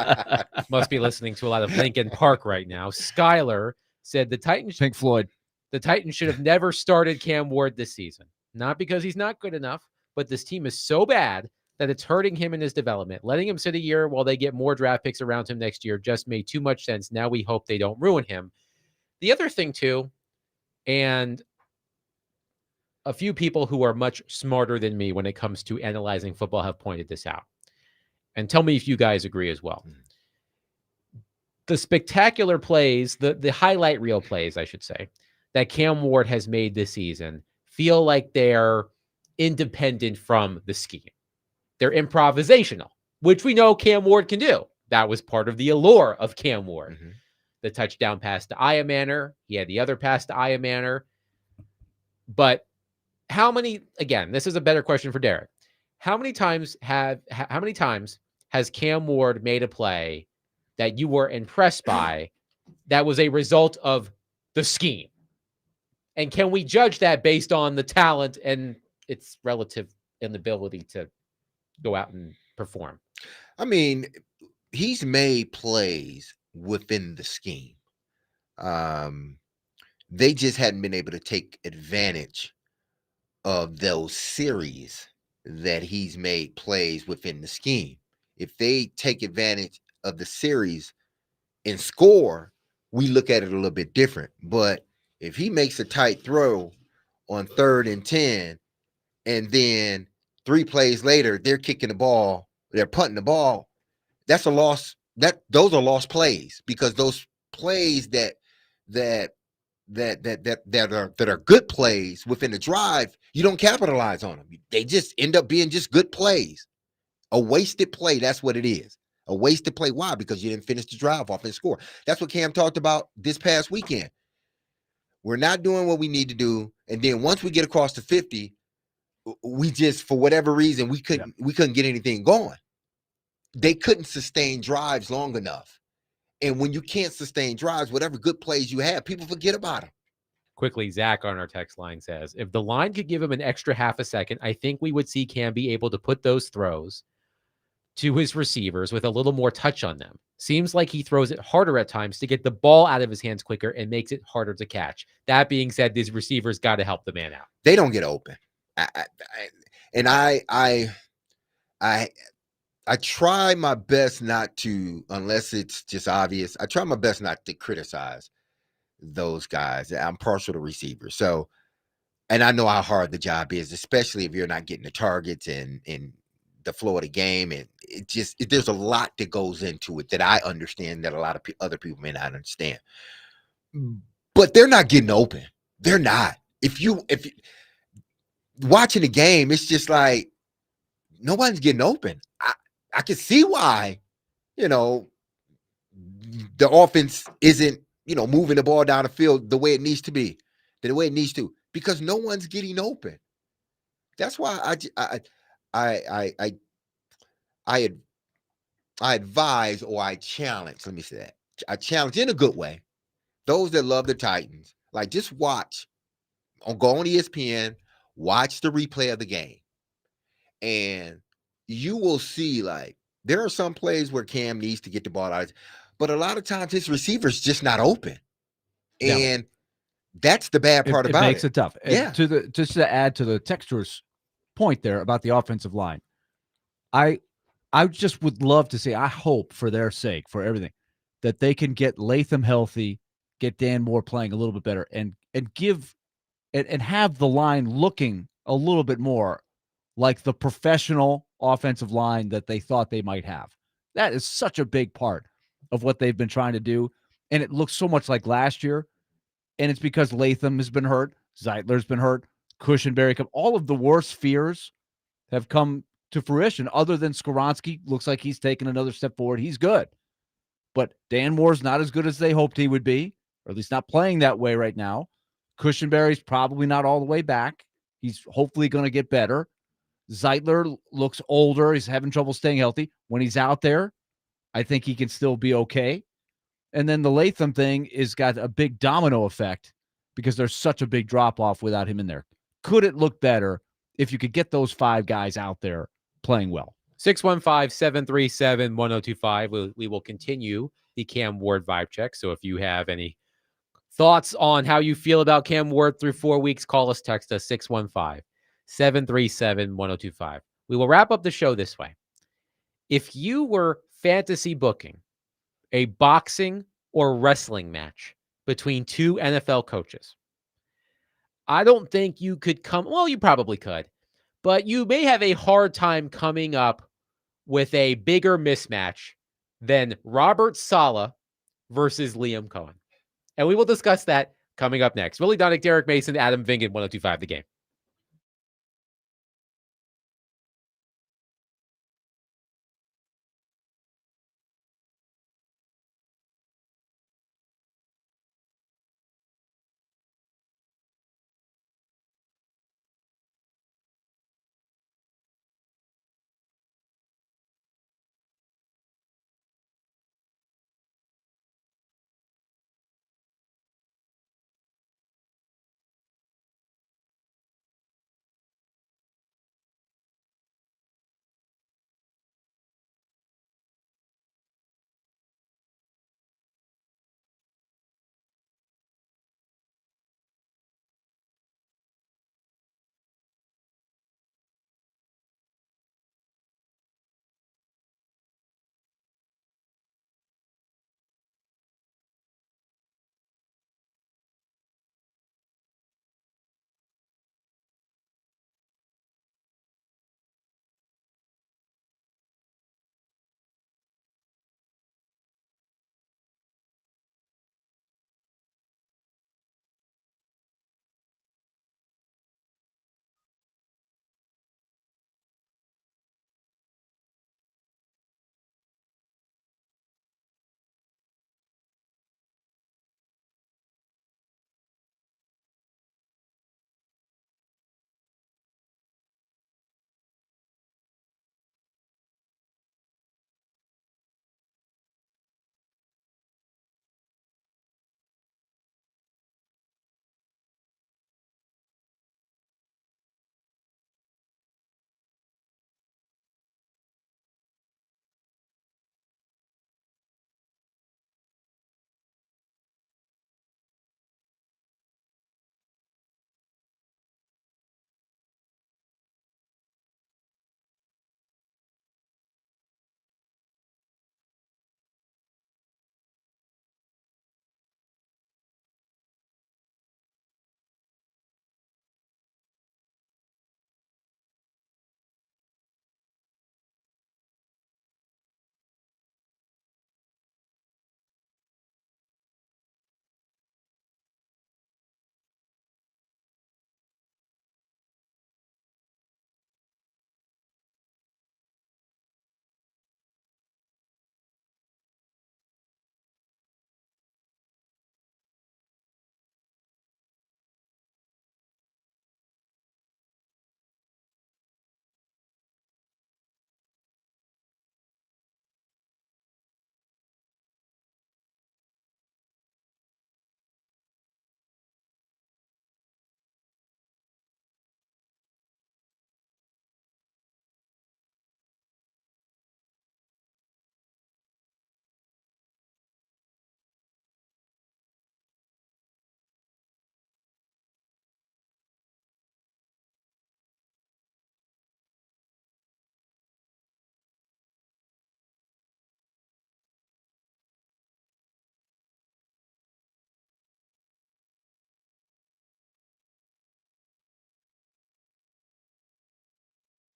must be listening to a lot of Linkin Park right now. Skylar said the Titans, Pink Floyd, the Titans should have never started Cam Ward this season. Not because he's not good enough, but this team is so bad that it's hurting him in his development. Letting him sit a year while they get more draft picks around him next year just made too much sense. Now we hope they don't ruin him. The other thing too, and a few people who are much smarter than me when it comes to analyzing football have pointed this out. And tell me if you guys agree as well. The spectacular plays, the highlight reel plays, I should say, that Cam Ward has made this season feel like they're independent from the scheme. They're improvisational, which we know Cam Ward can do. That was part of the allure of Cam Ward. The touchdown pass to Iamaner. He had the other pass to Iamaner. But how many, again, this is a better question for Derek. How many times has Cam Ward made a play that you were impressed by that was a result of the scheme? And can we judge that based on the talent and its relative inability to go out and perform? I mean, he's made plays within the scheme. They just hadn't been able to take advantage of those series that he's made plays within the scheme. If they take advantage of the series and score, we look at it a little bit different. But if he makes a tight throw on 3rd and 10, and then 3 plays later, they're kicking the ball, they're punting the ball, that's a loss. Those are lost plays, because those plays that are good plays within the drive, you don't capitalize on them. They just end up being just good plays. A wasted play, that's what it is. A wasted play. Why? Because you didn't finish the drive off and score. That's what Cam talked about this past weekend. We're not doing what we need to do. And then once we get across the 50, we just, for whatever reason, we couldn't get anything going. They couldn't sustain drives long enough. And when you can't sustain drives, whatever good plays you have, people forget about them. Quickly, Zach on our text line says, if the line could give him an extra half a second, I think we would see Cam be able to put those throws to his receivers with a little more touch on them. Seems like he throws it harder at times to get the ball out of his hands quicker and makes it harder to catch. That being said, these receivers got to help the man out. They don't get open. I try my best not to, unless it's just obvious, I try my best not to criticize those guys. I'm partial to receivers. So, and I know how hard the job is, especially if you're not getting the targets and the flow of the game. And there's a lot that goes into it that I understand that a lot of other people may not understand. But they're not getting open. They're not. If you watching the game, it's just like nobody's getting open. I can see why, the offense isn't, moving the ball down the field the way it needs to be, because no one's getting open. That's why I advise, or I challenge, let me say that. a challenge in a good way. Those that love the Titans, like just watch, go on ESPN, watch the replay of the game, and you will see like there are some plays where Cam needs to get the ball out, but a lot of times his receiver's just not open, and that's the bad part it about makes it. it tough. And Yeah. just to add to the texter's point there about the offensive line, I just would love to see. I hope for their sake, for everything, that they can get Latham healthy, get Dan Moore playing a little bit better, and give and have the line looking a little bit more like the professional offensive line that they thought they might have. That is such a big part of what they've been trying to do, and it looks so much like last year. And it's because Latham has been hurt, Zeitler's been hurt, Cushenberry, all of the worst fears have come to fruition. Other than Skoronski, looks like he's taken another step forward. He's good. But Dan Moore's not as good as they hoped he would be, or at least not playing that way right now. Cushenberry's probably not all the way back. He's hopefully going to get better. Zeitler looks older. He's having trouble staying healthy. When he's out there, I think he can still be okay. And then the Latham thing is got a big domino effect because there's such a big drop-off without him in there. Could it look better if you could get those 5 guys out there playing well? 615-737-1025. We will continue the Cam Ward vibe check. So if you have any thoughts on how you feel about Cam Ward through 4 weeks, call us, text us, 615-737-1025. We will wrap up the show this way. If you were fantasy booking a boxing or wrestling match between 2 NFL coaches, I don't think you could well, you probably could, but you may have a hard time coming up with a bigger mismatch than Robert Saleh versus Liam Cohen. And we will discuss that coming up next. Willie Donick, Derek Mason, Adam Vingan, 1025 The Game.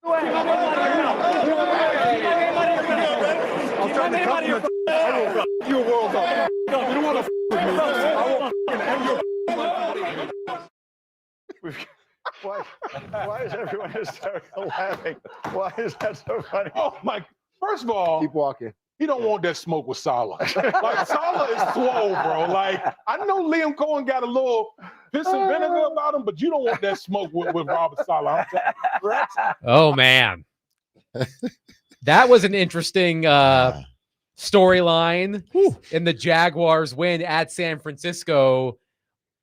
I'm trying to compliment you. World Cup. You don't want to with me. Why is everyone hysterical laughing? Why is that so funny? Oh my! First of all, Keep walking. he don't want that smoke with Salah. Like Salah is swole, bro. Like I know Liam Cohen got a little piss and vinegar about him, but you don't want that smoke with Robert Salah. Oh man, that was an interesting storyline in the Jaguars win at San Francisco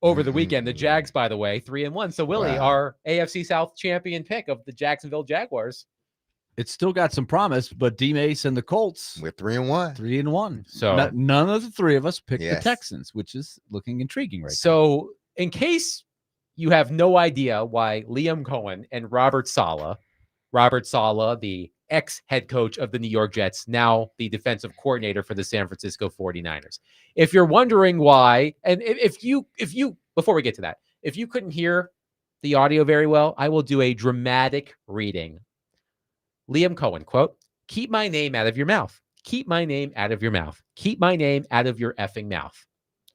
over the weekend. The Jags, by the way, 3-1. So Willie, our AFC South champion pick of the Jacksonville Jaguars. It's still got some promise, but D-Mace and the Colts, we're 3-1. 3-1. So none of the three of us picked the Texans, which is looking intriguing right now. So in case you have no idea why Liam Cohen and Robert Saleh, the ex-head coach of the New York Jets, now the defensive coordinator for the San Francisco 49ers. If you're wondering why, and if you before we get to that, if you couldn't hear the audio very well, I will do a dramatic reading. Liam Cohen, quote, "Keep my name out of your mouth. Keep my name out of your mouth. Keep my name out of your effing mouth."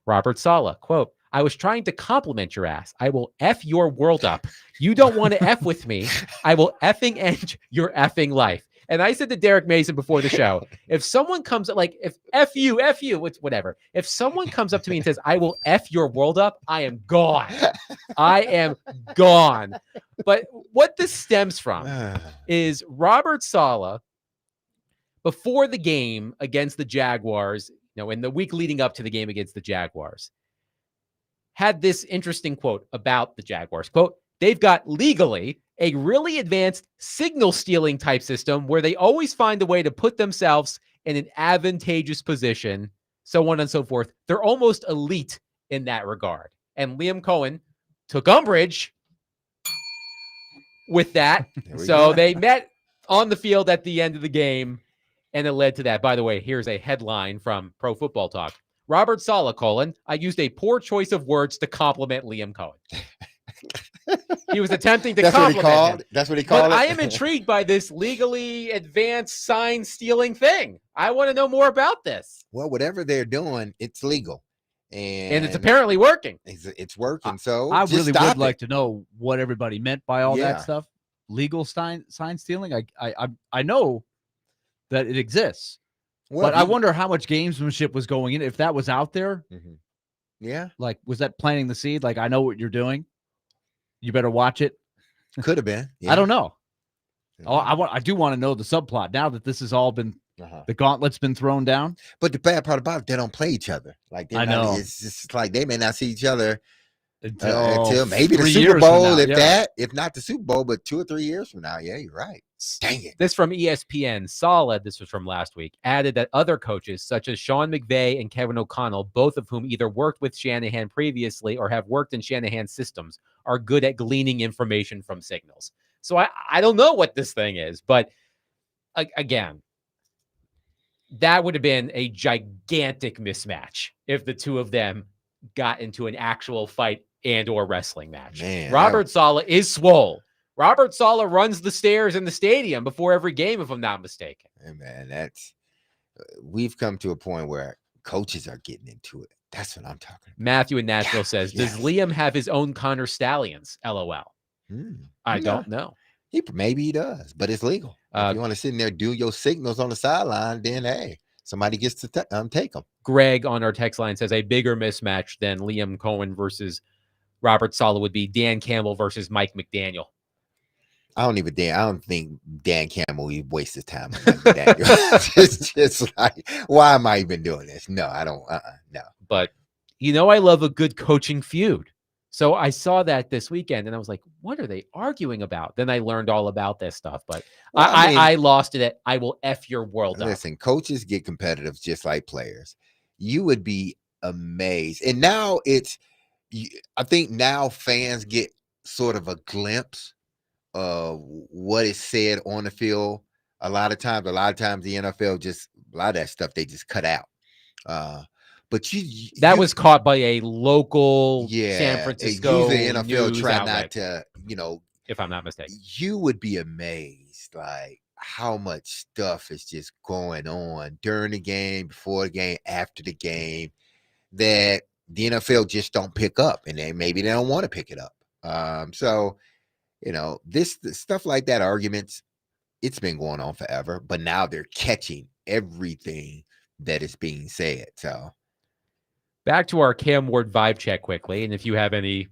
Robert Saleh, quote, "I was trying to compliment your ass. I will F your world up. You don't want to F with me. I will effing end your effing life." And I said to Derek Mason before the show, if someone comes up, like, if F you, whatever. If someone comes up to me and says, "I will F your world up," I am gone. I am gone. But what this stems from is Robert Saleh, before the game against the Jaguars, in the week leading up to the game against the Jaguars, had this interesting quote about the Jaguars. Quote, "They've got legally a really advanced signal stealing type system where they always find a way to put themselves in an advantageous position, so on and so forth. They're almost elite in that regard." And Liam Cohen took umbrage with that. So they met on the field at the end of the game, and it led to that. By the way, here's a headline from Pro Football Talk. Robert Saleh, "I used a poor choice of words to compliment Liam Cohen." He was attempting to compliment him. That's what he called it. I am intrigued by this legally advanced sign stealing thing. I want to know more about this. Well, whatever they're doing, it's legal. And it's apparently working. It's working. So I really would like to know what everybody meant by all that Yeah. stuff. Legal sign stealing. I know that it exists, Well, but I wonder how much gamesmanship was going in. If that was out there, yeah, like, was that planting the seed? Like, I know what you're doing. You better watch it. Could have been. I don't know. Oh, I do want to know the subplot now that this has all been the gauntlet's been thrown down. But the bad part about it, they don't play each other. Like I know. It's just like they may not see each other until maybe the 3 Super years from Bowl, now, if not the Super Bowl, but 2 or 3 years from now. Yeah, you're right. Dang it. This from ESPN. Saleh, this was from last week, added that other coaches such as Sean McVay and Kevin O'Connell, both of whom either worked with Shanahan previously or have worked in Shanahan's systems, are good at gleaning information from signals. So I don't know what this thing is, but again, that would have been a gigantic mismatch if the two of them got into an actual fight and or wrestling match. Man, Robert Saleh is swole. Robert Saleh runs the stairs in the stadium before every game, if I'm not mistaken. Hey, man, we've come to a point where coaches are getting into it. That's what I'm talking about. Matthew in Nashville says, "Does Liam have his own Connor Stallions?" LOL. I don't know. Maybe he does, but it's legal. If you want to sit in there, do your signals on the sideline, then hey, somebody gets to take them. Greg on our text line says a bigger mismatch than Liam Cohen versus Robert Saleh would be Dan Campbell versus Mike McDaniel. I don't think Dan Campbell would waste his time on Mike McDaniel. It's just like, why am I even doing this? No, I don't. No. But I love a good coaching feud. So I saw that this weekend and I was like, what are they arguing about? Then I learned all about this stuff, but I lost it at "I will F your world up." Listen, coaches get competitive just like players. You would be amazed. And now I think now fans get sort of a glimpse of what is said on the field. A lot of times the NFL a lot of that stuff they just cut out. But that was caught by a local San Francisco usually NFL news try outlet, not to, if I'm not mistaken. You would be amazed amazed like how much stuff is just going on during the game, before the game, after the game that the NFL just don't pick up, and maybe they don't want to pick it up. So this stuff like that, arguments, it's been going on forever, but now they're catching everything that is being said. So back to our Cam Ward vibe check quickly, and if you have any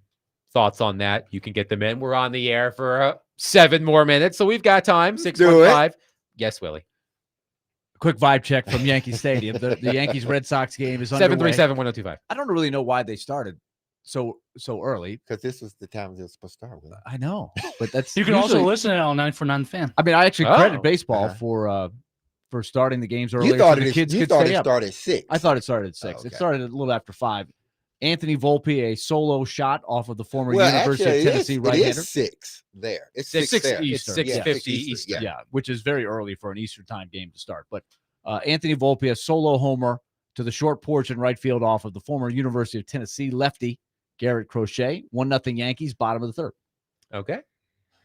thoughts on that, you can get them in. We're on the air for 7 more minutes, so we've got time. 615. Yes, Willie. Quick vibe check from Yankee Stadium. The Yankees Red Sox game is underway. 737-1025. I don't really know why they started so early, because this was the time they were supposed to start with. I know, but that's You can also listen to it on 949 Fan. I mean, I actually credit baseball for starting the games earlier. You thought so the kids you could thought stay it up. started at 6. I thought it started at 6. Oh, okay. It started a little after 5. Anthony Volpe, a solo shot off of the former University actually, of Tennessee right-hander. It is 6 there. It's 6 there. Eastern. It's 6:50 Eastern. Yeah, which is very early for an Eastern time game to start. But Anthony Volpe, a solo homer to the short porch in right field off of the former University of Tennessee lefty Garrett Crochet. 1-0 Yankees, bottom of the third. Okay.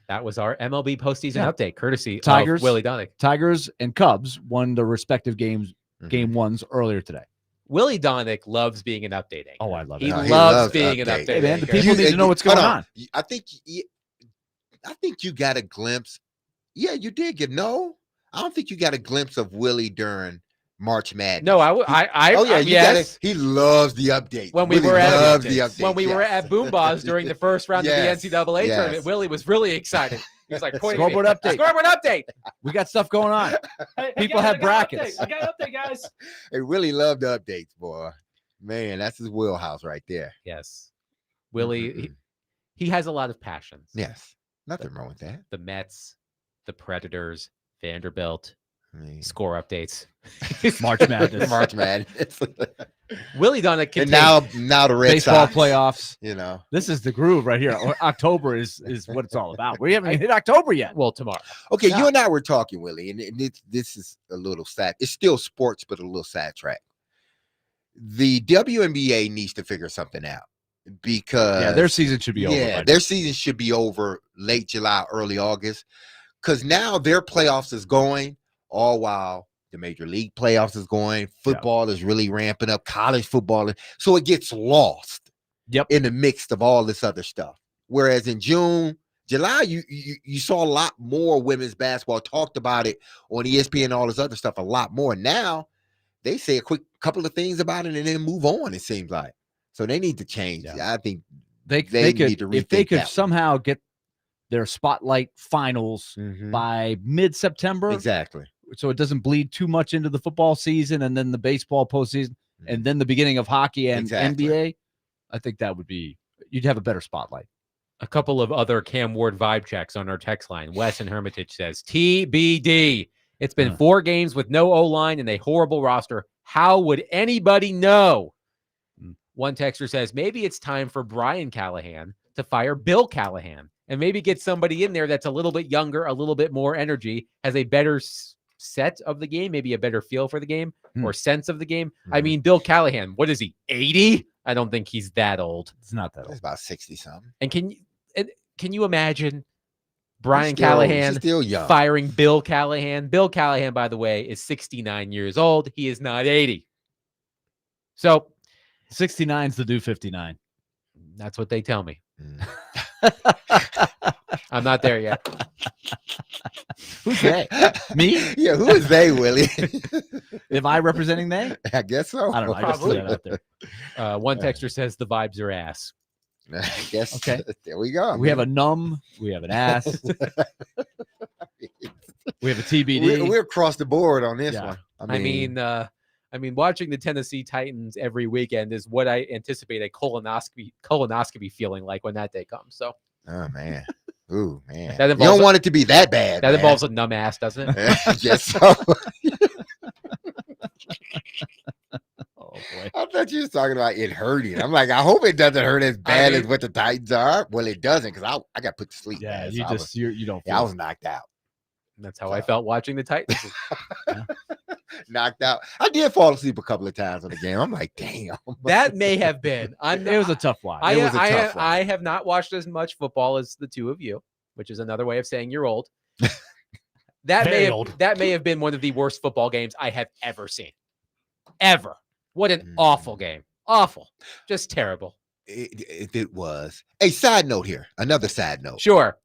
That was our MLB postseason update, courtesy Tigers, of Willie Donick. Tigers and Cubs won the respective game ones earlier today. Willie Donick loves being an update anchor. Oh, I love it. He loves being an update. update Hey, man, the anchor. people need to know what's going on. I think you got a glimpse. Yeah, you did get I don't think you got a glimpse of Willie during March Madness. No, He loves the update. When we Willie were loves the update. when we were at Boom Boss during the first round Yes, of the NCAA yes. tournament, Willie was really excited. He was like, pointing Scoreboard at me. update. Scoreboard update. We got stuff going on. People guys, have I got an brackets. update. I got an update, guys. Hey, Willie loved the updates, boy. Man, that's his wheelhouse right there. Yes. Willie, he has a lot of passions. Yes. Nothing wrong with that. The Mets, the Predators, Vanderbilt, I score updates. March Madness. March Madness. Willie Donick can And now the Red Baseball Sox. playoffs. This is the groove right here. October is what it's all about. We haven't hit October yet. Well, tomorrow. Okay, you and I were talking, Willie, and this is a little sad. It's still sports, but a little sidetrack. The WNBA needs to figure something out because their season should be over. Yeah, their season should be over late July, early August, because now their playoffs is going all while the Major League playoffs is going. Football is really ramping up. College football, so it gets lost. In the mix of all this other stuff. Whereas in June, July, you saw a lot more women's basketball, talked about it on ESPN and all this other stuff a lot more. Now they say a quick couple of things about it and then move on, it seems like. So they need to change. I think they need could, to if they rethink could that. somehow get their spotlight finals by mid-September. Exactly. So it doesn't bleed too much into the football season and then the baseball postseason and then the beginning of hockey and NBA. I think that would be, you'd have a better spotlight. A couple of other Cam Ward vibe checks on our text line. Wes in Hermitage says, TBD. It's been 4 games with no O-line and a horrible roster. How would anybody know? One texter says, maybe it's time for Brian Callahan to fire Bill Callahan and maybe get somebody in there that's a little bit younger, a little bit more energy, has a better set of the game, maybe a better feel for the game or sense of the game. I mean, Bill Callahan, what is he, 80? I don't think he's that old. It's not that old. It's about 60-something. And can you imagine Brian He's Callahan still young. firing Bill Callahan? Bill Callahan, by the way, is 69 years old. He is not 80. So 69 is the new 59. That's what they tell me. I'm not there yet. Who's they? Me? Yeah, who is they, Willie? Am I representing they? I guess so. I don't know. I just threw that out there. One texter says the vibes are ass. I guess. Okay. There we go. We have a numb. We have an ass. We have a TBD. We're across the board on this Yeah. one. I mean, watching the Tennessee Titans every weekend is what I anticipate a colonoscopy feeling like when that day comes. So, oh man, ooh man, That you involves don't want it to be that bad. that man. involves a numb ass, doesn't it? I guess so. Oh boy. I thought you was talking about it hurting. I'm like, I hope it doesn't hurt as bad as what the Titans are. Well, it doesn't because I got put to sleep. Yeah, man, you so just you don't. I was knocked out. That's how I felt watching the Titans. Knocked out. I did fall asleep a couple of times on the game. I'm like, damn. That may have been. It was a tough watch. It was a tough one. I have not watched as much football as the two of you, which is another way of saying you're old. That Very old. may have been one of the worst football games I have ever seen. Ever. What an awful game. Awful. Just terrible. It was. A side note here. Another side note. Sure.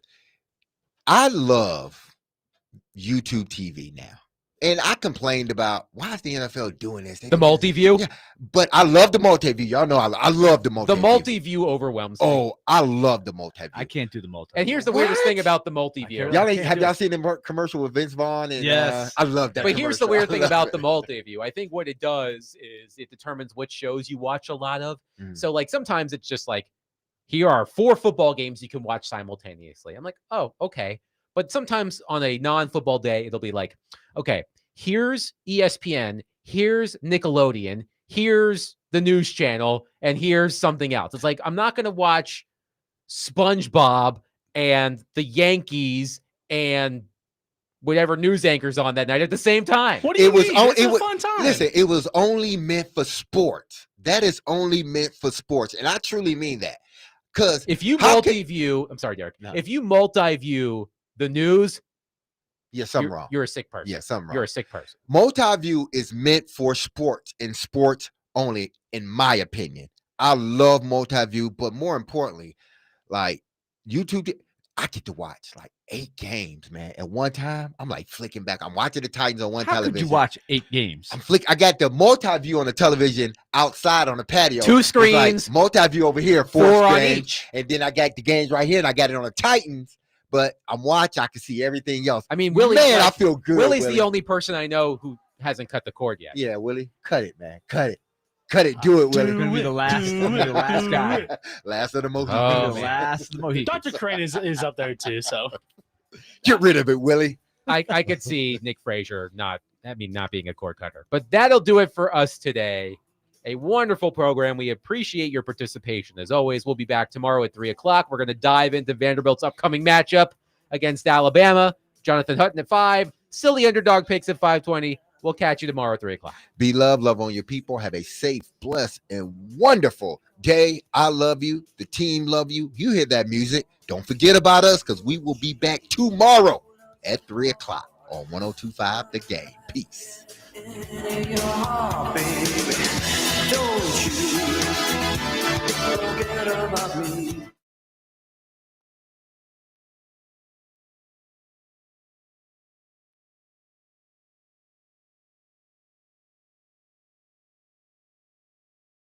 I love YouTube TV now. And I complained about why is the NFL doing this? The multi-view? Yeah, but I love the multi-view. Y'all know I love the multi-view. The multi-view overwhelms me. Oh, I love the multi-view. I can't do the multi. And here's the weirdest thing about the multi-view. Have y'all seen the commercial with Vince Vaughn? And, Yes. I love that. But here's the commercial. weird thing about the multi-view. I think what it does is it determines which shows you watch a lot of. So like sometimes it's just like, here are 4 football games you can watch simultaneously. I'm like, oh, okay. But sometimes on a non-football day, it'll be like, okay, here's ESPN, here's Nickelodeon, here's the news channel, and here's something else. It's like, I'm not going to watch SpongeBob and the Yankees and whatever news anchors on that night at the same time. What do you mean? It's a fun time. Listen, it was only meant for sports. That is only meant for sports. And I truly mean that. Because if you multi-view, I'm sorry, Derek. If you multi-view the news, yeah, something wrong. You're a sick person. Yeah, something wrong. You're a sick person. Multi-view is meant for sports and sports only, in my opinion. I love multi-view, but more importantly, like YouTube, I get to watch like 8 games, man. At one time, I'm like flicking back. I'm watching the Titans on one How television. could you watch 8 games? I got the multi-view on the television outside on the patio. 2 It's screens. like multi-view over here, 4 on screens, each. and then I got the games right here, and I got it on the Titans. But I'm watching. I can see everything else. I mean, Willie, man, like, I feel good. Willie's Willie. the only person I know who hasn't cut the cord yet. Yeah, Willie, cut it, man. Cut it. Cut it. Do it, Willie. You're gonna be the last. I'm gonna be the last guy. Last of the Mohicans. Oh, The last of the Mohicans. Dr. Crane is up there too. So Get rid of it, Willie. I could see Nick Frazier not being a cord cutter. But that'll do it for us today. A wonderful program. We appreciate your participation. As always, we'll be back tomorrow at 3 o'clock. We're going to dive into Vanderbilt's upcoming matchup against Alabama. Jonathan Hutton at 5. Silly underdog picks at 5:20. We'll catch you tomorrow at 3 o'clock. Be loved, love on your people. Have a safe, blessed, and wonderful day. I love you. The team love you. You hear that music. Don't forget about us because we will be back tomorrow at 3 o'clock on 102.5 The Game. Peace. In your heart, baby, don't you forget about me.